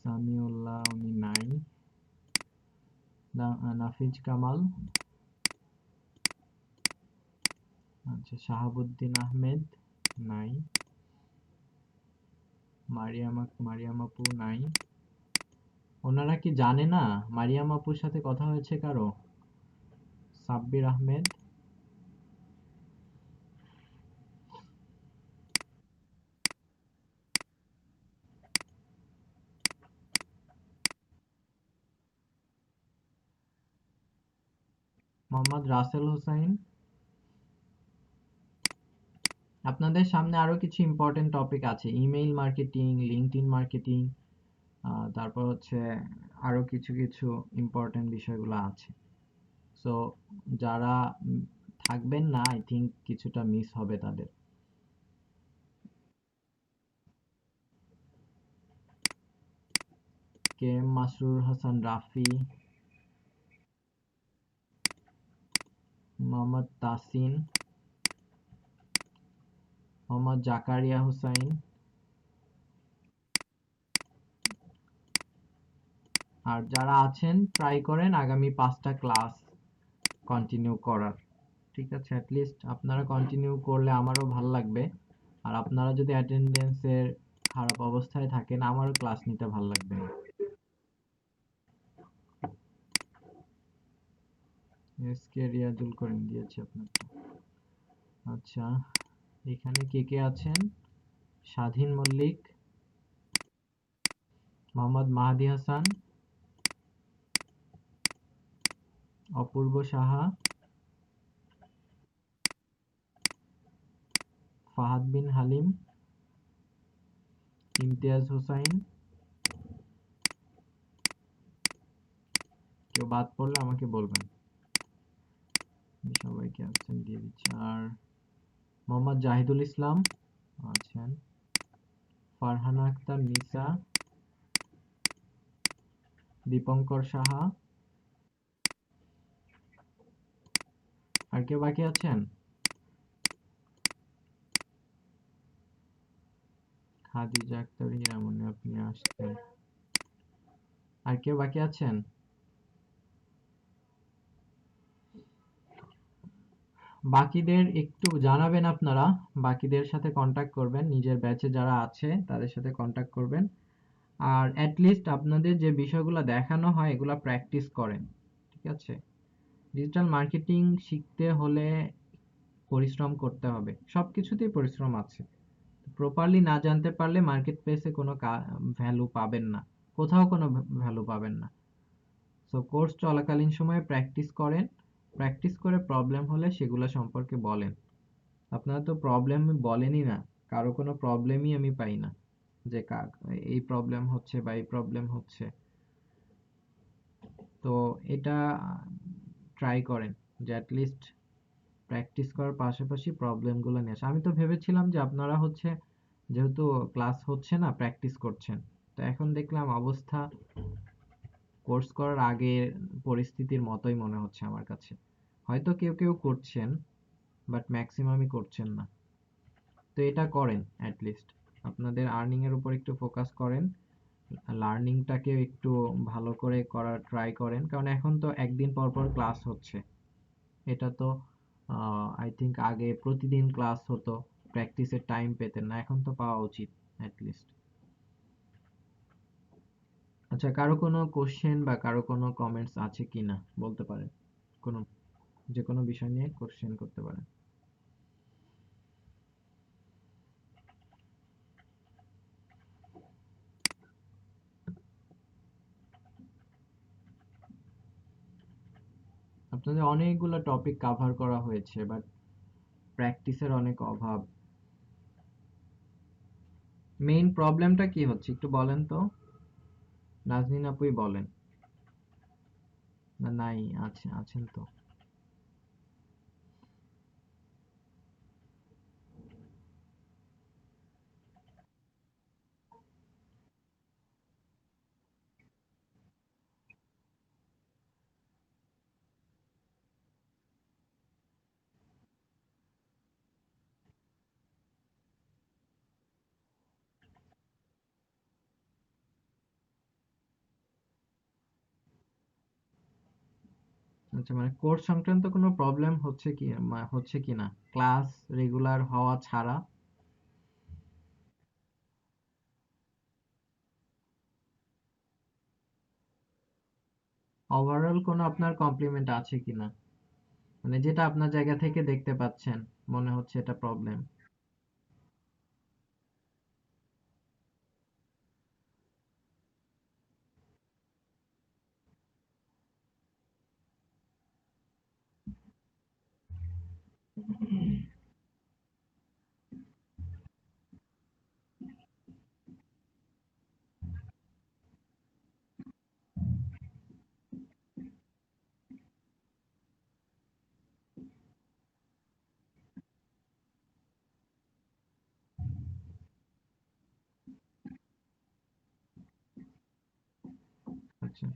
সামিউল্লাহ উনি নাই। নাফিজ কামাল। আচ্ছা, শাহাবুদ্দিন আহমেদ নাই। মারিয়াম আপু নাই। ওনারা কি জানে না মারিয়াম আপুর সাথে কথা হয়েছে কারো? সাব্বির আহমেদ। মোহাম্মদ রাসেল হোসাইন। আপনাদের সামনে আরো কিছু ইম্পর্টেন্ট টপিক আছে, ইমেইল মার্কেটিং, লিঙ্কডইন মার্কেটিং, তারপর হচ্ছে আরো কিছু কিছু ইম্পর্টেন্ট বিষয়গুলো আছে। সো যারা থাকবেন না, আই থিংক কিছুটা মিস হবে তাদের। K M Masrur Hasan Rafi, Mohammad Tasin, Mohammad Zakaria Hussain. আর যারা আছেন ট্রাই করেন আগামী 5টা ক্লাস কন্টিনিউ করার, ঠিক আছে? অ্যাটলিস্ট আপনারা কন্টিনিউ করলে আমারও ভালো লাগবে। আর আপনারা যদি অ্যাটেন্ডেন্সের খারাপ অবস্থায় থাকেন, আমারও ক্লাস নিতে ভালো লাগবে না। এস কে রিয়াজুল করিম দিয়েছি আপনাকে। আচ্ছা, এখানে কে কে আছেন? স্বাধীন মল্লিক, মোহাম্মদ মাহাদি হাসান, অপূর্ব সাহা, ফাহাদ বিন হালিম, ইমতিয়াজ হোসাইন। কেউ বাদ পড়লে আমাকে বলবেন। আমি সবাইকে অ্যাবসেন্ট দিয়ে দিচ্ছি। আর মোহাম্মদ জাহিদুল ইসলাম আছেন, ফারহানা আক্তার নিসা, দীপঙ্কর সাহা। আর কেউ বাকি আছেন? খাদিজা আক্তার হীরামণি, আপনি আসছেন। আর কেউ বাকি আছেন? বাকিদের একটু জানাবেন আপনারা, বাকিদের সাথে কন্ট্যাক্ট করবেন, নিজের ব্যাচে যারা আছে তাদের সাথে কন্ট্যাক্ট করবেন। আর অ্যাটলিস্ট আপনাদের যে বিষয়গুলো দেখানো হয় এগুলা প্র্যাকটিস করেন, ঠিক আছে? ডিজিটাল মার্কেটিং শিখতে হলে পরিশ্রম করতে হবে, সবকিছুতেই পরিশ্রম আছে। প্রপারলি না জানতে পারলে মার্কেট প্লেসে কোনো ভ্যালু পাবেন না, কোথাও কোনো ভ্যালু পাবেন না। সো কোর্স চলাকালীন সময়ে প্র্যাকটিস করেন, প্র্যাকটিস করে প্রবলেম হলে সেগুলো সম্পর্কে বলেন। আপনারা তো প্রবলেম বলেনই না, কারো কোনো প্রবলেমই আমি পাই না যে এই প্রবলেম হচ্ছে বা এই প্রবলেম হচ্ছে। তো এটা ট্রাই করেন যে অ্যাটলিস্ট প্র্যাকটিস করার পাশাপাশি প্রবলেমগুলো নিয়ে আসা। আমি তো ভেবেছিলাম যে আপনারা হচ্ছে যেহেতু ক্লাস হচ্ছে না, প্র্যাকটিস করছেন। তো এখন দেখলাম অবস্থা কোর্স করার আগের পরিস্থিতির মতোই মনে হচ্ছে আমার কাছে। হয়তো কেউ কেউ করছেন, বাট ম্যাক্সিমামই করছেন না। তো এটা করেন অ্যাটলিস্ট, আপনাদের আর্নিং এর উপর একটু ফোকাস করেন, লার্নিংটাকে একটু ভালো করে করার ট্রাই করেন, কারণ এখন তো একদিন পর পর ক্লাস হচ্ছে। এটা তো আই থিঙ্ক আগে প্রতিদিন ক্লাস হতো, প্র্যাকটিসের টাইম পেতেন না, এখন তো পাওয়া উচিত অ্যাটলিস্ট। আচ্ছা, কারো কোনো কোশ্চেন বা কারো কোনো কমেন্টস আছে কিনা বলতে পারেন। কোনো যে কোনো বিষয় নিয়ে কোশ্চেন করতে পারেন। আপনাদের অনেকগুলো টপিক কভার করা হয়েছে, বাট প্র্যাকটিসের অনেক অভাব। মেইন প্রবলেমটা কি হচ্ছে একটু বলেন তো, নাজনীন আপুই বলেন। না নাই, আছেন তো। আচ্ছা, মানে কোর্স সংক্রান্ত কোনো প্রবলেম হচ্ছে কি না, ক্লাস রেগুলার হওয়া ছাড়া? ওভারঅল কোনো আপনার কমপ্লিমেন্ট আছে কিনা, মানে যেটা আপনার জায়গা থেকে দেখতে পাচ্ছেন মনে হচ্ছে এটা প্রবলেম? আচ্ছা,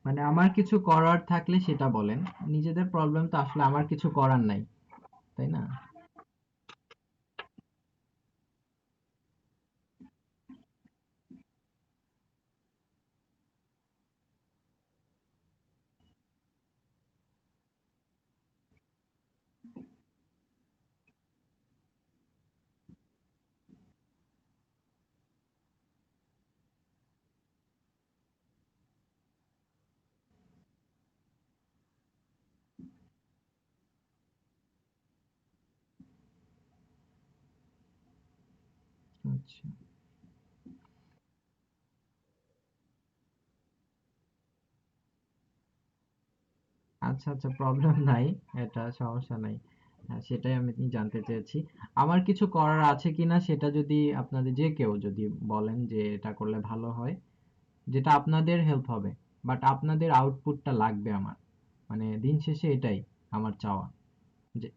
মানে আমার কিছু করার থাকলে সেটা বলেন, নিজেদের প্রবলেম তো আসলে আমার কিছু করার নাই, তাই না? আচ্ছা, আচ্ছা, আচ্ছা, প্রবলেম নাই, এটা সমস্যা নাই। হ্যাঁ, সেটাই আমি জানতে চেয়েছি। আমার কিছু করার আছে কিনা সেটা যদি আপনাদের যে কেউ যদি বলেন যে এটা করলে ভালো হয়, যেটা আপনাদের হেল্প হবে, বাট আপনাদের আউটপুটটা লাগবে আমার, মানে দিন শেষে এটাই আমার চাওয়া। যে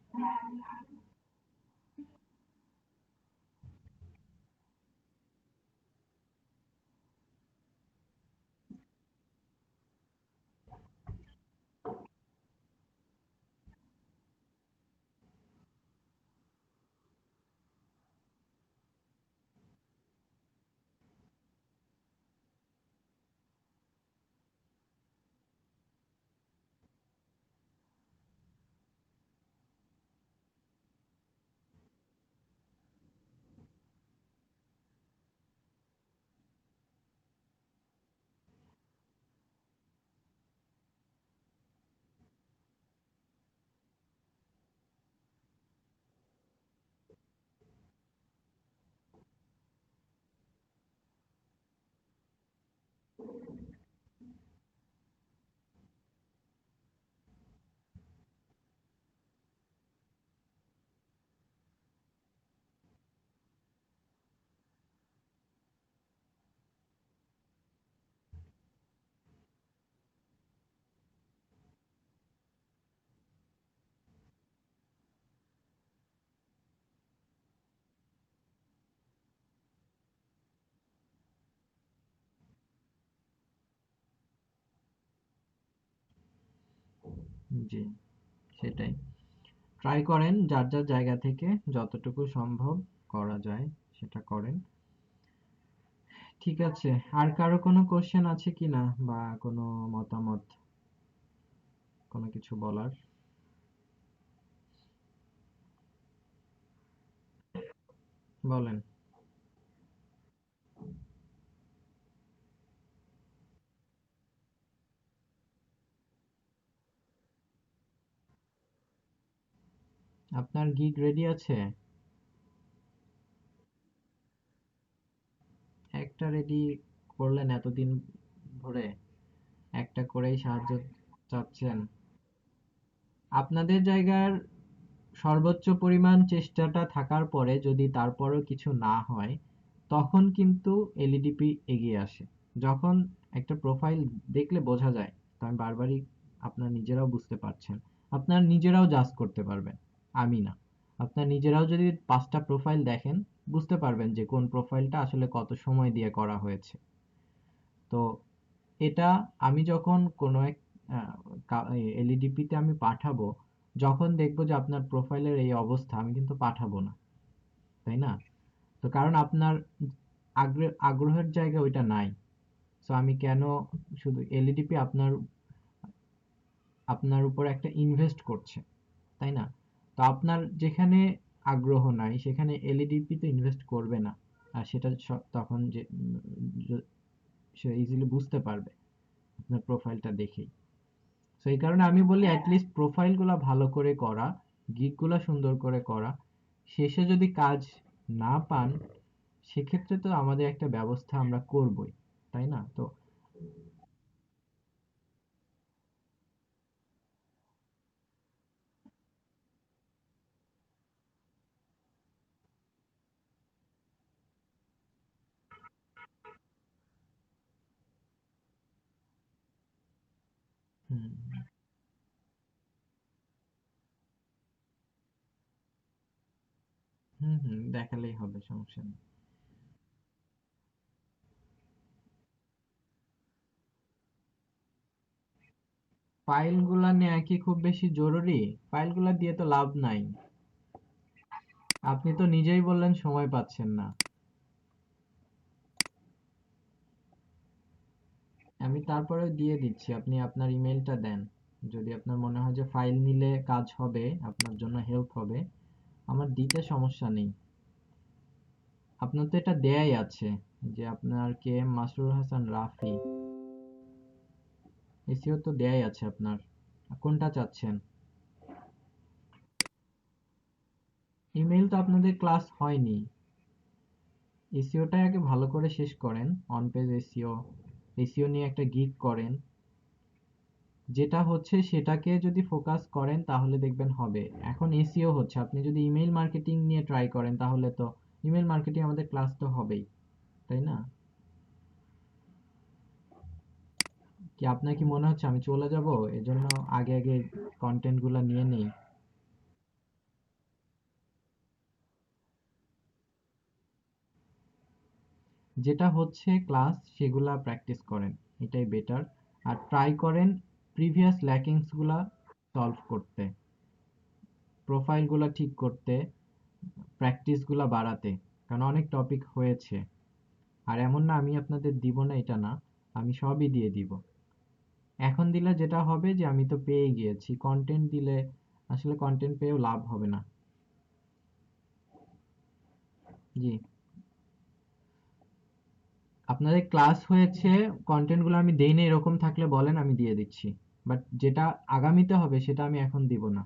জি, সেটাই। ট্রাই করেন যার যার জায়গা থেকে যতটুকু সম্ভব করা যায় সেটা করেন। ঠিক আছে, আর কারো কোনো কোশ্চেন আছে কিনা বা কোনো মতামত, কোনো কিছু বলার? বলেন। আপনার গিগ রেডি আছে? একটা রেডি করলেন এতদিন ধরে, একটা করেই সাহায্য চাচ্ছেন? আপনাদের জায়গার সর্বোচ্চ পরিমাণ চেষ্টাটা থাকার পরে যদি তারপরেও কিছু না হয়, তখন কিন্তু এলইডিপি এগিয়ে আসে। যখন একটা প্রোফাইল দেখলে বোঝা যায়, তো আমি বারবারই, আপনার নিজেরাও বুঝতে পারছেন, আপনার নিজেরাও জাজ করতে পারবেন, আমি না। আপনার নিজেরাও যদি 5টা প্রোফাইল দেখেন, বুঝতে পারবেন যে কোন প্রোফাইলটা আসলে কত সময় দিয়ে করা হয়েছে। তো এটা আমি যখন কোনো এক এলইডিপিতে আমি পাঠাবো, যখন দেখবো যে আপনার প্রোফাইলের এই অবস্থা, আমি কিন্তু পাঠাবো না, তাই না? তো কারণ আপনার আগ্রহের জায়গা ওইটা নাই। তো আমি কেন শুধু এলইডিপি আপনার আপনার উপর একটা ইনভেস্ট করছে, তাই না? তো আপনার যেখানে আগ্রহ নাই সেখানে এলইডিপি তো ইনভেস্ট করবে না। আর সেটা তখন যে সে ইজিলি বুঝতে পারবে আপনার প্রোফাইলটা দেখেই। তো এই কারণে আমি বলি অ্যাটলিস্ট প্রোফাইলগুলো ভালো করে করা, গিগগুলো সুন্দর করে করা। শেষে যদি কাজ না পান, সেক্ষেত্রে তো আমাদের একটা ব্যবস্থা আমরা করবই, তাই না? তো হুম, হুম, হুম, দেখালেই হবে, সমস্যা নেই। ফাইলগুলা নেয়া কি খুব বেশি জরুরি? ফাইলগুলা দিয়ে তো লাভ নাই। আপনি তো নিজেই বললেন সময় পাচ্ছেন না। আমি তারপরেও দিয়ে দিচ্ছি, আপনি আপনার ইমেলটা দেন। যদি আপনার মনে হয় যে ফাইল নিলে কাজ হবে, আপনার জন্য হেল্প হবে, আমার দিতে সমস্যা নেই। আপনার তো এটা দেয়াই আছে, যে আপনার K M Masrur Hasan Rafi, SEO তো দেয়াই আছে আপনার। কোনটা চাচ্ছেন? ইমেইল তো আপনাদের ক্লাস হয়নি। এসিওটাই আগে ভালো করে শেষ করেন। অন পেজ এসিও, এসিও নিয়ে একটা গিগ করেন। যেটা হচ্ছে সেটাকে যদি ফোকাস করেন তাহলে দেখবেন হবে। এখন এসিও হচ্ছে, আপনি যদি ইমেইল মার্কেটিং নিয়ে ট্রাই করেন তাহলে তো ইমেইল মার্কেটিং আমাদের ক্লাস তো হবেই, তাই না? কি আপনার কি মনে হচ্ছে আমি চলে যাব এজন্য আগে আগে কন্টেন্ট গুলা নিয়ে নেই? যেটা হচ্ছে ক্লাস সেগুলা প্র্যাকটিস করেন, এটাই বেটার। আর ট্রাই করেন প্রিভিয়াস ল্যাকিংস গুলা সলভ করতে, প্রোফাইল গুলা ঠিক করতে, প্র্যাকটিস গুলা বাড়াতে। কারণ অনেক টপিক হয়েছে। আর এমন না আমি আপনাদের দিব না, এটা না, আমি সবই দিয়ে দিব। এখন দিলে যেটা হবে যে আমি তো পেয়ে গিয়েছি, কন্টেন্ট দিলে আসলে কন্টেন্ট পেয়েও লাভ হবে না। জি, আপনাদের ক্লাস হয়েছে, কন্টেন্ট গুলো আমি দেই না এরকম থাকলে বলেন, আমি দিয়ে দিচ্ছি। বাট যেটা আগামীতে হবে সেটা আমি এখন দিব না।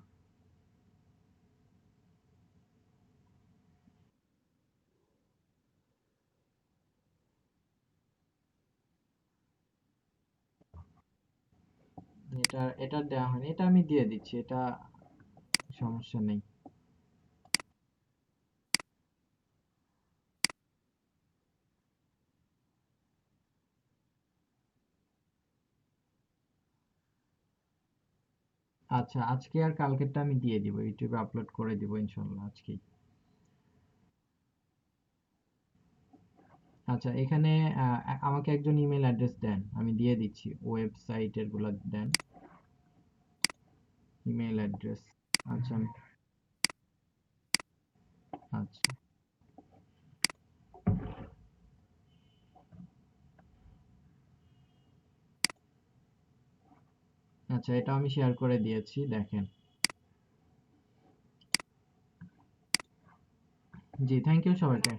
এটা দেওয়া হয়নি, এটা আমি দিয়ে দিচ্ছি, এটা সমস্যা নেই। আচ্ছা, আজকে আর কালকেরটা আমি দিয়ে দিব, ইউটিউবে আপলোড করে দিব ইনশাল্লাহ আজকেই। আচ্ছা, এখানে আমাকে একজন ইমেল অ্যাড্রেস দেন, আমি দিয়ে দিচ্ছি, ওয়েবসাইটের গুলা দেন। Email address. আচ্ছা আচ্ছা আচ্ছা, এটা আমি শেয়ার করে দিয়েছি, দেখেন। জি, থ্যাংক ইউ সবাইকে।